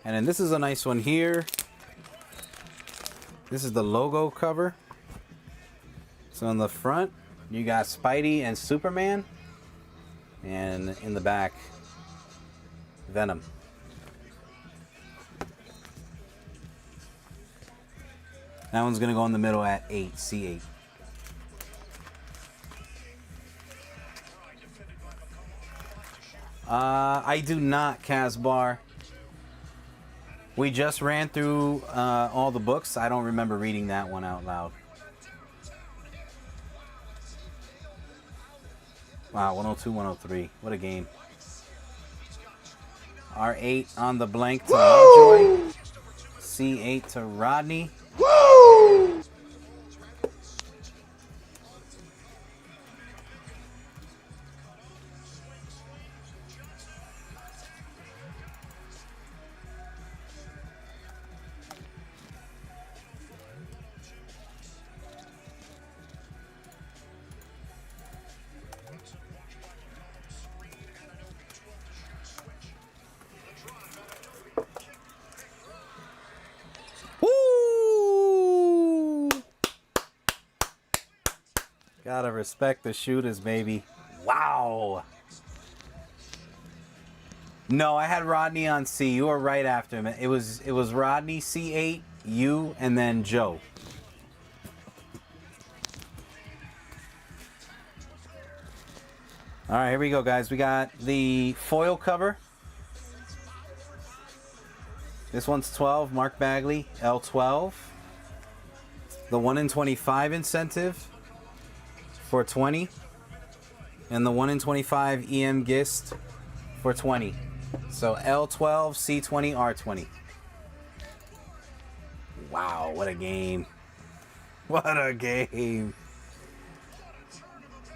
Speaker 1: And then this is a nice one here. This is the logo cover. So on the front, you got Spidey and Superman, and in the back, Venom. That one's gonna go in the middle at 8, C8. I do not, Casbar. We just ran through all the books. I don't remember reading that one out loud. Wow, 102, 103. What a game. R8 on the blank to Lovejoy. C8 to Rodney. Woo! Gotta respect the shooters, baby. Wow. No, I had Rodney on C. You were right after him. It was Rodney, C8, you, and then Joe. All right, here we go, guys. We got the foil cover. This one's 12, Mark Bagley, L12. The 1 in 25 incentive for 20. And the 1 in 25 EM Gist for 20. So L12, C20, R20. Wow, what a game. What a game.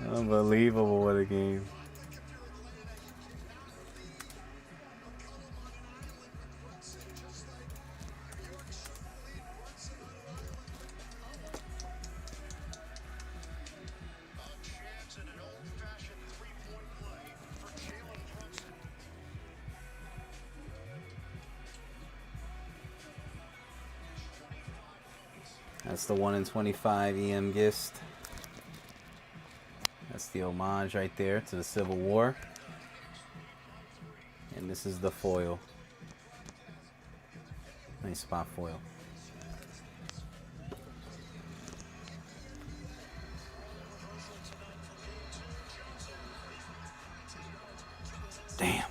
Speaker 1: Unbelievable, what a game. That's the 1 in 25 EM Gist. That's the homage right there to the Civil War. And this is the foil. Nice spot foil. Damn.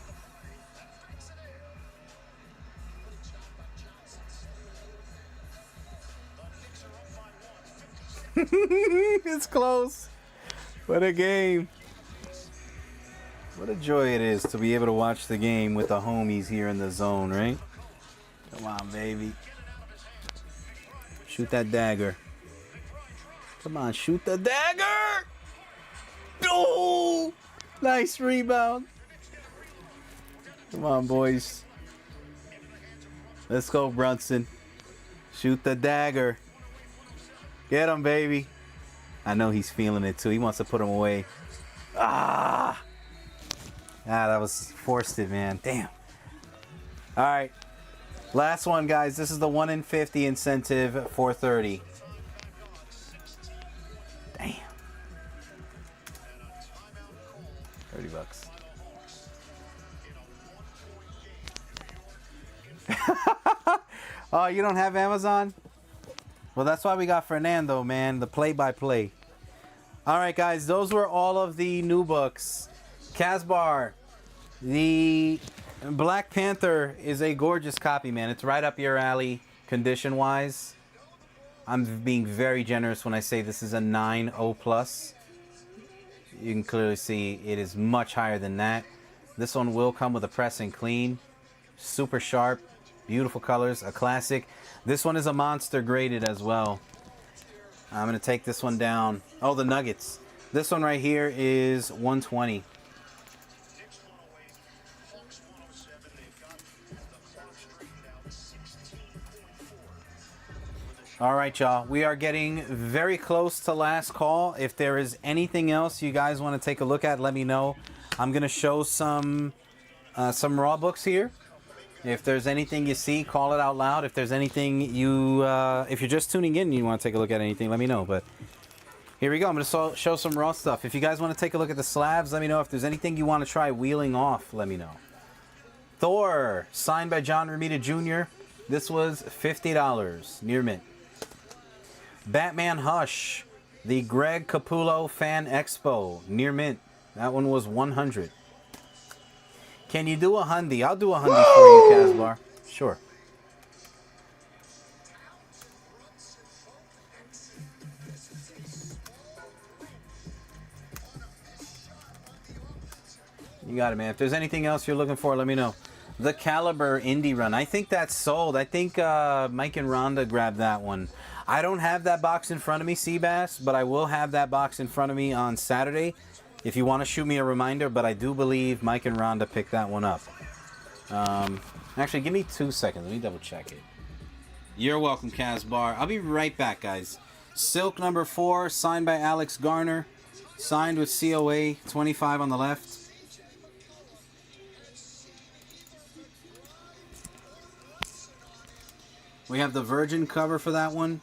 Speaker 1: It's close. What a game. What a joy it is to be able to watch the game with the homies here in the zone, right? Come on, baby. Shoot that dagger. Come on, shoot the dagger! Oh! Nice rebound. Come on, boys. Let's go, Brunson. Shoot the dagger. Get him, baby. I know he's feeling it, too. He wants to put him away. Ah, that was forced it, man. Damn. All right. Last one, guys. This is the 1 in 50 incentive, 430. Damn. $30. Oh, you don't have Amazon? Well, that's why we got Fernando, man. The play-by-play. All right, guys. Those were all of the new books. Casbar, the Black Panther is a gorgeous copy, man. It's right up your alley condition-wise. I'm being very generous when I say this is a 9.0+. You can clearly see it is much higher than that. This one will come with a press and clean. Super sharp. Beautiful colors. A classic. This one is a monster graded as well. I'm going to take this one down. Oh, the Nuggets. This one right here is 120. All right, y'all. We are getting very close to last call. If there is anything else you guys want to take a look at, let me know. I'm going to show some raw books here. If there's anything you see, call it out loud. If there's anything you, if you're just tuning in and you want to take a look at anything, let me know. But here we go. I'm going to show some raw stuff. If you guys want to take a look at the slabs, let me know. If there's anything you want to try wheeling off, let me know. Thor, signed by John Romita Jr. This was $50, near mint. Batman Hush, the Greg Capullo Fan Expo, near mint. That one was $100. Can you do a hundy? I'll do a hundy for you, Casbar. Sure. You got it, man. If there's anything else you're looking for, let me know. The Caliber Indie Run. I think that's sold. I think Mike and Rhonda grabbed that one. I don't have that box in front of me, Seabass, but I will have that box in front of me on Saturday. If you want to shoot me a reminder, but I do believe Mike and Rhonda picked that one up. Actually, give me 2 seconds. Let me double check it. You're welcome, Casbar. I'll be right back, guys. Silk number 4, signed by Alex Garner. Signed with COA, 25 on the left. We have the Virgin cover for that one.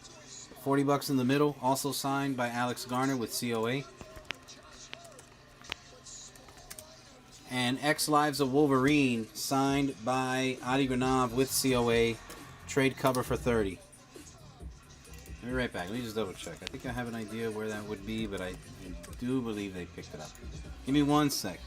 Speaker 1: $40 in the middle. Also signed by Alex Garner with COA. And X Lives of Wolverine, signed by Adi Granov with COA. Trade cover for $30. I'll be right back. Let me just double check. I think I have an idea where that would be, but I do believe they picked it up. Give me 1 sec.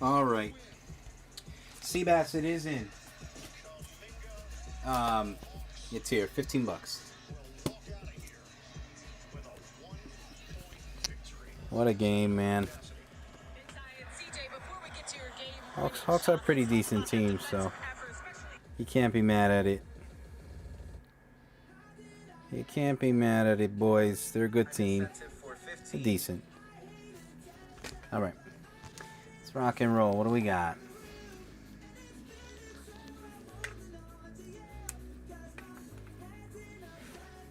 Speaker 1: All right. Seabass, it is in. It's here. $15. What a game, man. Hawks are a pretty decent team, so you can't be mad at it. You can't be mad at it, boys. They're a good team. They're decent. All right. Let's rock and roll. What do we got?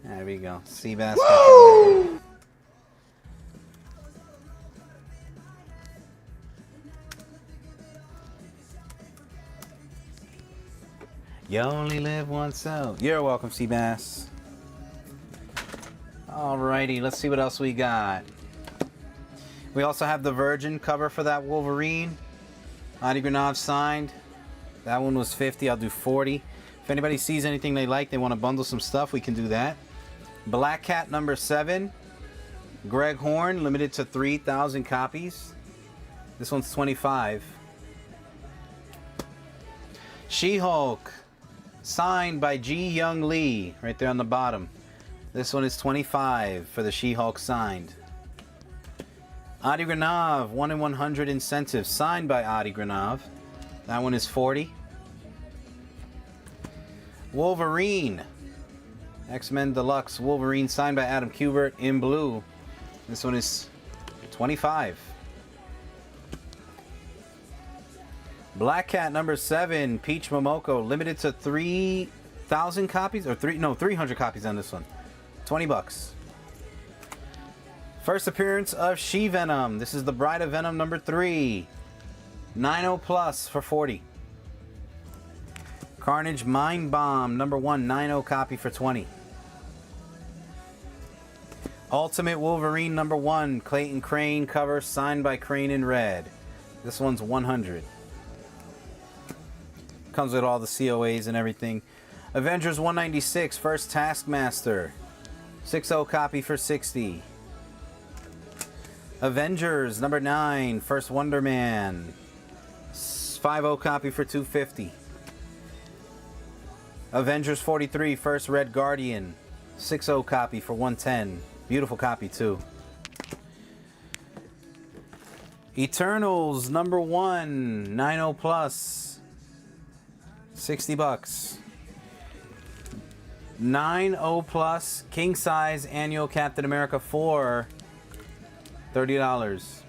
Speaker 1: There we go. Seabass. Woo! You only live once, so you're welcome, Seabass. Alrighty, let's see what else we got. We also have the Virgin cover for that Wolverine. Adi Granov signed. That one was 50. I'll do 40. If anybody sees anything they like, they want to bundle some stuff, we can do that. Black Cat number 7. Greg Horn, limited to 3,000 copies. This one's 25. She-Hulk, signed by Ji Young Lee, right there on the bottom. This one is 25 for the She-Hulk signed. Adi Granov, 1 in 100 incentive, signed by Adi Granov. That one is 40. Wolverine, X-Men Deluxe Wolverine, signed by Adam Kubert in blue. This one is 25. Black Cat number 7, Peach Momoko, limited to 3,000 copies, or 300 copies on this one. $20. First appearance of She-Venom. This is the Bride of Venom number 3. 90 plus for 40. Carnage Mind Bomb number 1, 90 copy for 20. Ultimate Wolverine number 1, Clayton Crane cover, signed by Crane in red. This one's 100. Comes with all the COAs and everything. Avengers 196, first Taskmaster. 60 copy for 60. Avengers number 9, first Wonder Man. 50 copy for 250. Avengers 43, first Red Guardian. 60 copy for 110. Beautiful copy too. Eternals number 1, 90 plus. $60. 90 plus king size annual Captain America 4. $30.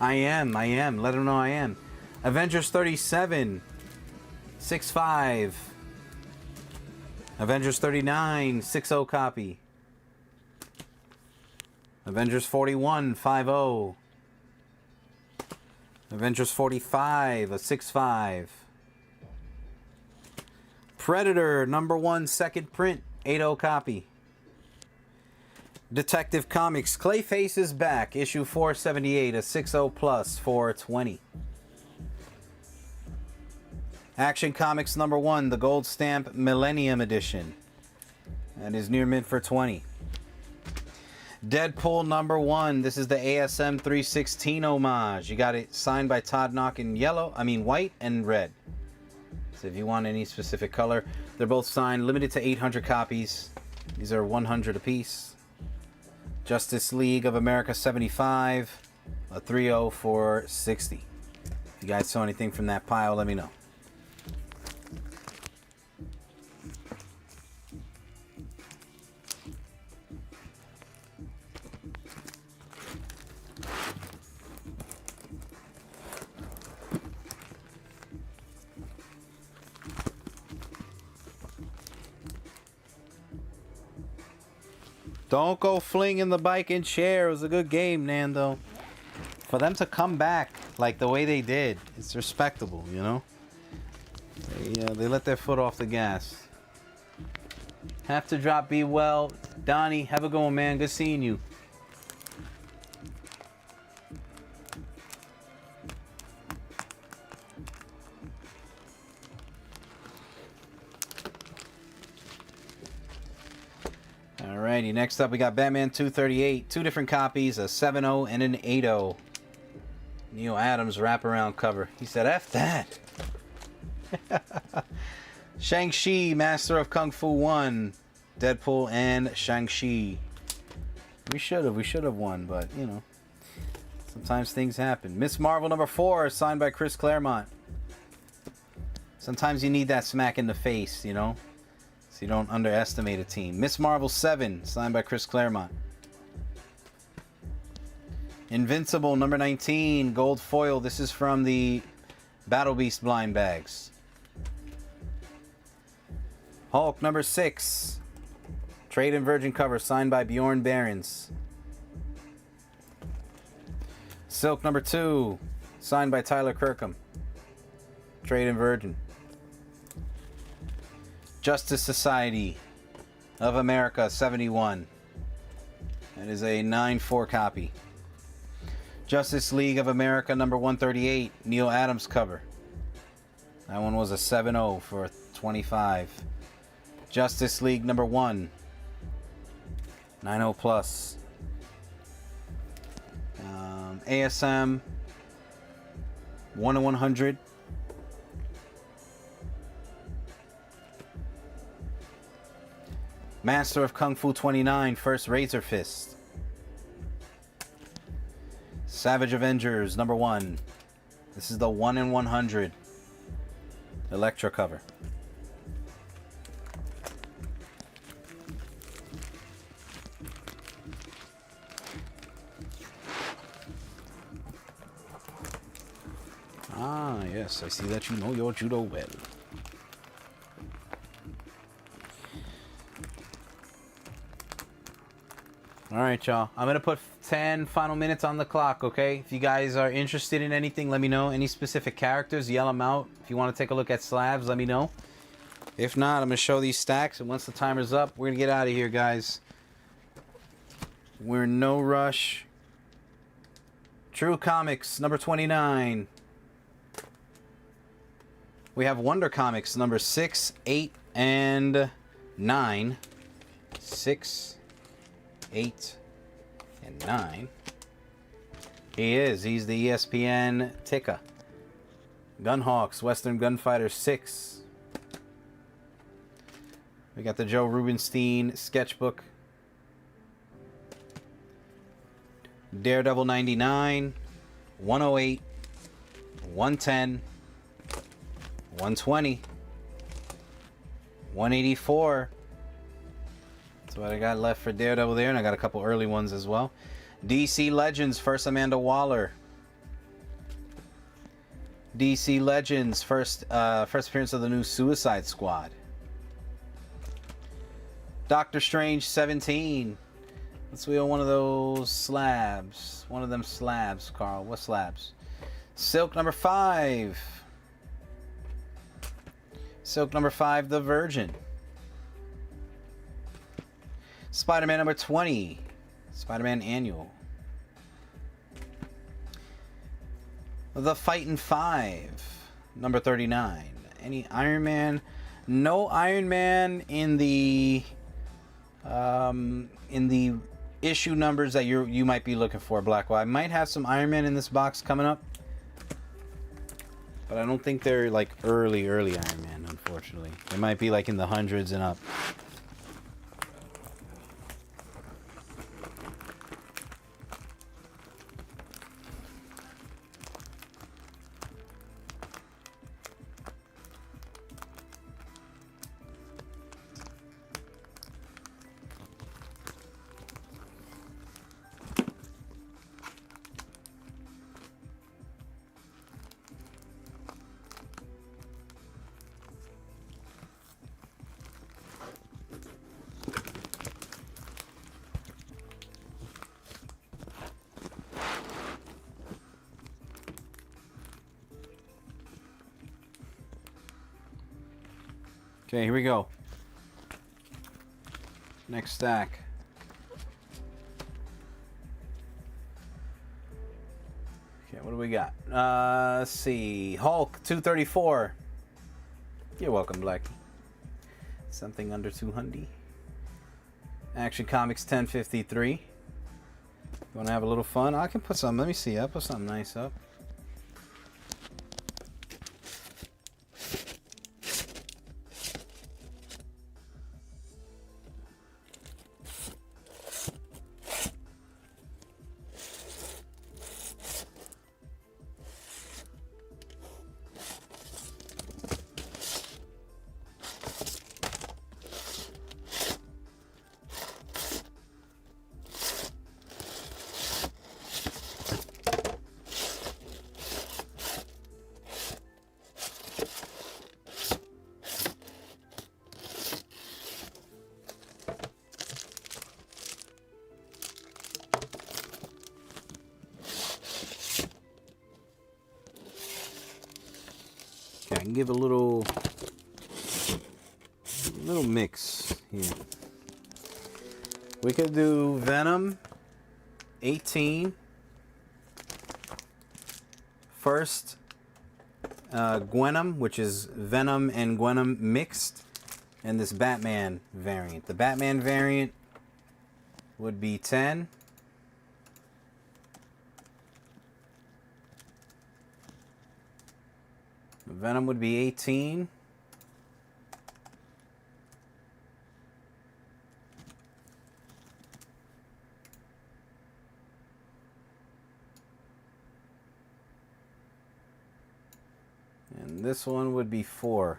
Speaker 1: I am. Let them know I am. Avengers 37. 6.5. Avengers 39. 60 copy. Avengers 41. 50. Avengers 45. A 6.5. Predator number 1, second print. 80 copy. Detective Comics Clayface is back, issue 478, a 60 plus for 20. Action Comics number 1, the gold stamp Millennium edition. That is near mint for 20. Deadpool number 1, this is the ASM 316 homage. You got it signed by Todd Knock in white and red. So if you want any specific color, they're both signed, limited to 800 copies. These are 100 apiece. Justice League of America 75, a 30 for 60. If you guys saw anything from that pile, let me know. Don't go flinging the bike and chair. It was a good game, Nando. For them to come back like the way they did, it's respectable, you know? They let their foot off the gas. Have to drop, be well. Donnie, have a good one, man. Good seeing you. Next up, we got Batman 238. 2 different copies, a 7.0 and an 8.0. Neil Adams wraparound cover. He said, F that. Shang-Chi, Master of Kung Fu 1. Deadpool and Shang-Chi. We should have won, but, you know. Sometimes things happen. Miss Marvel number 4, signed by Chris Claremont. Sometimes you need that smack in the face, you know? So you don't underestimate a team. Miss Marvel 7, signed by Chris Claremont. Invincible number 19, gold foil. This is from the Battle Beast blind bags. Hulk number 6, trade and virgin cover, signed by Bjorn Barons. Silk number 2, signed by Tyler Kirkham. Trade and virgin. Justice Society of America 71. That is a 9/4 copy. Justice League of America number 138, Neil Adams cover. That one was a 7/0 for 25. Justice League number 1, 9/0 plus. ASM 1/100. Master of Kung Fu 29, first Razor Fist. Savage Avengers number 1. This is the 1/100 Electra cover. Ah, yes, I see that you know your judo well. Alright, y'all. I'm going to put 10 final minutes on the clock, okay? If you guys are interested in anything, let me know. Any specific characters, yell them out. If you want to take a look at slabs, let me know. If not, I'm going to show these stacks, and once the timer's up, we're going to get out of here, guys. We're in no rush. True Comics, number 29. We have Wonder Comics, number 6, 8, and 9. 6, 8, and 9. He's the ESPN ticker. Gunhawks, Western Gunfighter 6. We got the Joe Rubenstein sketchbook. Daredevil 99, 108, 110, 120, 184. That's what I got left for Daredevil there, and I got a couple early ones as well. DC Legends, first Amanda Waller. DC Legends, first appearance of the new Suicide Squad. Doctor Strange 17. Let's wheel one of those slabs. One of them slabs, Carl. What slabs? Silk number 5. Silk number 5, The Virgin. Spider-Man number 20. Spider-Man Annual. The Fightin' 5. Number 39. Any Iron Man? No Iron Man in the issue numbers that you might be looking for, Blackwell. I might have some Iron Man in this box coming up, but I don't think they're like early Iron Man, unfortunately. They might be like in the hundreds and up. Okay, here we go. Next stack. Okay, what do we got? Let's see. Hulk 234. You're welcome, Blackie. Something under 200. Action Comics 1053. You want to have a little fun? I can put some. Let me see. I'll put something nice up. I can give a little mix here. We could do Venom 18 first, Gwenom, which is Venom and Gwenom mixed, and this Batman variant. The Batman variant would be 10. The Venom would be 18. And this one would be 4.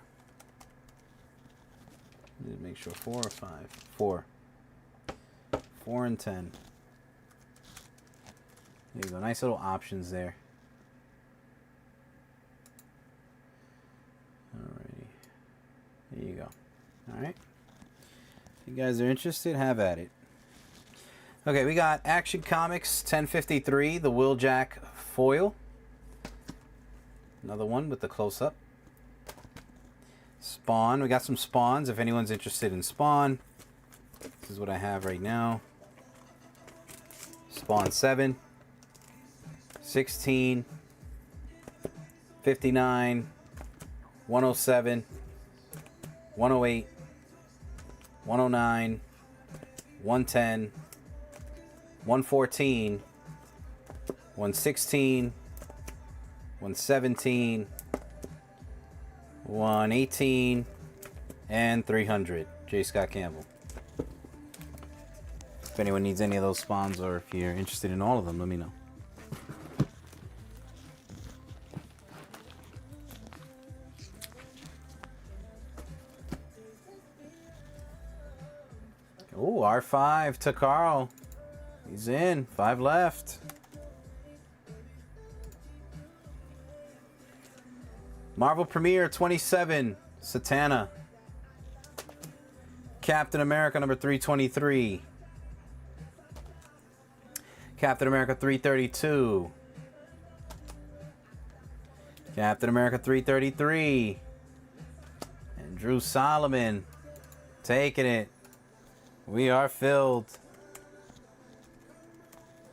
Speaker 1: Make sure 4 or 5. 4. 4 and 10. There you go. Nice little options there. Alrighty. There you go. Alright. If you guys are interested, have at it. Okay, we got Action Comics 1053, the Wheeljack foil. Another one with the close-up. Spawn. We got some Spawns if anyone's interested in Spawn. This is what I have right now. Spawn 7, 16, 59, 107, 108, 109, 110, 114, 116, 117, 118, and 300. J. Scott Campbell. If anyone needs any of those spawns, or if you're interested in all of them, let me know. Oh, R5 to Carl. He's in. 5 left. Marvel Premiere 27, Satana. Captain America number 323. Captain America 332. Captain America 333. And Drew Solomon taking it. We are filled.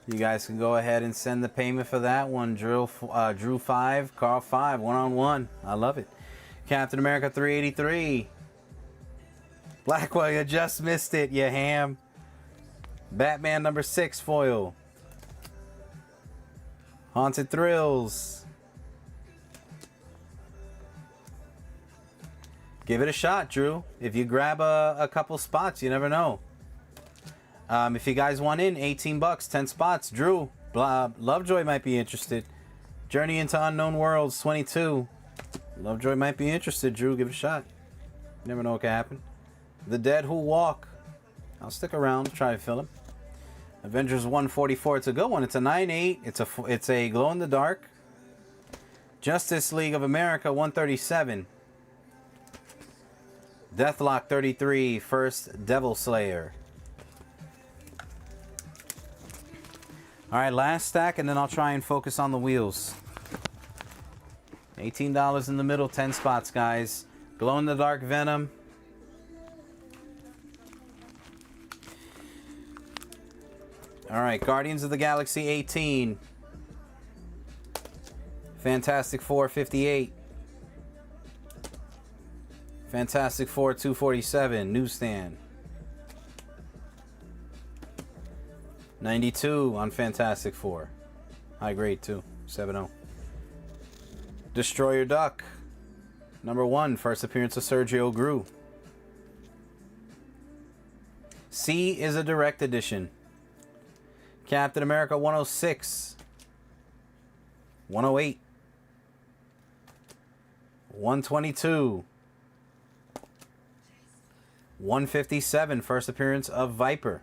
Speaker 1: You guys can go ahead and send the payment for that one. Drew 5, Carl 5, 1-on-1. I love it. Captain America 383. Blackwell, you just missed it, you ham. Batman number 6 foil. Haunted Thrills. Give it a shot, Drew. If you grab a couple spots, you never know. If you guys want in, 18 bucks, 10 spots. Drew, Lovejoy might be interested. Journey into Unknown Worlds, 22. Lovejoy might be interested, Drew. Give it a shot. You never know what can happen. The Dead Who Walk. I'll stick around, try to fill him. Avengers 144. It's a good one. It's a 9/8. It's a glow in the dark. Justice League of America 137. Deathlock 33. First Devil Slayer. All right, last stack, and then I'll try and focus on the wheels. $18 in the middle, 10 spots, guys. Glow in the dark Venom. All right, Guardians of the Galaxy 18. Fantastic Four 58. Fantastic Four 247, newsstand. 92 on Fantastic Four. High grade too, 7-0. Destroyer Duck. Number 1, first appearance of Sergio Gru. C is a direct edition. Captain America 106. 108. 122. 157, first appearance of Viper.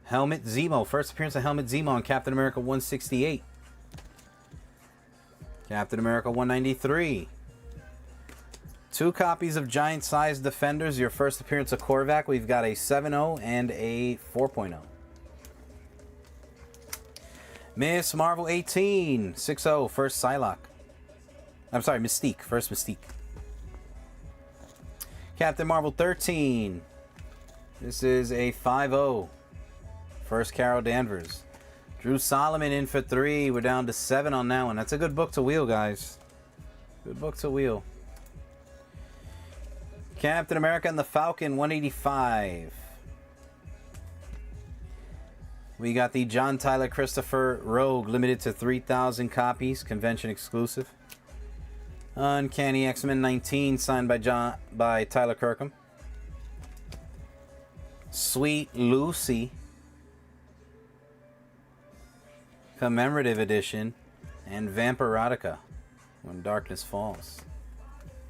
Speaker 1: Helmet Zemo, first appearance of Helmet Zemo on Captain America 168. Captain America 193. 2 copies of Giant Size Defenders, your first appearance of Korvac. We've got a 7.0 and a 4.0. Miss Marvel 18, 6-0, first Psylocke. I'm sorry, Mystique, first Mystique. Captain Marvel 13. This is a 5-0, first Carol Danvers. Drew Solomon in for 3. We're down to 7 on that one. That's a good book to wheel, guys. Good book to wheel. Captain America and the Falcon 185. We got the John Tyler Christopher Rogue, limited to 3,000 copies, convention exclusive. Uncanny X-Men 19, signed by Tyler Kirkham. Sweet Lucy, commemorative edition, and Vampirotica, When Darkness Falls.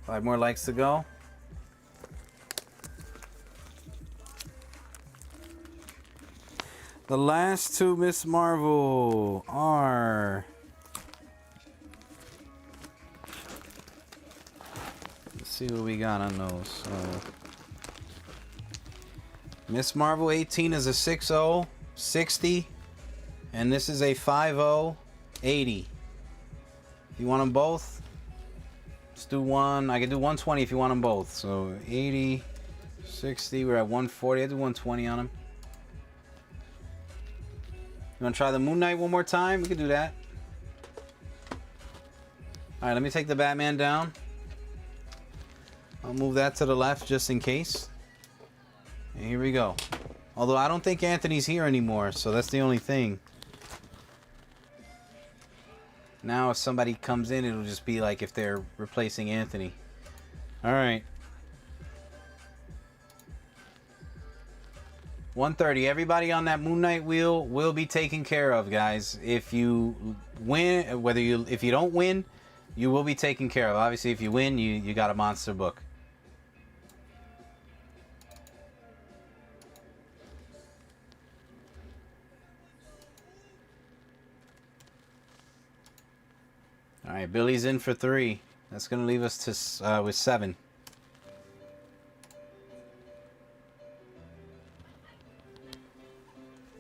Speaker 1: 5 more likes to go. The last 2 Miss Marvel are... Let's see what we got on those. So, Miss Marvel 18 is a 6-0, 60. And this is a 5-0, 80. If you want them both, let's do one. I can do 120 if you want them both. So 80, 60, we're at 140. I do 120 on them. You want to try the Moon Knight one more time? We can do that. Alright, let me take the Batman down. I'll move that to the left just in case. And here we go. Although I don't think Anthony's here anymore, so that's the only thing. Now if somebody comes in, it'll just be like if they're replacing Anthony. Alright. 130. Everybody on that Moon Knight wheel will be taken care of, guys. If you win, if you don't win, you will be taken care of. Obviously, if you win, you got a monster book. All right, Billy's in for 3. That's going to leave us to with 7.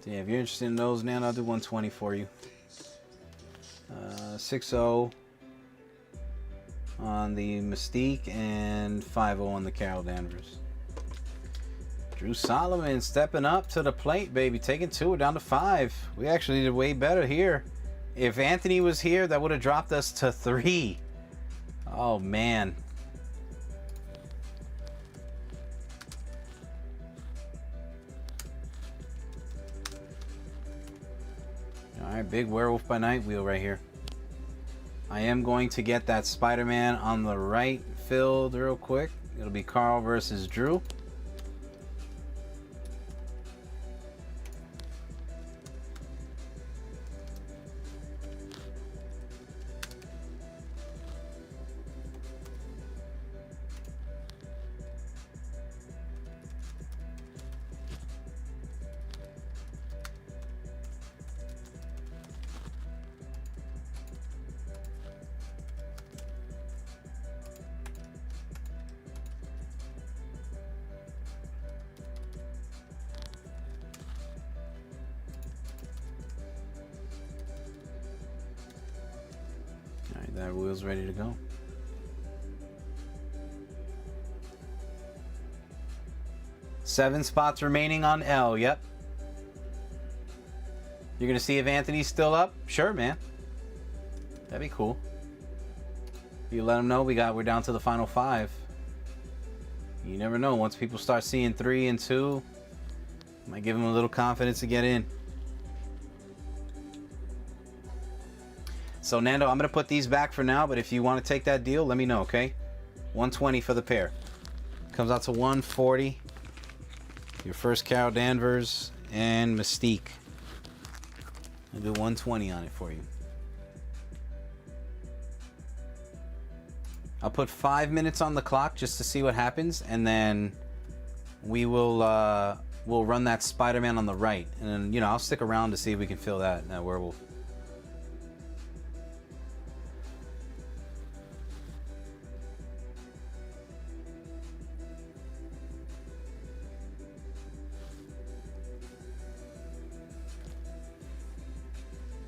Speaker 1: So yeah, if you're interested in those, man, I'll do 120 for you. 6-0 on the Mystique and 5-0 on the Carol Danvers. Drew Solomon stepping up to the plate, baby. Taking 2, we're down to 5. We actually did way better here. If Anthony was here, that would have dropped us to 3. Oh, man. Alright, big Werewolf by Night wheel right here. I am going to get that Spider-Man on the right filled real quick. It'll be Carl versus Drew. That wheel's ready to go. Seven spots remaining on L. Yep. You're gonna see if Anthony's still up? Sure, man. That'd be cool. You let him know we're down to the final 5. You never know. Once people start seeing 3 and 2, might give them a little confidence to get in. So, Nando, I'm going to put these back for now, but if you want to take that deal, let me know, okay? 120 for the pair. Comes out to 140. Your first Carol Danvers and Mystique. I'll do 120 on it for you. I'll put 5 minutes on the clock just to see what happens, and then we will we'll run that Spider-Man on the right. And then, you know, I'll stick around to see if we can fill that werewolf.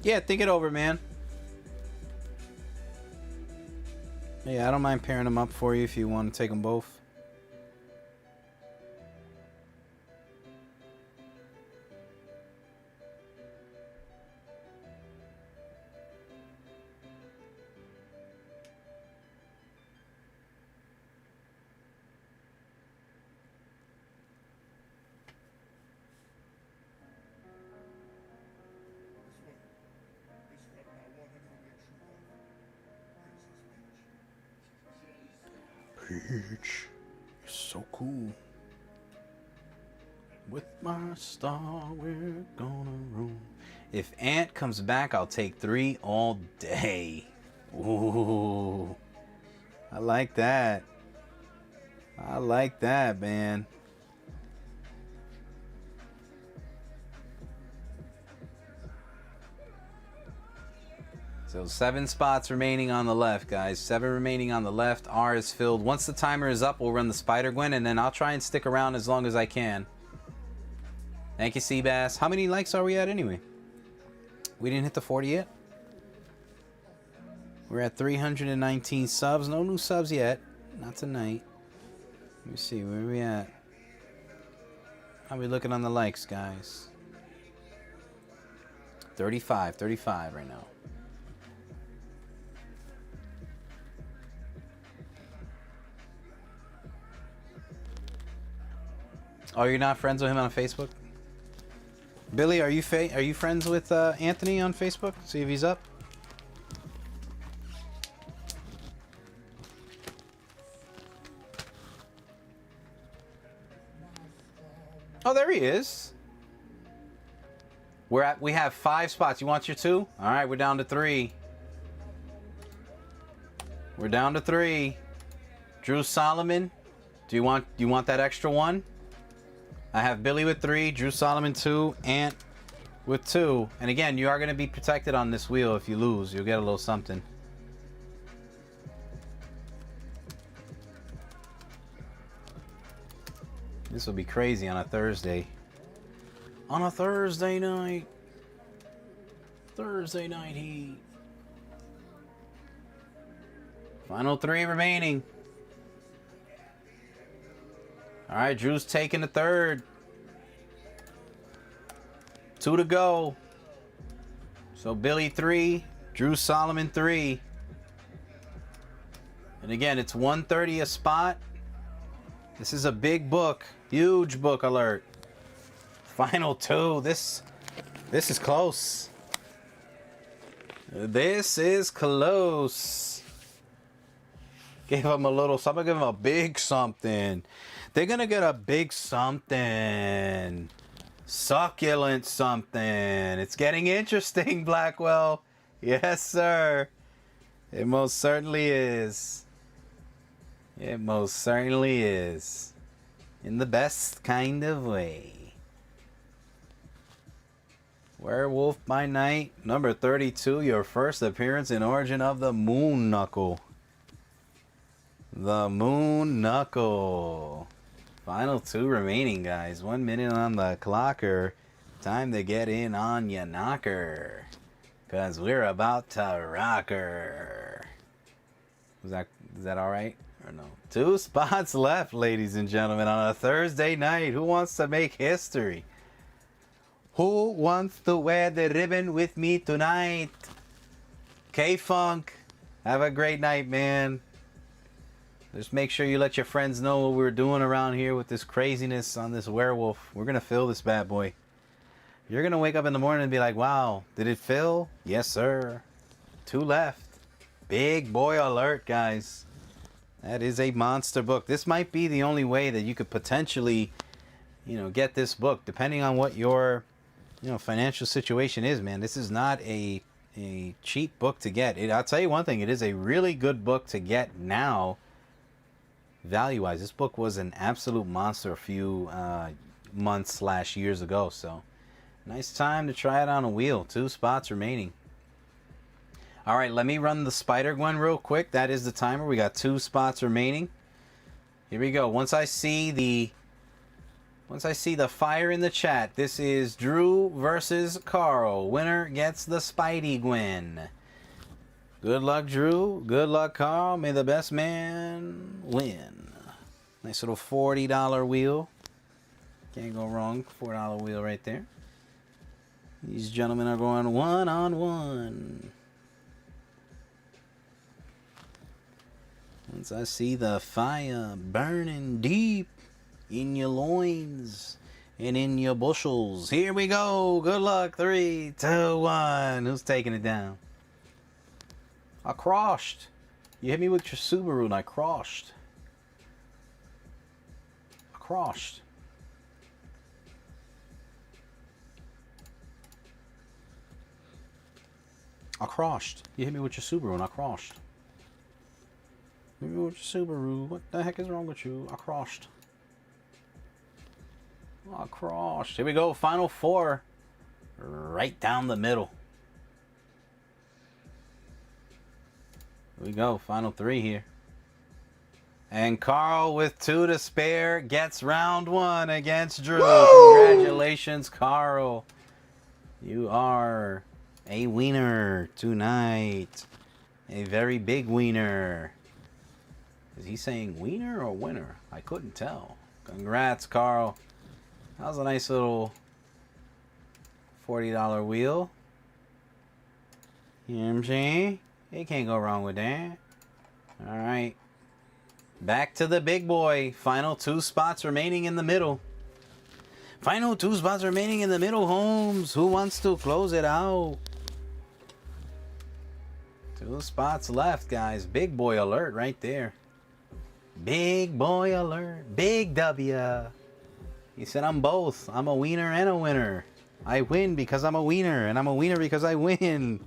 Speaker 1: Yeah, think it over, man. Yeah, I don't mind pairing them up for you if you want to take them both. Peach, you're so cool. With my star, we're gonna roam. If Ant comes back, I'll take 3 all day. Ooh, I like that. I like that, man. So 7 spots remaining on the left, guys. 7 remaining on the left. R is filled. Once the timer is up, we'll run the Spider-Gwen, and then I'll try and stick around as long as I can. Thank you, Seabass. How many likes are we at anyway? We didn't hit the 40 yet? We're at 319 subs. No new subs yet. Not tonight. Let me see. Where are we at? How are we looking on the likes, guys? 35 right now. Oh, you're not friends with him on Facebook? Billy, are you friends with Anthony on Facebook? See if he's up. Oh, there he is. We have 5 spots. You want your 2? All right, we're down to 3. We're down to 3. Drew Solomon, do you want that extra 1? I have Billy with 3, Drew Solomon 2, Ant with 2. And again, you are going to be protected on this wheel. If you lose, you'll get a little something. This will be crazy on a Thursday. On a Thursday night. Thursday night heat. Final 3 remaining. All right, Drew's taking the 3rd. 2 to go. So Billy 3, Drew Solomon 3. And again, it's 130 a spot. This is a big book, huge book alert. Final 2. This is close. This is close. Gave him a little something. Give him a big something. They're gonna get a big something. Succulent something. It's getting interesting, Blackwell. Yes, sir. It most certainly is. It most certainly is. In the best kind of way. Werewolf by Night, number 32, your first appearance in Origin of the Moon Knuckle. The Moon Knuckle. Final 2 remaining, guys. 1 minute on the clocker. Time to get in on your knocker. Because we're about to rocker. Is that alright? Or no? 2 spots left, ladies and gentlemen, on a Thursday night. Who wants to make history? Who wants to wear the ribbon with me tonight? K-Funk. Have a great night, man. Just make sure you let your friends know what we're doing around here with this craziness on this werewolf. We're going to fill this bad boy. You're going to wake up in the morning and be like, wow, did it fill? Yes, sir. 2 left. Big boy alert, guys. That is a monster book. This might be the only way that you could potentially, get this book, depending on what your, financial situation is, man. This is not a cheap book to get. I'll tell you one thing. It is a really good book to get now. Value-wise, this book was an absolute monster a few months/years ago. So, nice time to try it on a wheel. 2 spots remaining. All right, let me run the Spider-Gwen real quick. That is the timer. We got 2 spots remaining. Here we go. Once I see the Once I see the fire in the chat, this is Drew versus Carl. Winner gets the Spidey Gwen. Good luck, Drew. Good luck, Carl. May the best man win. Nice little $40 wheel. Can't go wrong. $4 wheel right there. These gentlemen are going one-on-one. Once I see the fire burning deep in your loins and in your bushels. Here we go. Good luck. 3, 2, 1. Who's taking it down? I crushed. You hit me with your Subaru and I crushed. I crushed. I crushed. You hit me with your Subaru and I crushed. Hit me with your Subaru. What the heck is wrong with you? I crushed. I crushed. Here we go. Final 4. Right down the middle. Here we go. Final 3 here. And Carl with 2 to spare gets round 1 against Drew. Woo! Congratulations, Carl. You are a wiener tonight. A very big wiener. Is he saying wiener or winner? I couldn't tell. Congrats, Carl. That was a nice little $40 wheel. You know what I'm saying? You can't go wrong with that. Alright. Back to the big boy. Final 2 spots remaining in the middle. Final 2 spots remaining in the middle, Holmes. Who wants to close it out? 2 spots left, guys. Big boy alert right there. Big boy alert. Big W. He said, I'm both. I'm a wiener and a winner. I win because I'm a wiener, and I'm a wiener because I win.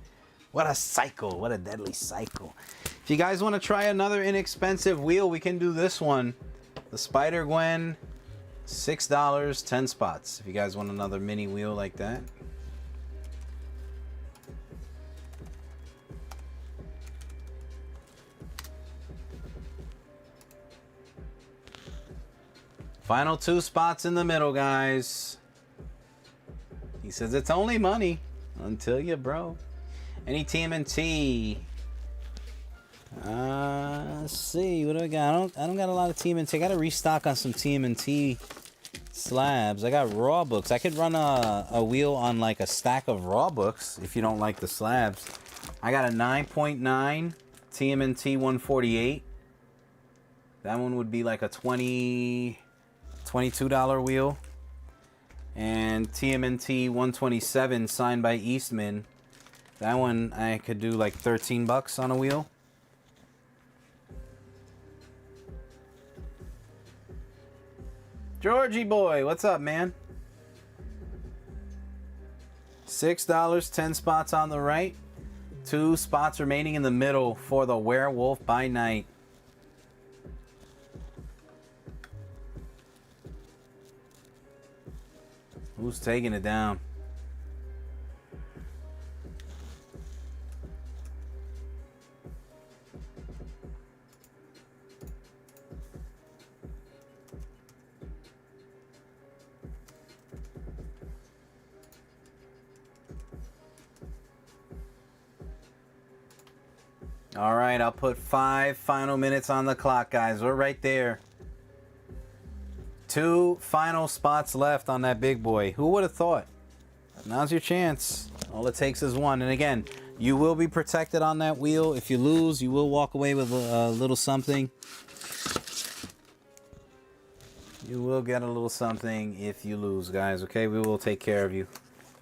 Speaker 1: What a cycle. What a deadly cycle. If you guys want to try another inexpensive wheel, we can do this one. The Spider-Gwen, $6, 10 spots. If you guys want another mini wheel like that. Final 2 spots in the middle, guys. He says it's only money until you broke. Any TMNT? Let's see. What do I got? I don't got a lot of TMNT. I got to restock on some TMNT slabs. I got raw books. I could run a wheel on like a stack of raw books if you don't like the slabs. I got a 9.9 TMNT 148. That one would be like a $22 wheel. And TMNT 127 signed by Eastman. That one I could do like 13 bucks on a wheel. Georgie boy, what's up, man? $6, 10 spots on the right. 2 spots remaining in the middle for the Werewolf by Night. Who's taking it down? All right, I'll put 5 final minutes on the clock, guys. We're right there. 2 final spots left on that big boy. Who would have thought? Now's your chance. All it takes is 1. And again, you will be protected on that wheel. If you lose, you will walk away with a little something. You will get a little something if you lose, guys. Okay, we will take care of you.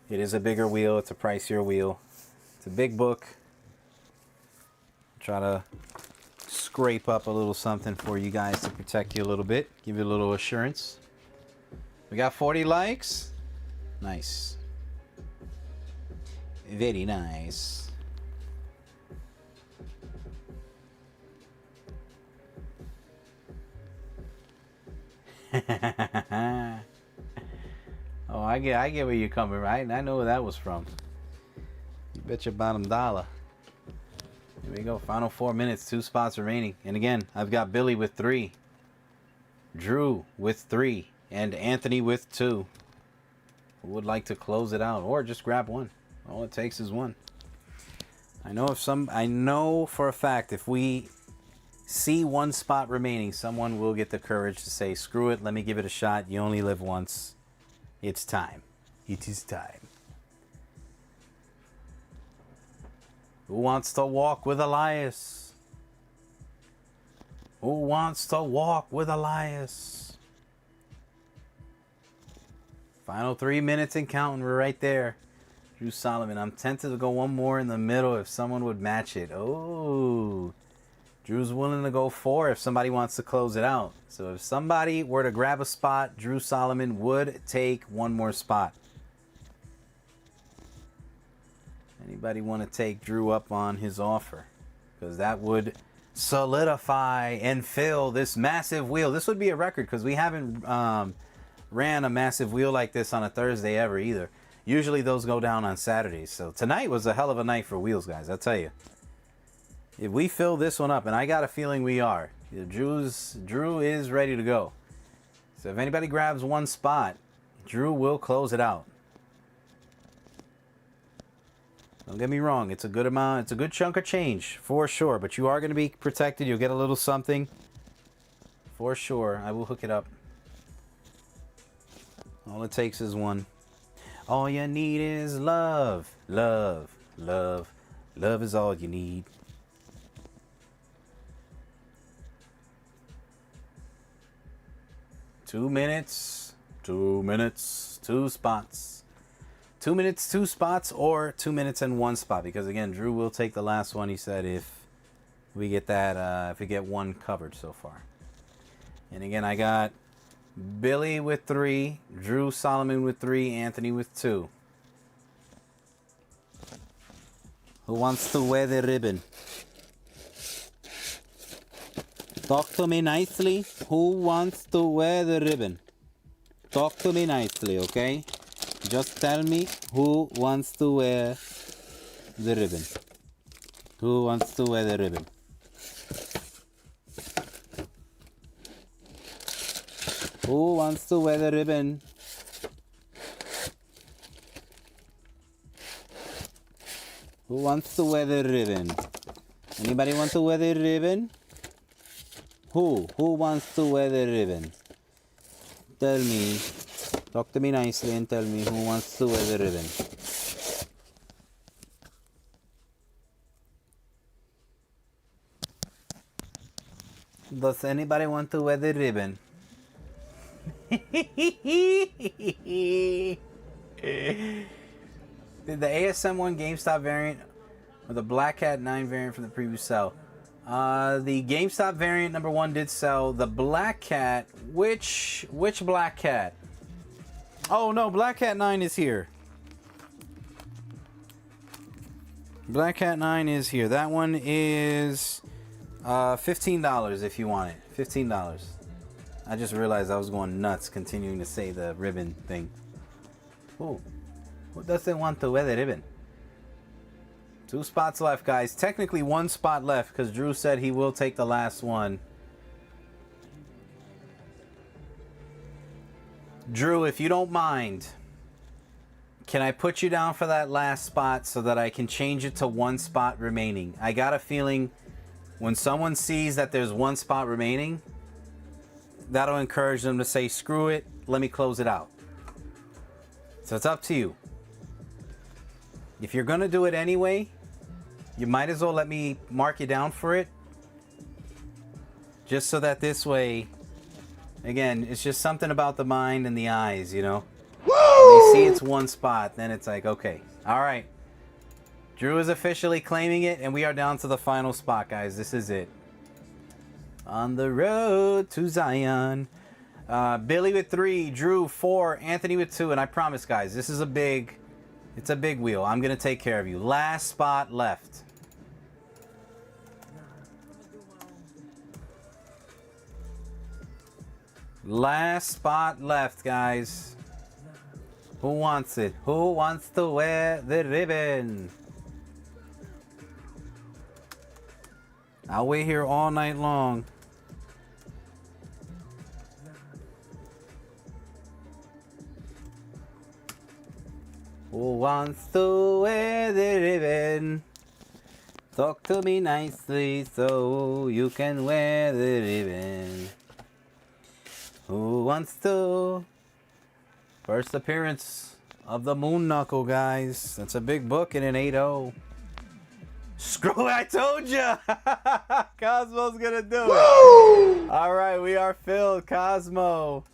Speaker 1: It is a bigger wheel. It's a pricier wheel. It's a big book. Try to scrape up a little something for you guys to protect you a little bit. Give you a little assurance. We got 40 likes. Nice. Very nice. Oh, I get where you're coming, right? I know where that was from. You bet your bottom dollar. Here we go. Final 4 minutes. 2 spots remaining. And again, I've got Billy with 3. Drew with 3. And Anthony with 2. Who would like to close it out? Or just grab one. All it takes is one. I know for a fact if we see one spot remaining, someone will get the courage to say, screw it, let me give it a shot. You only live once. It's time. It is time. Who wants to walk with Elias? Who wants to walk with Elias? Final 3 minutes and counting. We're right there. Drew Solomon. I'm tempted to go one more in the middle if someone would match it. Oh, Drew's willing to go 4 if somebody wants to close it out. So if somebody were to grab a spot, Drew Solomon would take one more spot. Anybody want to take Drew up on his offer? Because that would solidify and fill this massive wheel. This would be a record because we haven't ran a massive wheel like this on a Thursday ever either. Usually those go down on Saturdays. So tonight was a hell of a night for wheels, guys. I'll tell you. If we fill this one up, and I got a feeling we are, Drew is ready to go. So if anybody grabs one spot, Drew will close it out. Don't get me wrong, it's a good amount, it's a good chunk of change, for sure. But you are going to be protected. You'll get a little something. For sure. I will hook it up. All it takes is one. All you need is love. Love. Love. Love is all you need. Two minutes. 2 minutes. 2 spots. 2 minutes, 2 spots, or 2 minutes and 1 spot. Because again, Drew will take the last one. He said if we get that, if we get one covered so far. And again, I got Billy with 3, Drew Solomon with 3, Anthony with 2. Who wants to wear the ribbon? Talk to me nicely. Who wants to wear the ribbon? Talk to me nicely, okay? Just tell me who wants to wear the ribbon. Who wants to wear the ribbon? Who wants to wear the ribbon? Who wants to wear the ribbon? Anybody want to wear the ribbon? Who? Who wants to wear the ribbon? Tell me. Talk to me nicely and tell me who wants to wear the ribbon. Does anybody want to wear the ribbon? Did the ASM1 GameStop variant or the Black Cat 9 variant from the previous sell? The GameStop variant number 1 did sell. The Black Cat, which Black Cat? Oh no, Black Cat 9 is here. Black Cat 9 is here. That one is $15 if you want it. $15. I just realized I was going nuts continuing to say the ribbon thing. Oh, who doesn't want to wear the ribbon? 2 spots left, guys. Technically 1 spot left because Drew said he will take the last one. Drew, if you don't mind, can I put you down for that last spot so that I can change it to 1 spot remaining? I got a feeling when someone sees that there's 1 spot remaining, that'll encourage them to say, screw it, let me close it out. So it's up to you. If you're going to do it anyway, you might as well let me mark you down for it. Just so that this way, again, it's just something about the mind and the eyes, you know? They see it's 1 spot, then it's like, okay. All right. Drew is officially claiming it, and we are down to the final spot, guys. This is it. On the road to Zion. Billy with 3, Drew 4, Anthony with 2, and I promise, guys, this is it's a big wheel. I'm going to take care of you. Last spot left. Last spot left, guys. Who wants it? Who wants to wear the ribbon? I'll wait here all night long. Who wants to wear the ribbon? Talk to me nicely so you can wear the ribbon. Who wants to? First appearance of the Moon Knuckle, guys. That's a big book in an 8-0. Screw it, I told ya! Cosmo's gonna do it. Alright, we are filled. Cosmo.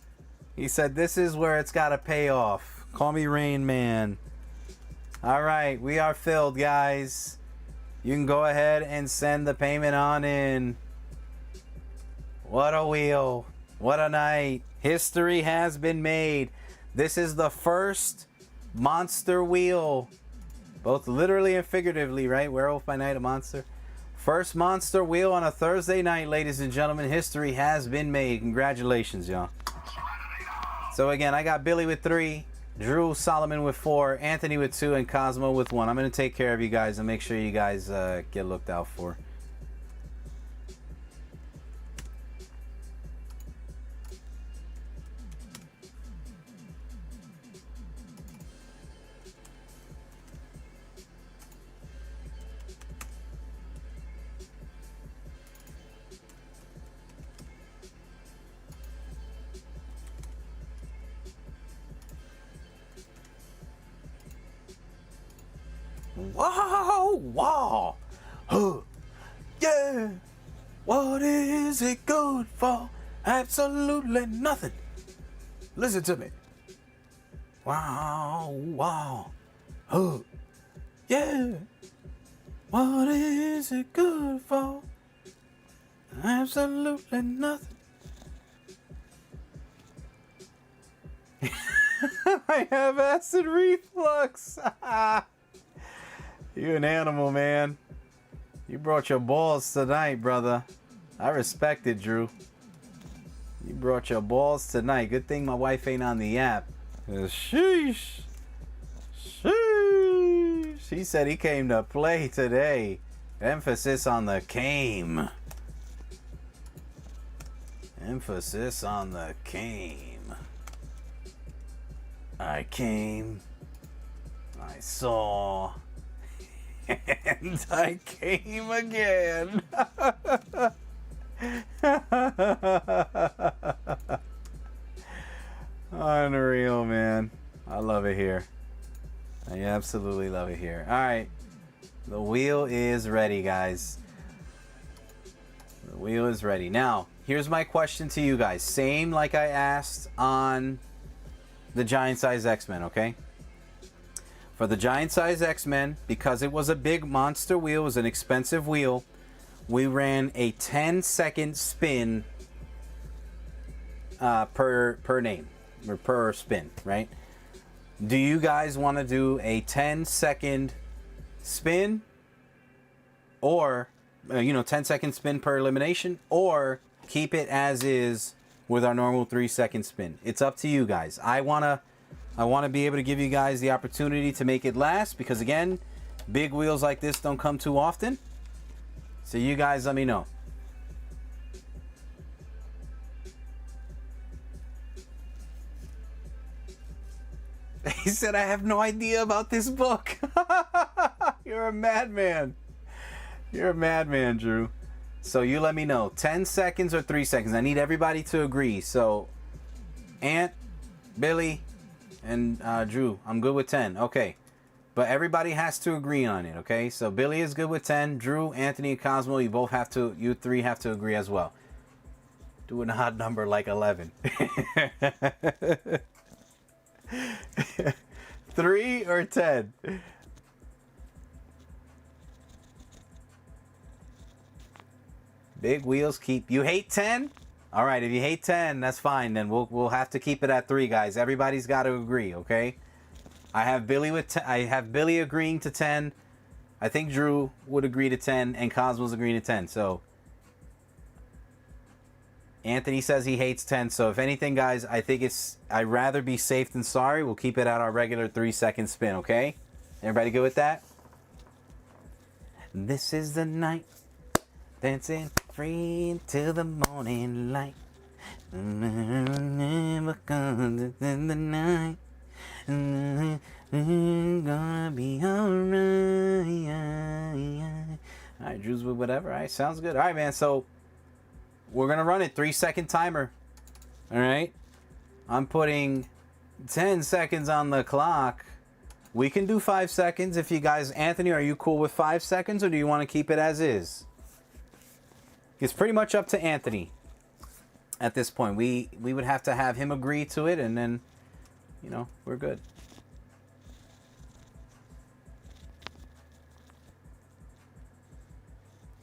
Speaker 1: He said this is where it's gotta pay off. Call me Rain Man. Alright, we are filled, guys. You can go ahead and send the payment on in. What a wheel. What a night. History has been made. This is the first monster wheel. Both literally and figuratively, right? Werewolf by night, a monster. First monster wheel on a Thursday night, ladies and gentlemen. History has been made. Congratulations, y'all. So again, I got Billy with 3, Drew Solomon with 4, Anthony with 2, and Cosmo with 1. I'm going to take care of you guys and make sure you guys get looked out for. Wow, wow, huh, yeah. What is it good for? Absolutely nothing. Listen to me. Wow, wow, huh, yeah. What is it good for? Absolutely nothing. I have acid reflux. You an animal, man. You brought your balls tonight, brother. I respect it, Drew. You brought your balls tonight. Good thing my wife ain't on the app. Sheesh. Sheesh. She said he came to play today. Emphasis on the came. Emphasis on the came. I came. I saw. And I came again. Unreal, man. I love it here. I absolutely love it here. All right. The wheel is ready, guys. The wheel is ready. Now, here's my question to you guys. Same like I asked on the Giant Size X-Men, okay? For the Giant Size X-Men, because it was a big monster wheel, it was an expensive wheel, we ran a 10-second spin per name, or per spin, right? Do you guys want to do a 10-second spin, or, 10-second spin per elimination, or keep it as is with our normal 3-second spin? It's up to you guys. I want to be able to give you guys the opportunity to make it last because, again, big wheels like this don't come too often. So you guys let me know. He said, I have no idea about this book. You're a madman. You're a madman, Drew. So you let me know. 10 seconds or 3 seconds. I need everybody to agree. So, Ant, Billy, and Drew, I'm good with 10. Okay. But everybody has to agree on it, okay? So Billy is good with 10. Drew, Anthony, and Cosmo, you three have to agree as well. Do an odd number like 11. 3 or 10? Big wheels keep... You hate 10? All right, if you hate 10, that's fine. Then we'll have to keep it at 3, guys. Everybody's got to agree, okay? I have Billy agreeing to 10. I think Drew would agree to 10, and Cosmo's agreeing to 10. So Anthony says he hates 10. So if anything, guys, I think I'd rather be safe than sorry. We'll keep it at our regular 3-second spin, okay? Everybody good with that? This is the night, dancing free until the morning light. Never comes in the night. Gonna be alright. Alright, Drew's with whatever. Alright, sounds good. Alright, man. So we're gonna run it. 3-second timer. Alright. I'm putting 10 seconds on the clock. We can do 5 seconds if you guys... Anthony, are you cool with 5 seconds, or do you want to keep it as is? It's pretty much up to Anthony at this point. We would have to have him agree to it, and then, you know, we're good.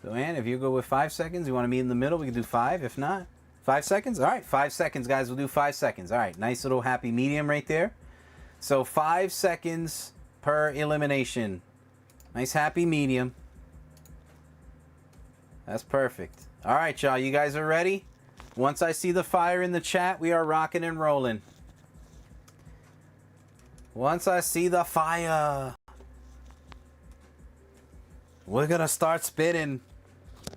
Speaker 1: So, Ann, if you go with 5 seconds, you want to meet in the middle, we can do 5. If not, 5 seconds? All right, 5 seconds, guys. We'll do 5 seconds. All right, nice little happy medium right there. So 5 seconds per elimination. Nice happy medium. That's perfect. All right, y'all. You guys are ready? Once I see the fire in the chat, we are rocking and rolling. Once I see the fire, we're going to start spinning.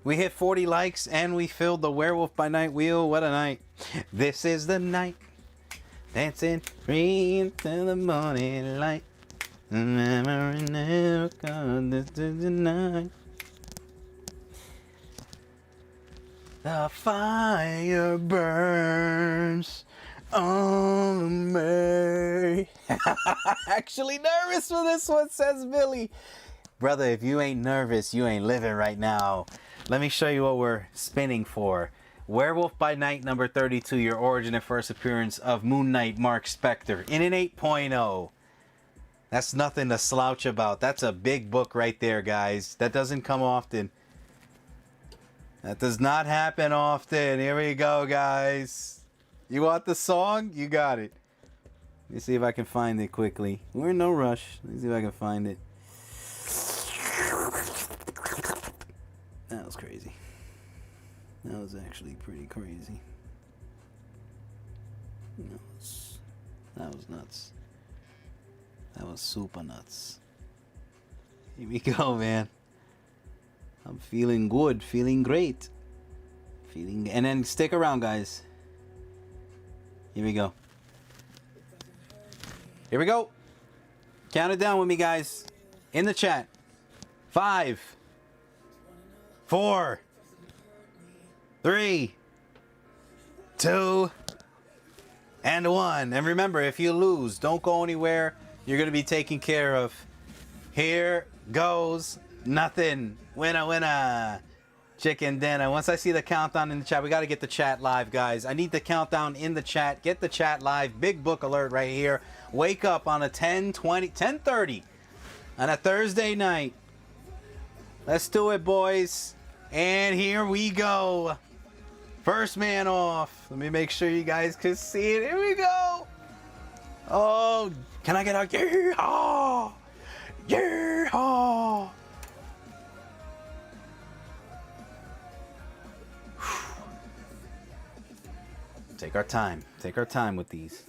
Speaker 1: We hit 40 likes and we filled the Werewolf by Night wheel. What a night. This is the night. Dancing free into the morning light. Never come. This is the night. The fire burns on me. Actually nervous for this one, says Billy. Brother, if you ain't nervous, you ain't living right now. Let me show you what we're spinning for. Werewolf by Night number 32, your origin and first appearance of Moon Knight Mark Spector in an 8.0. That's nothing to slouch about. That's a big book right there, guys. That doesn't come often. That does not happen often. Here we go, guys. You want the song? You got it. Let me see if I can find it quickly. We're in no rush. Let me see if I can find it. That was crazy. That was actually pretty crazy. That was nuts. That was super nuts. Here we go, man. I'm feeling good, feeling great. And then stick around, guys. Here we go. Here we go. Count it down with me, guys. In the chat. 5, 4, 3, 2, and 1. And remember, if you lose, don't go anywhere. You're going to be taken care of. Here goes nothing. Winner, winner. Chicken dinner. Once I see the countdown in the chat, we got to get the chat live, guys. I need the countdown in the chat. Get the chat live. Big book alert right here. Wake up on a 10:30 on a Thursday night. Let's do it, boys. And here we go. First man off. Let me make sure you guys can see it. Here we go. Oh, can I get a yeehaw? Yeehaw. Take our time. Take our time with these.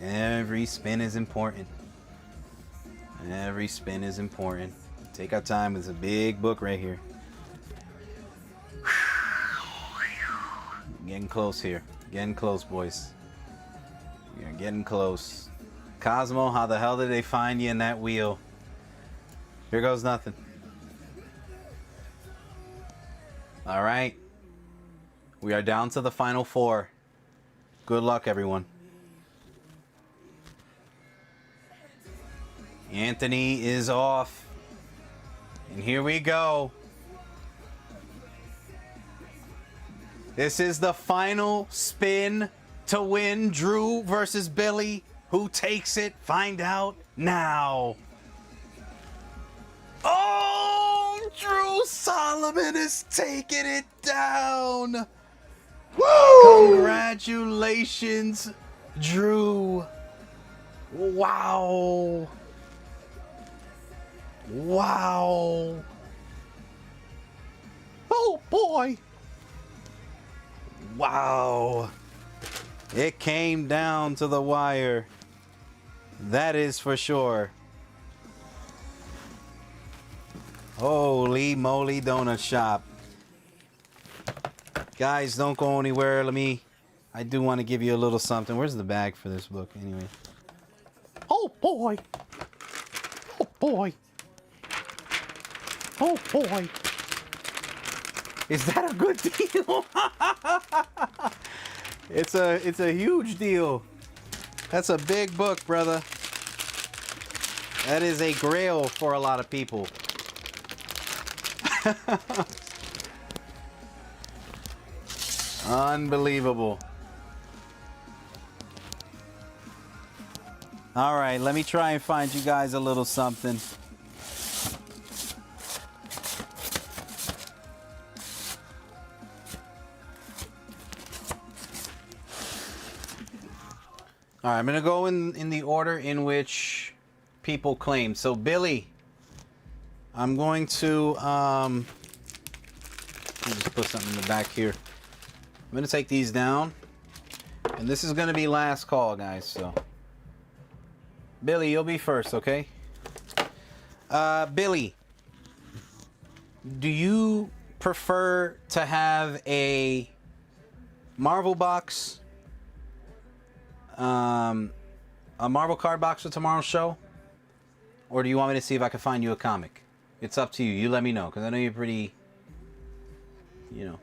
Speaker 1: Every spin is important. Every spin is important. Take our time. It's a big book right here. Getting close here. Getting close, boys. We are getting close. Cosmo, how the hell did they find you in that wheel? Here goes nothing. All right. We are down to the final 4. Good luck, everyone. Anthony is off. And here we go. This is the final spin to win Drew versus Billy. Who takes it? Find out now. Oh, Drew Solomon is taking it down. Woo! Congratulations, Drew. Wow. Wow. Oh, boy. Wow. It came down to the wire. That is for sure. Holy moly donut shop. Guys, don't go anywhere. I do want to give you a little something. Where's the bag for this book anyway? Oh boy. Oh boy. Oh boy. Is that a good deal? It's a huge deal. That's a big book, brother. That is a grail for a lot of people. Unbelievable. All right, let me try and find you guys a little something. All right, I'm gonna go in the order in which people claim. So Billy, I'm going to let me just put something in the back here. I'm gonna take these down, and this is gonna be last call, guys. So Billy, you'll be first, okay? Billy, do you prefer to have a Marvel box, a Marvel card box for tomorrow's show, or do you want me to see if I can find you a comic? It's up to you. You let me know, because I know you're pretty, you know.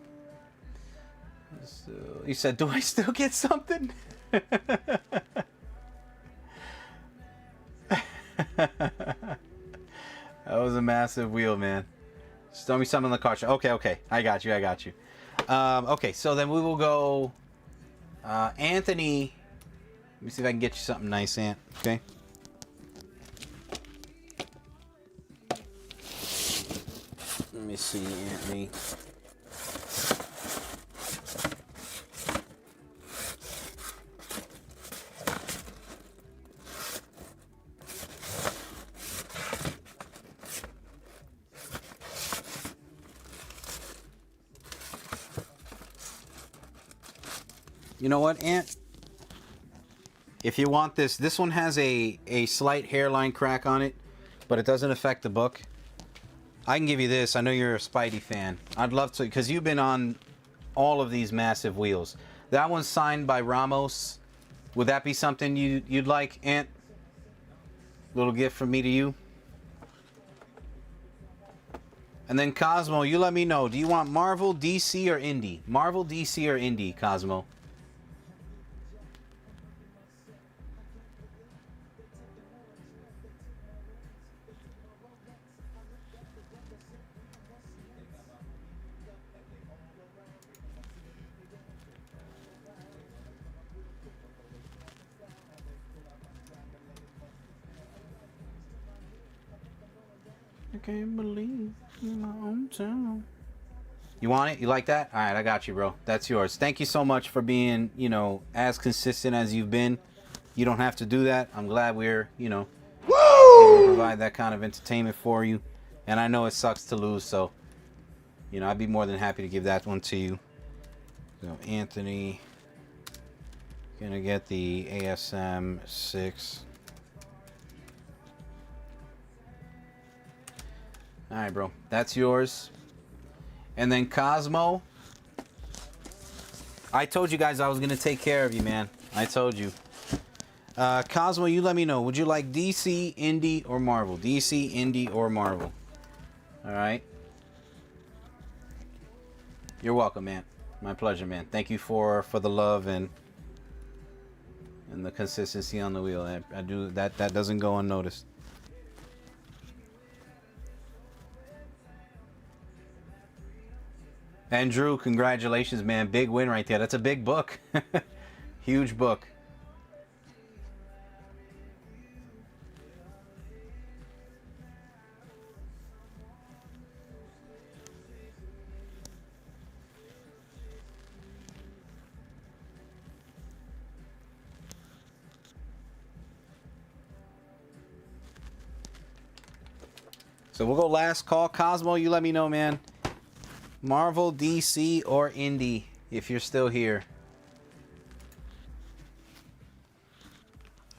Speaker 1: So, you said, do I still get something? That was a massive wheel, man. Just throw me something in the cart. Okay. I got you. Okay, so then we will go Anthony. Let me see if I can get you something nice, Ant. Okay. Let me see, Anthony. You know what, Ant? If you want this one has a slight hairline crack on it, but it doesn't affect the book. I can give you this. I know you're a Spidey fan. I'd love to, because you've been on all of these massive wheels. That one's signed by Ramos. Would that be something you'd like, Ant? Little gift from me to you. And then Cosmo, you let me know. Do you want Marvel, DC, or Indie? Marvel, DC, or Indie, Cosmo? I can't believe in my own town. You want it? You like that? All right, I got you, bro. That's yours. Thank you so much for being, as consistent as you've been. You don't have to do that. I'm glad we're, able to provide that kind of entertainment for you. And I know it sucks to lose, so, I'd be more than happy to give that one to you. So, Anthony, gonna get the ASM 6. All right, bro. That's yours. And then Cosmo. I told you guys I was going to take care of you, man. I told you. Cosmo, you let me know. Would you like DC, Indie, or Marvel? DC, Indie, or Marvel? All right. You're welcome, man. My pleasure, man. Thank you for the love and the consistency on the wheel. I do that doesn't go unnoticed. And Drew, congratulations, man. Big win right there. That's a big book. Huge book. So we'll go last call. Cosmo, you let me know, man. Marvel, DC, or Indie, if you're still here.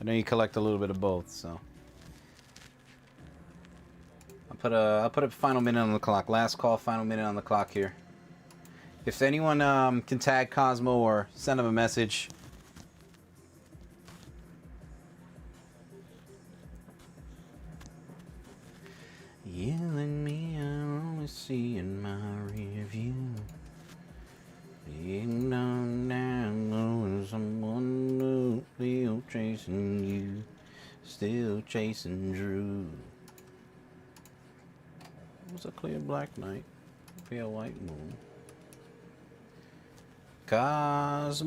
Speaker 1: I know you collect a little bit of both, so I'll put a final minute on the clock. Last call, final minute on the clock here. If anyone can tag Cosmo or send him a message. always see in my rear view. Being down, knowing someone new, still chasing you, still chasing Drew. It was a clear black night, pale white moon. Cosmo,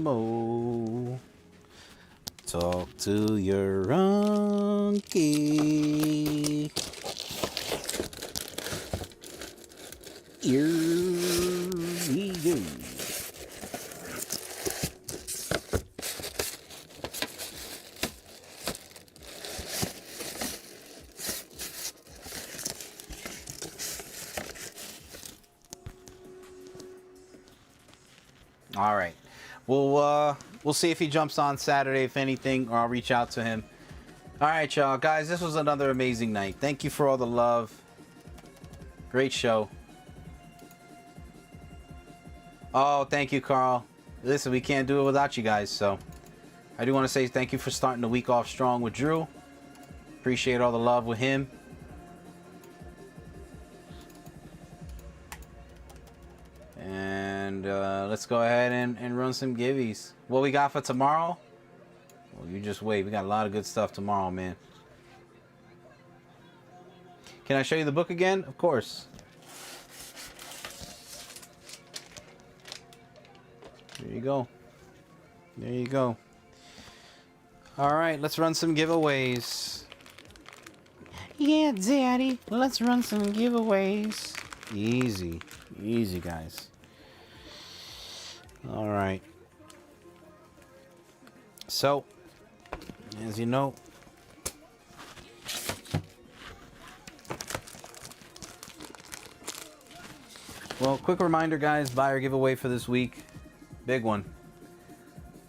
Speaker 1: talk to your unky. Here we go. All right. We'll see if he jumps on Saturday, if anything, or I'll reach out to him. All right, y'all. Guys, this was another amazing night. Thank you for all the love. Great show. Oh, thank you, Carl. Listen, we can't do it without you guys, so I do want to say thank you for starting the week off strong with Drew. Appreciate all the love with him. And let's go ahead and run some givvies. What we got for tomorrow? Well, you just wait. We got a lot of good stuff tomorrow, man. Can I show you the book again? Of course. There you go. There you go. All right, let's run some giveaways. Yeah, Daddy, let's run some giveaways. Easy. Easy, guys. All right. So, as you know, well, quick reminder, guys, buyer giveaway for this week. Big one.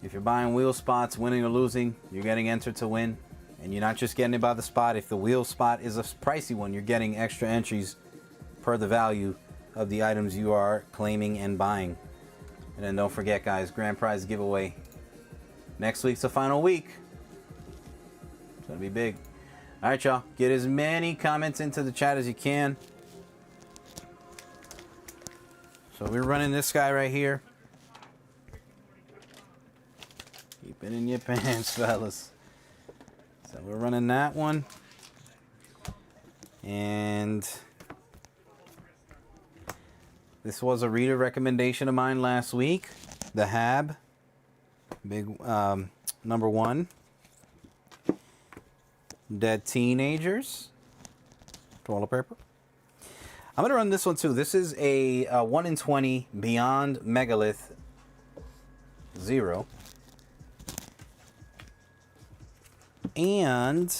Speaker 1: If you're buying wheel spots, winning or losing, you're getting entered to win. And you're not just getting it by the spot. If the wheel spot is a pricey one, you're getting extra entries per the value of the items you are claiming and buying. And then don't forget, guys, grand prize giveaway. Next week's the final week. It's going to be big. All right, y'all. Get as many comments into the chat as you can. So we're running this guy right here. Keep it in your pants, fellas. So we're running that one. And this was a reader recommendation of mine last week. The Hab. Big number 1. Dead Teenagers. Toilet paper. I'm going to run this one too. This is a 1 in 20 Beyond Megalith 0. And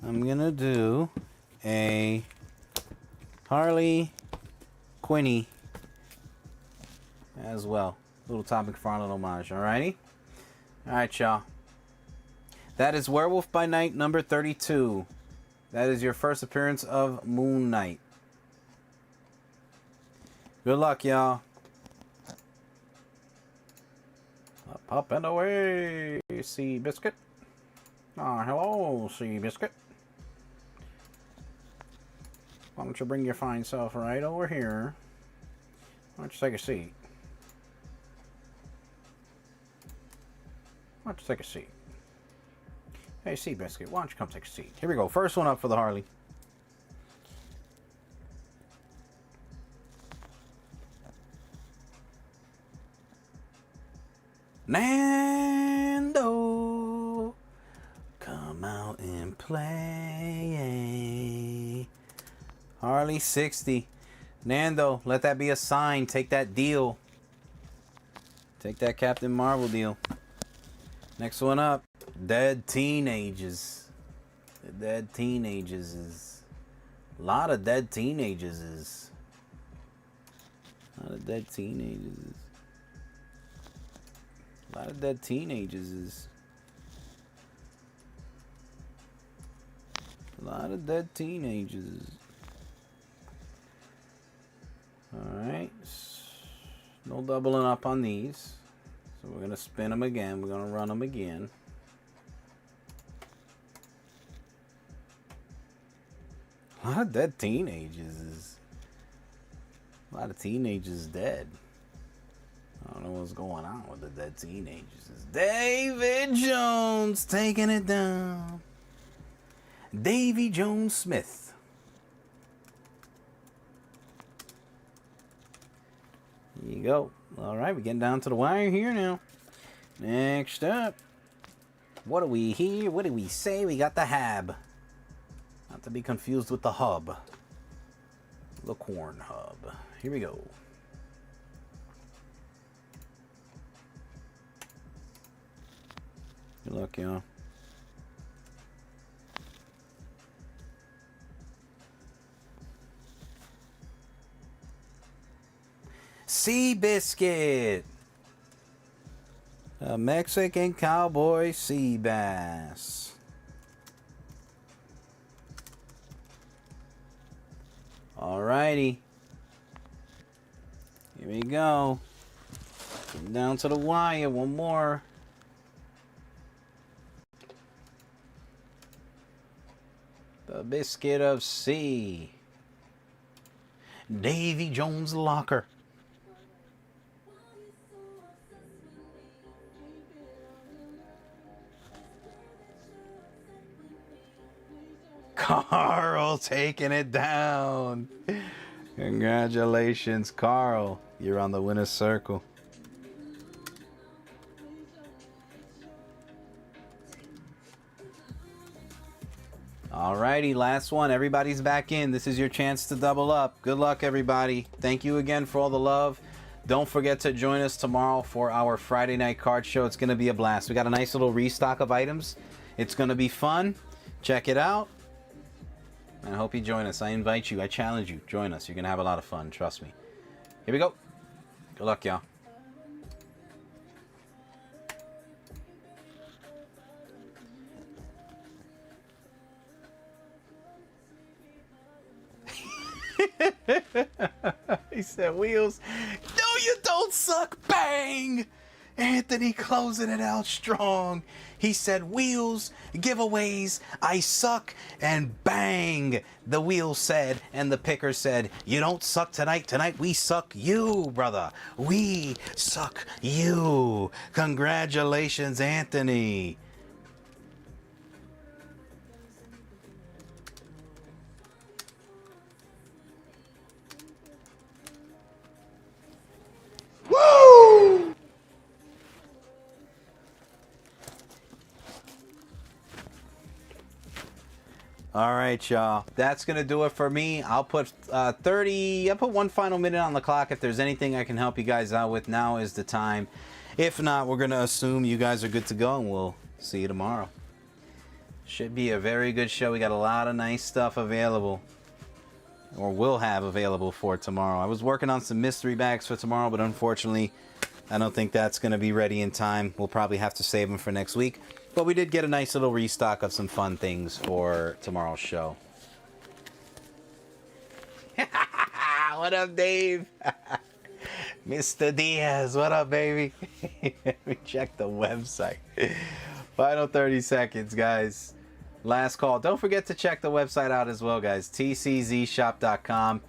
Speaker 1: I'm going to do a Harley Quinny as well. Little Topic Farland homage, alrighty? Alright, y'all. That is Werewolf by Night number 32. That is your first appearance of Moon Knight. Good luck, y'all. Up and away, Sea Biscuit. Ah, hello, Sea Biscuit. Why don't you bring your fine self right over here? Why don't you take a seat? Why don't you take a seat? Hey, Sea Biscuit, why don't you come take a seat? Here we go. First one up for the Harley. Nando, come out and play. Harley 60. Nando, let that be a sign. Take that deal. Take that Captain Marvel deal. Next one up. Dead Teenagers. The Dead Teenagers is... A lot of Dead Teenagers is... A lot of Dead Teenagers is... A lot of Dead Teenagers is... A lot of Dead Teenagers. Alright. No doubling up on these. So we're going to spin them again. We're going to run them again. A lot of Dead Teenagers is... A lot of teenagers dead. I don't know what's going on with the dead teenagers. It's David Jones taking it down. Davy Jones Smith. There you go. All right, we're getting down to the wire here now. Next up. What do we hear? What do we say? We got the hab. Not to be confused with the hub. The corn hub. Here we go. Good luck, y'all. Seabiscuit. A Mexican cowboy sea bass. Alrighty. Here we go. Getting down to the wire. One more. The Biscuit of Sea. Davy Jones Locker. Carl taking it down. Congratulations, Carl. You're on the winner's circle. Alrighty, last one. Everybody's back in. This is your chance to double up. Good luck, everybody. Thank you again for all the love. Don't forget to join us tomorrow for our Friday night card show. It's going to be a blast. We got a nice little restock of items. It's going to be fun. Check it out. I hope you join us. I invite you. I challenge you. Join us. You're going to have a lot of fun. Trust me. Here we go. Good luck, y'all. He said, Wheels, no, you don't suck. Bang! Anthony closing it out strong. He said, Wheels, giveaways, I suck, and bang, the wheel said, and the picker said, you don't suck tonight. Tonight we suck you, brother. We suck you. Congratulations, Anthony. Woo! All right, y'all. That's going to do it for me. I'll put I'll put one final minute on the clock. If there's anything I can help you guys out with, now is the time. If not, we're going to assume you guys are good to go, and we'll see you tomorrow. Should be a very good show. We got a lot of nice stuff available, or will have available for tomorrow. I was working on some mystery bags for tomorrow, but unfortunately, I don't think that's going to be ready in time. We'll probably have to save them for next week. But we did get a nice little restock of some fun things for tomorrow's show. What up, Dave? Mr. Diaz, what up, baby? Let me check the website. Final 30 seconds, guys. Last call. Don't forget to check the website out as well, guys. tczshop.com.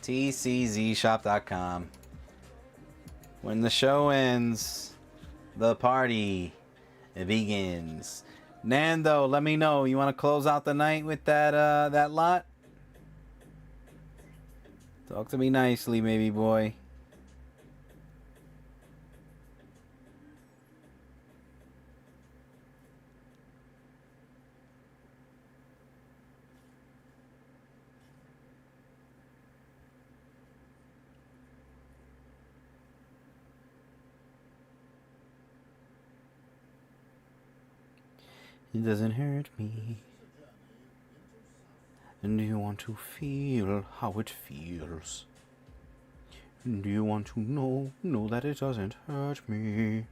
Speaker 1: tczshop.com. When the show ends, the party begins. Nando, let me know. You want to close out the night with that lot? Talk to me nicely, baby boy. It doesn't hurt me. And do you want to feel how it feels? Do you want to know that it doesn't hurt me?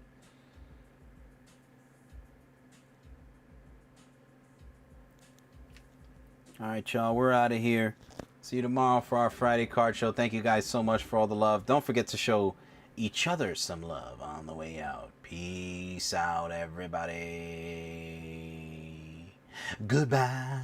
Speaker 1: Alright, y'all, we're out of here. See you tomorrow for our Friday card show. Thank you guys so much for all the love. Don't forget to show each other some love on the way out. Peace out, everybody. Goodbye.